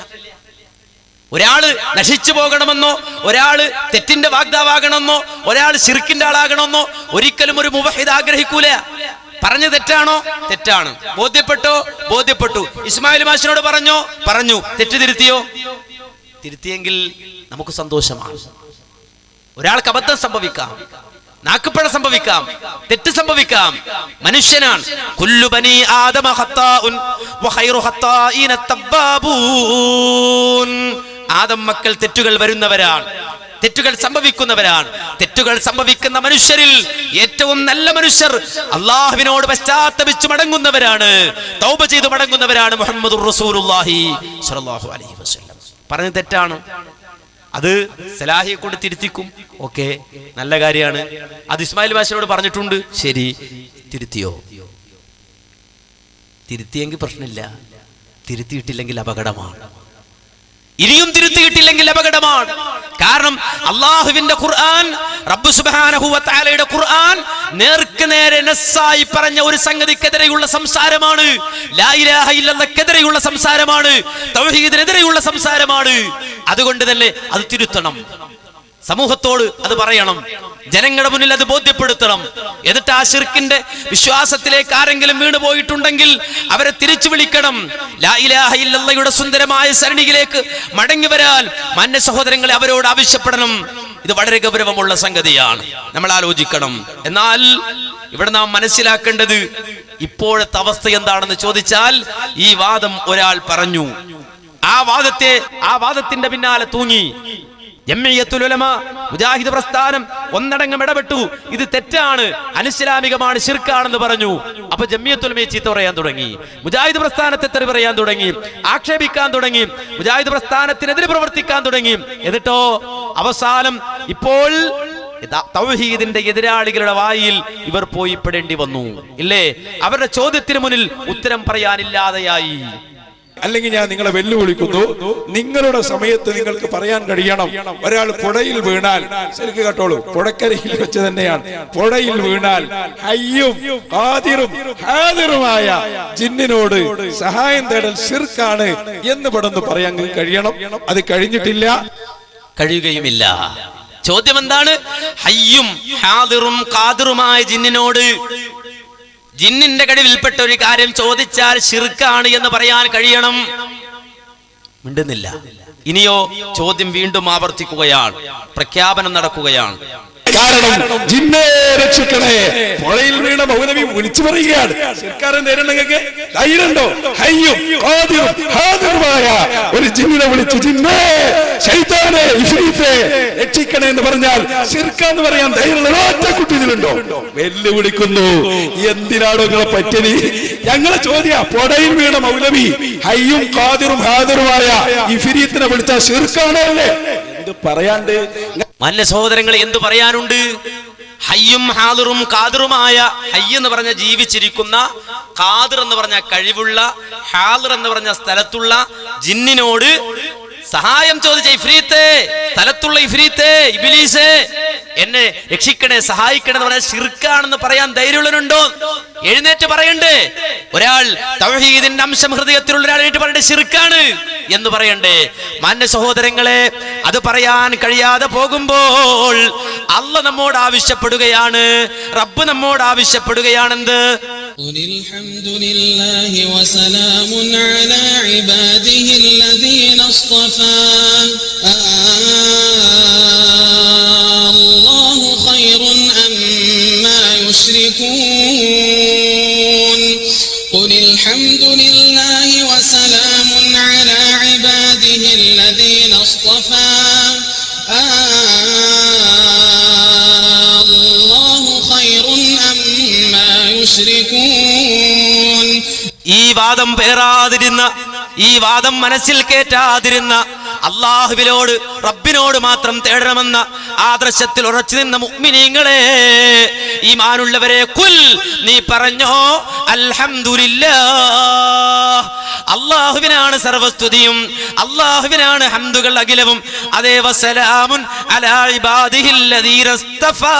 ഒരാള് നശിച്ചു പോകണമെന്നോ, ഒരാള് തെറ്റിന്റെ വാഗ്ദാവാകണമെന്നോ, ഒരാൾ ശിർക്കിന്റെ ആളാകണമെന്നോ ഒരിക്കലും ഒരു മുവഹിദ് ആഗ്രഹിക്കൂല. പറഞ്ഞു തെറ്റാണോ? തെറ്റാണ്. ബോധ്യപ്പെട്ടു. ഇസ്മായിൽ മാഷിനോട് പറഞ്ഞു. തെറ്റ് തിരുത്തിയോ? തിരുത്തിയെങ്കിൽ നമുക്ക് സന്തോഷമാണ്. ഒരാൾക്ക് അബദ്ധം സംഭവിക്കാം, നാക്കുപ്പഴ സംഭവിക്കാം, തെറ്റ് സംഭവിക്കാം. മനുഷ്യനാണ്. കുല്ലു ബനി ആദമ ഖത്താഉൻ വഖൈറു ഖത്താഇന തവ്വാബൂൻ. ആദം മക്കൾ തെറ്റുകൾ വരുന്നവരാണ്, തെറ്റുകൾ സംഭവിക്കുന്നവരാണ്. തെറ്റുകൾ സംഭവിക്കുന്ന മനുഷ്യരിൽ ഏറ്റവും നല്ല മനുഷ്യർ അള്ളാഹുവിനോട് പശ്ചാത്തപിച്ചു മടങ്ങുന്നവരാണ്, തൗബ ചെയ്തു മടങ്ങുന്നവരാണ്. മുഹമ്മദുർ റസൂലുള്ളാഹി സ്വല്ലല്ലാഹു അലൈഹി വസല്ലം. പറഞ്ഞത് തെറ്റാണ്, അത് സലാഹിയെ കൊണ്ട് തിരുത്തിക്കും. ഓക്കെ, നല്ല കാര്യമാണ്. അത് ഇസ്മായിൽ മാഷിനോട് പറഞ്ഞിട്ടുണ്ട്, ശരി. തിരുത്തിയോ? തിരുത്തിയെങ്കിൽ പ്രശ്നമില്ല, തിരുത്തിയിട്ടില്ലെങ്കിൽ അപകടമാണ്. ഇനിയും തിരുത്തിയിട്ടില്ലെങ്കിൽ അപകടമാണ്. കാരണം അള്ളാഹുവിന്റെ ഖുർആൻ, റബ്ബ് സുബ്ഹാനഹു വ തആലയുടെ ഖുർആൻ നേർക്ക് നേരെ നസ്സായി പറഞ്ഞ ഒരു സംഗതിക്കെതിരെയുള്ള സംസാരമാണ്. ലാ ഇലാഹ ഇല്ലല്ലാഹ്ക്കെതിരെയുള്ള സംസാരമാണ്, തൗഹീദിനെതിരെയുള്ള സംസാരമാണ്. അതുകൊണ്ട് തന്നെ അത് തിരുത്തണം, സമൂഹത്തോട് അത് പറയണം, ജനങ്ങളുടെ മുന്നിൽ അത് ബോധ്യപ്പെടുത്തണം. എന്നിട്ട് ആ ശിർക്കിന്റെ വിശ്വാസത്തിലേക്ക് ആരെങ്കിലും വീണു പോയിട്ടുണ്ടെങ്കിൽ അവരെ തിരിച്ചു വിളിക്കണം. ലാ ഇലാഹ ഇല്ലല്ലാഹയുടെ സുന്ദരമായ സരണിയിലേക്ക് മടങ്ങി വരാൻ മാന്യ സഹോദരങ്ങളെ അവരോട് ആവശ്യപ്പെടണം. ഇത് വളരെ ഗൗരവമുള്ള സംഗതിയാണ്, നമ്മൾ ആലോചിക്കണം. എന്നാൽ ഇവിടെ നാം മനസ്സിലാക്കേണ്ടത് ഇപ്പോഴത്തെ അവസ്ഥ എന്താണെന്ന് ചോദിച്ചാൽ, ഈ വാദം ഒരാൾ പറഞ്ഞു, ആ വാദത്തിന്റെ പിന്നാലെ തൂങ്ങി ജംഇയ്യത്തുൽ ഉലമ, മുജാഹിദ് പ്രസ്ഥാനം ഒന്നടങ്കം ഇടപെട്ടു. ഇത് തെറ്റാണ്, അനിസ്ലാമികമാണ്, ശിർക്കാണെന്ന് പറഞ്ഞു. അപ്പൊ ജംഇയ്യത്തുൽ ഉലമയെ ചീത്ത പറയാൻ തുടങ്ങി, മുജാഹിദ് പ്രസ്ഥാനത്തെ തെറി പറയാൻ തുടങ്ങി, ആക്ഷേപിക്കാൻ തുടങ്ങി, മുജാഹിദ് പ്രസ്ഥാനത്തിനെതിരെ പ്രവർത്തിക്കാൻ തുടങ്ങി. എന്നിട്ടോ അവസാനം ഇപ്പോൾ തൗഹീദിന്റെ എതിരാളികളുടെ വായിൽ ഇവർ പോയി പെടേണ്ടി വന്നു, ഇല്ലേ? അവരുടെ ചോദ്യത്തിന് മുന്നിൽ ഉത്തരം പറയാനില്ലാതെയായി. അല്ലെങ്കിൽ ഞാൻ നിങ്ങളെ വെല്ലുവിളിക്കുന്നു, നിങ്ങളുടെ സമയത്ത് നിങ്ങൾക്ക് പറയാൻ കഴിയണം, ഒരാൾ പുഴയിൽ വീണാൽ, ശരിക്കും കേട്ടോളൂ, പുഴക്കരയിൽ വെച്ച് തന്നെയാണ്, പുഴയിൽ വീണാൽ ഹയ്യും ഖാദിറും ഹാദിറുമായ ജിന്നിനോട് സഹായം തേടൽ ശിർക്കാണ് എന്ന് പെടുന്നു പറയാൻ കഴിയണം. അത് കഴിഞ്ഞിട്ടില്ല, കഴിയുകയുമില്ല. ചോദ്യം എന്താണ്? ഹയ്യും ഹാദിറും ഖാദിറുമായ ജിന്നിനോട്, ജിന്നിന്റെ കഴിവിൽപ്പെട്ട ഒരു കാര്യം ചോദിച്ചാൽ ശിർക്കാണ് എന്ന് പറയാൻ കഴിയണം. മിണ്ടുന്നില്ല. ഇനിയോ ചോദ്യം വീണ്ടും ആവർത്തിക്കുകയാണ്, പ്രഖ്യാപനം നടക്കുകയാണ്. കാരണം ജിന്നെ രക്ഷിക്കണേ, പുഴയിൽ വീണ മൗലവി വിളിച്ചു പറയുകയാണ്, സർക്കാരൻ നേരിടണമെങ്കിൽ ധൈര്യമുണ്ടോ? ഹയ്യും ഖാദിറും ഹാദിറുമായ ഒരു ജിന്നിനെ വിളിച്ചു, ജിന്നേ ശൈത്താനെ ഇഫ്രീത്തെ രക്ഷിക്കണേ എന്ന് പറഞ്ഞാൽ ശിർക്കാന്ന് പറയാൻ ധൈര്യമുള്ള ഒറ്റ കുട്ടി ഇതിലുണ്ടോ? വെല്ലുവിളിക്കുന്നു. എന്തിനാണോ നിങ്ങളെ പറ്റിയത്? ഞങ്ങളെ ചോദ്യ, പുഴയിൽ വീണ മൗലവി ഹയ്യും ഖാദിറും ഹാദിറുമായ ഇഫ്രീത്തിനെ വിളിച്ച ശിർക്കാണല്ലേ? പറയാണ്ട് മാന്യ സഹോദരങ്ങൾ എന്തു പറയാനുണ്ട്? ഹയ്യും ഹാദിറും ഖാദിറുമായ, ഹയ്യ് എന്ന് പറഞ്ഞ ജീവിച്ചിരിക്കുന്ന, ഖാദിർ എന്ന് പറഞ്ഞ കഴിവുള്ള, ഹാദിർ എന്ന് പറഞ്ഞ സ്ഥലത്തുള്ള ജിന്നിനോട് സഹായം ചോദിച്ച ഇഫ്രീത്തെ, സ്ഥലത്തുള്ള ഇഫ്രീത്തെ, ഇബ്ലീസേ എന്നെ രക്ഷിക്കണേ സഹായിക്കണേ എന്ന് പറഞ്ഞാൽ ശിർക്കാണെന്ന് പറയാൻ ധൈര്യമുള്ളവനുണ്ടോ? എഴുന്നേറ്റ് പറയണ്ടേ? ഒരാൾ തൗഹീദിന്റെ അംശം ഹൃദയത്തിലുള്ള ഒരാളായിട്ട് പറയണ്ടേ ശിർക്കാണ് എന്ന് പറയണ്ടേ? മാന്യ സഹോദരങ്ങളെ, അത് പറയാൻ കഴിയാതെ പോകുമ്പോൾ അല്ല നമ്മോട് ആവശ്യപ്പെടുകയാണ്, റബ്ബ് നമ്മോട് ആവശ്യപ്പെടുകയാണെന്ത്? قل الحمد لله وسلام على عباده الذين اصطفى الله خير أما يشركون قل الحمد لله وسلام على عباده الذين اصطفى الله خير أما يشركون. ഈ വാദം പേറാതിരുന്ന, ഈ വാദം മനസ്സിൽ കേറ്റാതിരുന്ന, അള്ളാഹുവിനോട് റബ്ബിനോട് മാത്രം തേടണമെന്ന ആദർശത്തിൽ ഉറച്ചു നിന്ന മുഅ്മിനീങ്ങളെ, ഈമാനുള്ളവരെ, കുൽ നീ പറഞ്ഞോ, അൽഹംദുലില്ലാഹ്, അള്ളാഹുവിനാണ് സർവസ്തുതിയും, അള്ളാഹുവിനാണ് ഹംദുകൾ അഖിലവും. അതേ വസലാമുൻ അലാ ഇബാദിഹില്ലദീന ഇസ്തഫാ,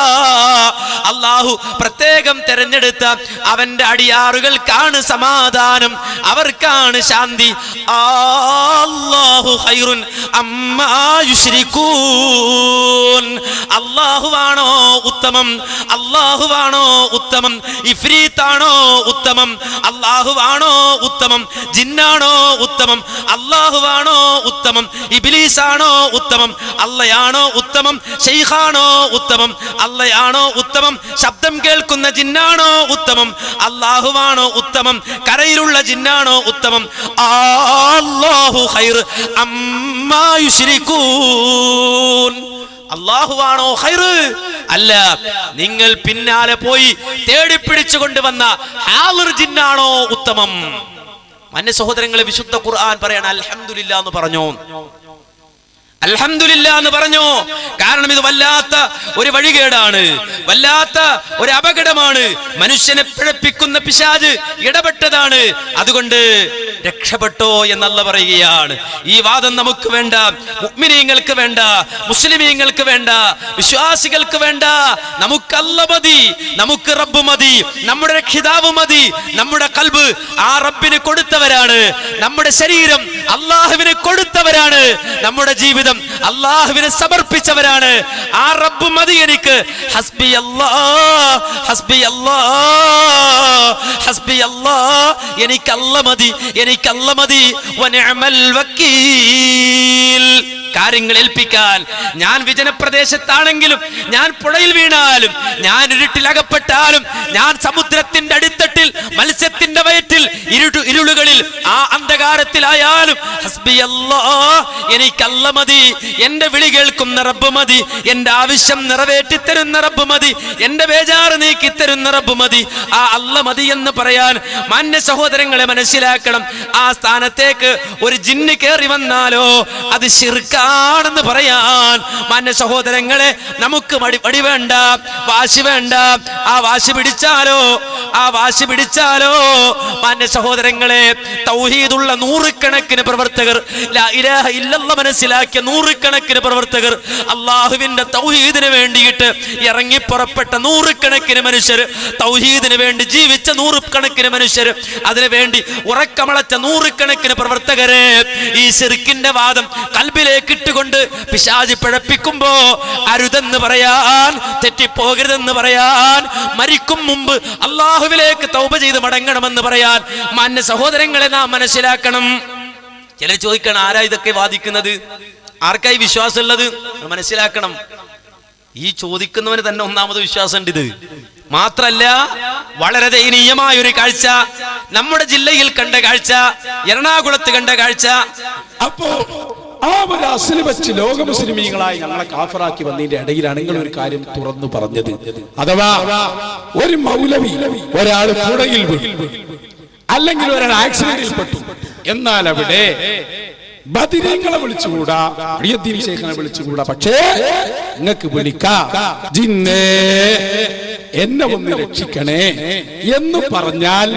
അള്ളാഹു പ്രത്യേകം തെരഞ്ഞെടുത്ത അവന്റെ അടിയാറുകൾക്കാണ് സമാധാനം, അവർക്കാണ് ശാന്തി. അല്ലാഹു ഖൈറുൻ അമ്മാ യുശ്രികൂൻ, അല്ലാഹുവാണോ ഉത്തമം, അല്ലാഹുവാണോ ഉത്തമം, ഇഫ്രീത്താണോ ഉത്തമം, അല്ലാഹുവാണോ ഉത്തമം, ജിന്നാണോ ഉത്തമം, അല്ലാഹുവാണോ ഉത്തമം, ഇബ്ലീസാണോ ഉത്തമം, അല്ലയാണോ ഉത്തമം, ശൈഖാണോ ഉത്തമം, അല്ലയാണോ ഉത്തമം, ശബ്ദം കേൾക്കുന്ന ജിന്നാണോ ഉത്തമം, അല്ലാഹുവാണോ ഉത്തമം, കരയിലുള്ള ജിന്നാണോ ഉത്തമം? അല്ലാഹു ഖൈർ അമ്മാ യുശ്രികൂൻ, അല്ലാഹുവാണോ ഖൈർ? അല്ല, നിങ്ങൾ പിന്നാലെ പോയി തേടിപ്പിടിച്ചു കൊണ്ടുവന്ന ഹാളിർ ജിന്നാണോ ഉത്തമം? മാന്യ സഹോദരങ്ങളെ, വിശുദ്ധ ഖുർആൻ പറയാണ് അൽഹംദുലില്ലാ എന്ന് പറഞ്ഞു, അൽഹംദുലില്ലാ എന്ന് പറഞ്ഞു. കാരണം ഇത് വല്ലാത്ത ഒരു വഴികേടാണ്, വല്ലാത്ത ഒരു അപകടമാണ്, മനുഷ്യനെ പിഴപ്പിക്കുന്ന പിശാച് ഇടപെട്ടതാണ്. അതുകൊണ്ട് രക്ഷപ്പെട്ടോ എന്നല്ല പറയുകയാണ്. ഈ വാദം നമുക്ക് വേണ്ട, മുഅ്മിനീങ്ങൾക്ക് വേണ്ട, മുസ്ലിമീങ്ങൾക്ക് വേണ്ട, വിശ്വാസികൾക്ക് വേണ്ട. നമുക്ക് അല്ല മതി, നമുക്ക് റബ്ബ് മതി, നമ്മുടെ രക്ഷിതാവ് മതി. നമ്മുടെ ഖൽബ് ആ റബ്ബിന് കൊടുത്തവരാണ്, നമ്മുടെ ശരീരം അല്ലാഹുവിന് കൊടുത്തവരാണ്, നമ്മുടെ ജീവിതം അല്ലാഹുവിനെ സമർപ്പിച്ചവരാണ്. ആ റബ്ബ് മതി എനിക്ക്. ഹസ്ബി അല്ലാഹ്, ഹസ്ബി അല്ലാഹ്, ഹസ്ബി അല്ലാഹ്, എനിക്ക് അല്ല മതി, എനിക്ക് അല്ല മതി. വനിഅമൽ വക്കീൽ, കാര്യങ്ങൾ ഏൽപ്പിക്കാൻ. ഞാൻ വിജനപ്രദേശത്താണെങ്കിലും, ഞാൻ പുഴയിൽ വീണാലും, ഞാൻ ഇരുട്ടിലകപ്പെട്ടാലും, ഞാൻ സമുദ്രത്തിന്റെ അടിത്തട്ടിൽ, മത്സ്യത്തിന്റെ വയറ്റിൽ, ഇരുളുകളിൽ, ആ അന്ധകാരത്തിലായാലും ഹസ്ബി അല്ലാഹ്, എനിക്കല്ല മതി. എന്റെ വിളി കേൾക്കുന്ന റബ്ബ് മതി, എന്റെ ആവശ്യം നിറവേറ്റി തരുന്ന റബ്ബ് മതി, എന്റെ ബേജാറ് നീക്കി തരുന്ന റബ്ബ് മതി. ആ അല്ല മതി എന്ന് പറയാൻ മാന്യ സഹോദരങ്ങളെ മനസ്സിലാക്കണം. ആ സ്ഥാനത്തേക്ക് ഒരു ജിന്ന് കയറി വന്നാലോ അത് ശിർക്കാണെന്ന് പറയാൻ മാന്യ സഹോദരങ്ങളെ നമുക്ക് വടി വേണ്ട, വാശി വേണ്ട. ആ വാശി പിടിച്ചാലോ, ആ വാശി പിടിച്ചാലോ മാന്യ സഹോദരങ്ങളെ, തൗഹീദുള്ള നൂറുകണക്കിന് പ്രവർത്തകർ, ലാ ഇലാഹ ഇല്ലല്ലാഹ് മനസ്സിലാക്കിയ നൂറുകണക്കിന് പ്രവർത്തകർ, അള്ളാഹുവിന്റെ തൗഹീദിന് വേണ്ടിയിട്ട് ഇറങ്ങി പുറപ്പെട്ട നൂറുകണക്കിന് മനുഷ്യർ, തൗഹീദിന് വേണ്ടി ജീവിച്ച നൂറുകണക്കിന് മനുഷ്യർ, അതിനു വേണ്ടി ഉറക്കമളച്ച നൂറുകണക്കിന് പ്രവർത്തകരെ ഈ ശിർക്കിന്റെ വാദം കൽബിലേക്ക് ഇട്ടുകൊണ്ട് പിശാച് പിഴപ്പിക്കുമ്പോ അരുതെന്ന് പറയാൻ, തെറ്റിപ്പോകരുതെന്ന് പറയാൻ, മരിക്കും മുമ്പ് അള്ളാഹുവിലേക്ക് തൗബ ചെയ്ത് മടങ്ങണമെന്ന് പറയാൻ മാന്യ സഹോദരങ്ങളെ നാം മനസ്സിലാക്കണം. ചിലർ ചോദിക്കണം, ആരാ ഇതൊക്കെ വാദിക്കുന്നത്, ആർക്കായി വിശ്വാസം ഉള്ളത്? മനസ്സിലാക്കണം, ഈ ചോദിക്കുന്നവന് തന്നെ ഒന്നാമത് വിശ്വാസം ഉണ്ട്. ഇത് മാത്രല്ല, വളരെ ദയനീയമായ ഒരു കാഴ്ച നമ്മുടെ ജില്ലയിൽ കണ്ട കാഴ്ച, എറണാകുളത്ത് കണ്ട കാഴ്ച. അപ്പോ ആ ഒരു അസ്ൽ വെച്ച് ലോക മുസ്ലിമീങ്ങളായി ഞങ്ങളെ കാഫറാക്കി വന്നതിന്റെ ഇടയിലാണ് നിങ്ങൾ ഒരു കാര്യം തുറന്നു പറഞ്ഞത്. അഥവാ ഒരു മൗലവി ഒരാൾ പുഴയിൽ വീണു, അല്ലെങ്കിൽ ഒരാൾ ആക്സിഡന്റിൽ പെട്ടു, എന്നാൽ അവിടെ ബദിരീങ്ങളെ വിളിച്ചുകൂടാ, മുഹ്യിദ്ദീൻ ശൈഖിനെ വിളിച്ചുകൂടാ. പക്ഷേ നിങ്ങൾക്ക് വിളിക്കാം, ജിന്നേ എന്നെ ഒന്ന് രക്ഷിക്കണേ എന്ന് പറഞ്ഞാൽ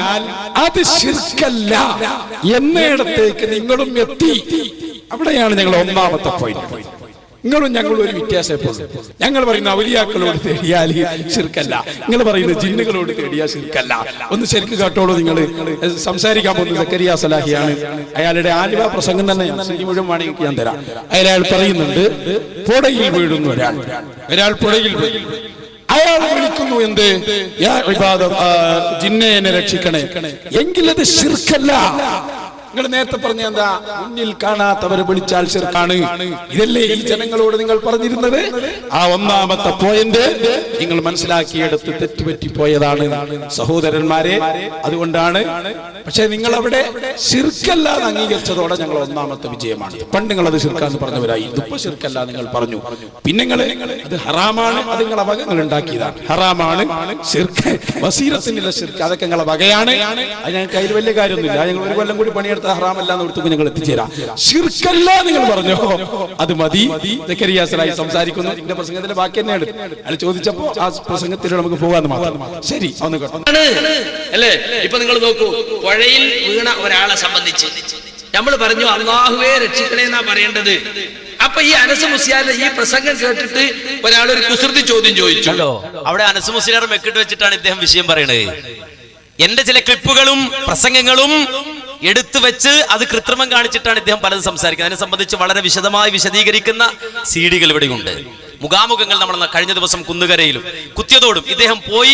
അത് ശിർക്കല്ല എന്നിടത്തേക്ക് നിങ്ങളും എത്തി. അവിടെയാണ് ഞങ്ങൾ ഒന്നാമത്തെ പോയിന്റ്. നിങ്ങളും ഞങ്ങളും ഒരു വ്യത്യാസപ്പെടും. ഞങ്ങൾ പറയുന്ന ഔലിയാക്കളോട് തേടിയാൽ ശിർക്കല്ല, നിങ്ങൾ പറയുന്ന ജിന്നുകളോട് തേടിയാൽ ശിർക്കല്ല. ഒന്ന് ശരിക്കും കേട്ടോളൂ. നിങ്ങൾ സംസാരിക്കാൻ പോകുന്നത് സക്കരിയ സലാഹിയാണ്. അയാളുടെ ആലുവ പ്രസംഗം തന്നെ മുഴുവൻ വേണമെങ്കിൽ ഞാൻ തരാം. അയാൾ പറയുന്നുണ്ട്, പുഴയിൽ വീഴുന്നു ഒരാൾ പുഴയിൽ വീഴും. അയാൾ വിളിക്കുന്നു എന്ത്? യാ ഇബാദല്ലാ, ജിന്നെ എന്നെ രക്ഷിക്കണേ. എങ്കിലത് ശിർക്കല്ല. നിങ്ങൾ നേരത്തെ പറഞ്ഞ എന്താ? മുന്നിൽ കാണാത്തവരെ വിളിച്ചാൽ ശിർക്കാണ്. ഇതല്ലേ ഈ ജനങ്ങളോട് നിങ്ങൾ പറഞ്ഞിരുന്നത്? ആ ഒന്നാമത്തെ പോയിന്റ് നിങ്ങൾ മനസ്സിലാക്കിയെടുത്ത് തെറ്റുപറ്റിപ്പോയതാണ് സഹോദരന്മാരെ. അതുകൊണ്ടാണ്. പക്ഷെ നിങ്ങൾ അവിടെ ശിർക്കല്ലാതെ അംഗീകരിച്ചതോടെ ഞങ്ങൾ ഒന്നാമത്തെ വിജയമാണ്. പണ്ട് നിങ്ങൾ അത് ശിർക്കാന്ന് പറഞ്ഞവരായി, ഇതിപ്പോ ശിർക്കല്ല നിങ്ങൾ പറഞ്ഞു. പിന്നെ നിങ്ങൾ അത് ഹറാമാണ്, അത് നിങ്ങളെ വക നിങ്ങൾ ഉണ്ടാക്കിയതാണ്. ഹറാമാണ് ശിർക്ക്, വസീറത്തിനുള്ള ശിർക്ക്, അതൊക്കെ നിങ്ങളെ വകയാണ്. അത് ഞങ്ങൾക്ക് അതിൽ വലിയ കാര്യമൊന്നുമില്ല. ഞങ്ങൾ ഒരു കൊല്ലം കൂടി പണിയെടുത്ത ഹറാമല്ല എന്ന് കൊടുത്തു നിങ്ങൾ എത്തിച്ചേരാം. ശിർക്കല്ല നിങ്ങൾ പറഞ്ഞോ, അത് മതി. സക്കരിയ സലാഹി സംസാരിക്കുന്നു. എന്റെ പ്രസംഗത്തിന്റെ ബാക്കി തന്നെയാണ്. അത് ചോദിച്ചപ്പോ ആ പ്രസംഗത്തിലൂടെ നമുക്ക് പോകാന്ന് മാത്രം. ശരി, ഒന്ന് കേട്ടോ അല്ലേ? ഇപ്പൊ നിങ്ങൾ നോക്കൂ, പുഴയിൽ വീണ ഒരാളെ സംബന്ധിച്ച് നമ്മൾ പറഞ്ഞു അല്ലാഹുവേ രക്ഷിക്കണേ എന്നാ പറയേണ്ടത്. അപ്പൊ ഈ അനസ് മുസ്ലിയാരുടെ ഈ പ്രസംഗം കേട്ടിട്ട് ഒരാൾ ഒരു കുസൃതി ചോദ്യം ചോദിച്ചല്ലോ. അവിടെ അനസ് മുസ്ലിയാർ മെക്കിട്ട് വെച്ചിട്ടാണ് ഇദ്ദേഹം വിഷയം പറയണത്. എന്റെ ചില ക്ലിപ്പുകളും പ്രസംഗങ്ങളും എടുത്തു വെച്ച് അത് കൃത്രിമം കാണിച്ചിട്ടാണ് ഇദ്ദേഹം പലതും സംസാരിക്കുന്നത്. അതിനെ സംബന്ധിച്ച് വളരെ വിശദമായി വിശദീകരിക്കുന്ന സീഡികൾ ഇവിടെയുണ്ട്. മുഖാമുഖങ്ങൾ നമ്മൾ കഴിഞ്ഞ ദിവസം കുന്നുകരയിലും കുത്തിയതോടും ഇദ്ദേഹം പോയി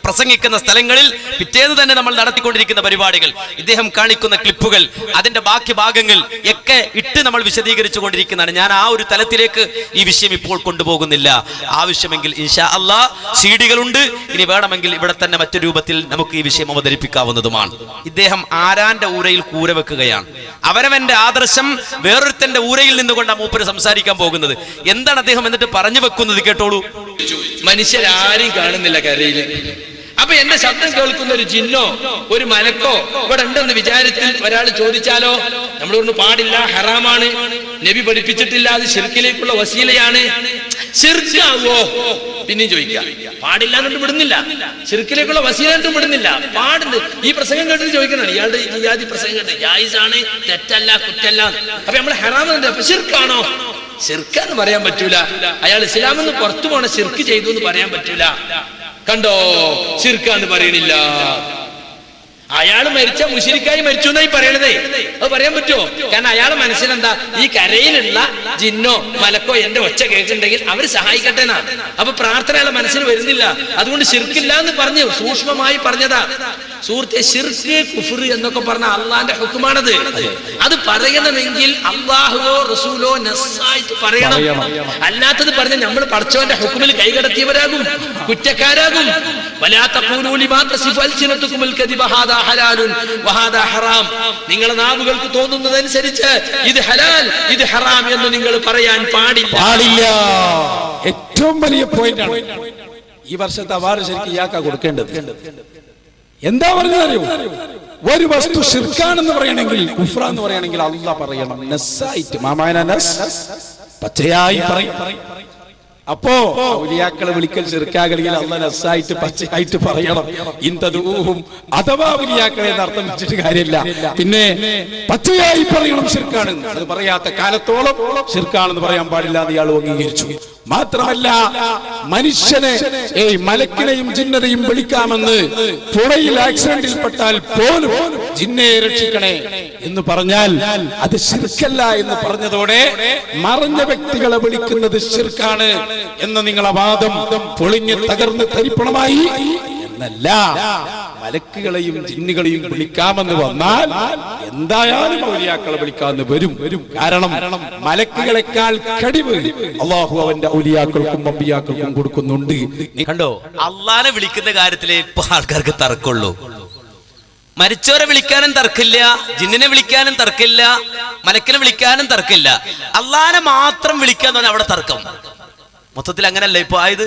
പ്രസംഗിക്കുന്ന സ്ഥലങ്ങളിൽ പിറ്റേന്ന് തന്നെ നമ്മൾ നടത്തിക്കൊണ്ടിരിക്കുന്ന പരിപാടികൾ, ഇദ്ദേഹം കാണിക്കുന്ന ക്ലിപ്പുകൾ, അതിന്റെ ബാക്കി ഭാഗങ്ങൾ ഒക്കെ ഇട്ട് നമ്മൾ വിശദീകരിച്ചു കൊണ്ടിരിക്കുന്നതാണ്. ഞാൻ ആ ഒരു തലത്തിലേക്ക് ഈ വിഷയം ഇപ്പോൾ കൊണ്ടുപോകുന്നില്ല. ആവശ്യമെങ്കിൽ ഇൻഷാ അല്ലാഹ് സീഡികളുണ്ട്. ഇനി വേണമെങ്കിൽ ഇവിടെ തന്നെ മറ്റു രൂപത്തിൽ നമുക്ക് ഈ വിഷയം അവതരിപ്പിക്കാവുന്നതുമാണ്. ഇദ്ദേഹം ആരാന്റെ ഊരയിൽ കൂര വെക്കുകയാണ്. അവരവന്റെ ആദർശം വേറൊരുത്തന്റെ ഊരയിൽ നിന്നുകൊണ്ട് ആ മൂപ്പര് സംസാരിക്കാൻ പോകുന്നത്. എന്താണ് അദ്ദേഹം എന്നിട്ട് പറഞ്ഞു വെക്കുന്നത് കേട്ടോളൂ. മനുഷ്യരാരും കാണുന്നില്ല കരയിൽ. അപ്പൊ എന്റെ ശബ്ദം കേൾക്കുന്ന ഒരു ജിന്നോ ഒരു മലക്കോ ഇവിടെ ഉണ്ടെന്ന് വിചാരത്തിൽ ഒരാൾ ചോദിച്ചാലോ? നമ്മൾ പറഞ്ഞു പാടില്ല, ഹറാമാണ്, നബി പഠിപ്പിച്ചിട്ടില്ല, അത് ശിർക്കിലേക്കുള്ള വസീലയാണ്. ശിർക്കാവോ? പിന്നെയും ചോദിക്കാം. പാടില്ല എന്നിട്ട് വിടുന്നില്ല, ശിർക്കിലേക്കുള്ള വസീല എന്നിട്ട് വിടുന്നില്ല, പാടുണ്ട്. ഈ പ്രസംഗം കേട്ടിട്ട് ചോദിക്കണം, ഇയാളുടെ ഈ പ്രസംഗം കേട്ട് ജായിസാണ്, തെറ്റല്ല, കുറ്റല്ല. അപ്പൊ നമ്മൾ ഹറാമുണ്ട്, അപ്പൊ ശിർക്കാണോ? ശിർക്കാന്ന് പറയാൻ പറ്റൂല. അയാൾ ഇസ്ലാമെന്ന് പുറത്തു പോണ ശിർക്ക് ചെയ്തു എന്ന് പറയാൻ പറ്റൂല. കണ്ടോ, ശിർക്കാന്ന് പറയണില്ല. അയാൾ മരിച്ച മുശ്രിക്കായി മരിച്ചു എന്നായി പറയണതേ. അത് പറയാൻ പറ്റുമോ? കാരണം അയാളെ മനസ്സിലെന്താ, ഈ കരയിലുള്ള ജിന്നോ മലക്കോ എന്റെ ഒച്ച കേട്ടിട്ടുണ്ടെങ്കിൽ അവര് സഹായിക്കട്ടെ എന്നാ. അപ്പൊ പ്രാർത്ഥന അയാളെ മനസ്സിൽ വരുന്നില്ല. അതുകൊണ്ട് ശിർക്കില്ല എന്ന് പറഞ്ഞു സൂക്ഷ്മമായി പറഞ്ഞതാ. സുഹൃത്തെ, ശിർക്ക് കുഫ്ർ എന്നൊക്കെ പറഞ്ഞ അള്ളാന്റെ ഹുക്കുമാണത്. അത് പറയണമെങ്കിൽ അള്ളാഹുവോ റസൂലോ നസ്സായിട്ട് പറയണം. അല്ലാത്തത് പറഞ്ഞ നമ്മൾ പടച്ചവന്റെ ഹുക്കുമിൽ കൈകടത്തിയവരാകും, കുറ്റക്കാരാകും. നിങ്ങളുടെ നാവുകൾക്ക് തോന്നുന്നതനുസരിച്ച് ഇത് ഹലാൽ ഇത് ഹറാം എന്ന് നിങ്ങൾ പറയാൻ പാടില്ല. ഏറ്റവും വലിയ പോയിന്റാണ്. ഈ വർഷത്തെ അവാർഡ് ശരിക്കും ഇയാൾക്കാ കൊടുക്കേണ്ടത്. എന്താ പറഞ്ഞറിയോ? ഒരു വസ്തു ശിർക്കാണെന്ന് പറയണമെങ്കിൽ, കുഫ്ര എന്ന് പറയണമെങ്കിൽ അല്ലാഹ് പറയണം. നസ്സായിട്ട് മാമാന നസ് പച്ചയായി പറയും. അപ്പോ ഔലിയാക്കളെ വിളിക്കൽ ശിർക്കാകലിൽ അല്ലാഹ് നസ്സായിട്ട് പച്ചയായിട്ട് പറയണം. ഇന്തദൂഹും, അഥവാ ഔലിയാക്കളെ അർത്ഥം വെച്ചിട്ട് കാര്യമില്ല. പിന്നെ പച്ചയായി പറയണം ശിർക്കാണ്. അത് പറയാത്ത കാലത്തോളം ശിർക്കാണെന്ന് പറയാൻ പാടില്ല എന്ന് ഇയാൾ അംഗീകരിച്ചു. മാത്രമല്ല, മനുഷ്യനെ മലക്കിനെയും ജിന്നരെയും വിളിക്കാമെന്ന് പുഴയിൽ ആക്സിഡന്റിൽ പെട്ടാൽ പോലും ജിന്നെ രക്ഷിക്കണേ എന്ന് പറഞ്ഞാൽ അത് ശിർക്കല്ല എന്ന് പറഞ്ഞതോടെ മറഞ്ഞ വ്യക്തികളെ വിളിക്കുന്നത് ശിർക്കാണ് എന്ന നിങ്ങളെ വാദം പൊളിഞ്ഞ് തകർന്ന് തരിപ്പണമായി. എന്നല്ല, മലക്കുകളെയും ജിന്നുകളെയും വിളിക്കാമെന്ന് വന്നാൽ എന്തായാലും ഔലിയാക്കളെ വിളിക്കാമെന്ന് വരും. കാരണം മലക്കുകളെക്കാൾ കഴിവ് അള്ളാഹു അവന്റെ ഔലിയാക്കൾക്കും അമ്പിയാക്കൾക്കും കൊടുക്കുന്നുണ്ട്. കണ്ടോ, അള്ളാനെ വിളിക്കുന്ന കാര്യത്തിലേ ഇപ്പൊ ആൾക്കാർക്ക് തർക്കമുള്ളൂ. മരിച്ചവരെ വിളിക്കാനും തർക്കില്ല, ജിന്നിനെ വിളിക്കാനും തർക്കില്ല, മലക്കിനെ വിളിക്കാനും തർക്കില്ല. അള്ളാനെ മാത്രം വിളിക്കാന്ന് പറഞ്ഞാൽ അവിടെ തർക്കം. മൊത്തത്തിൽ അങ്ങനല്ല ഇപ്പൊ ആയത്.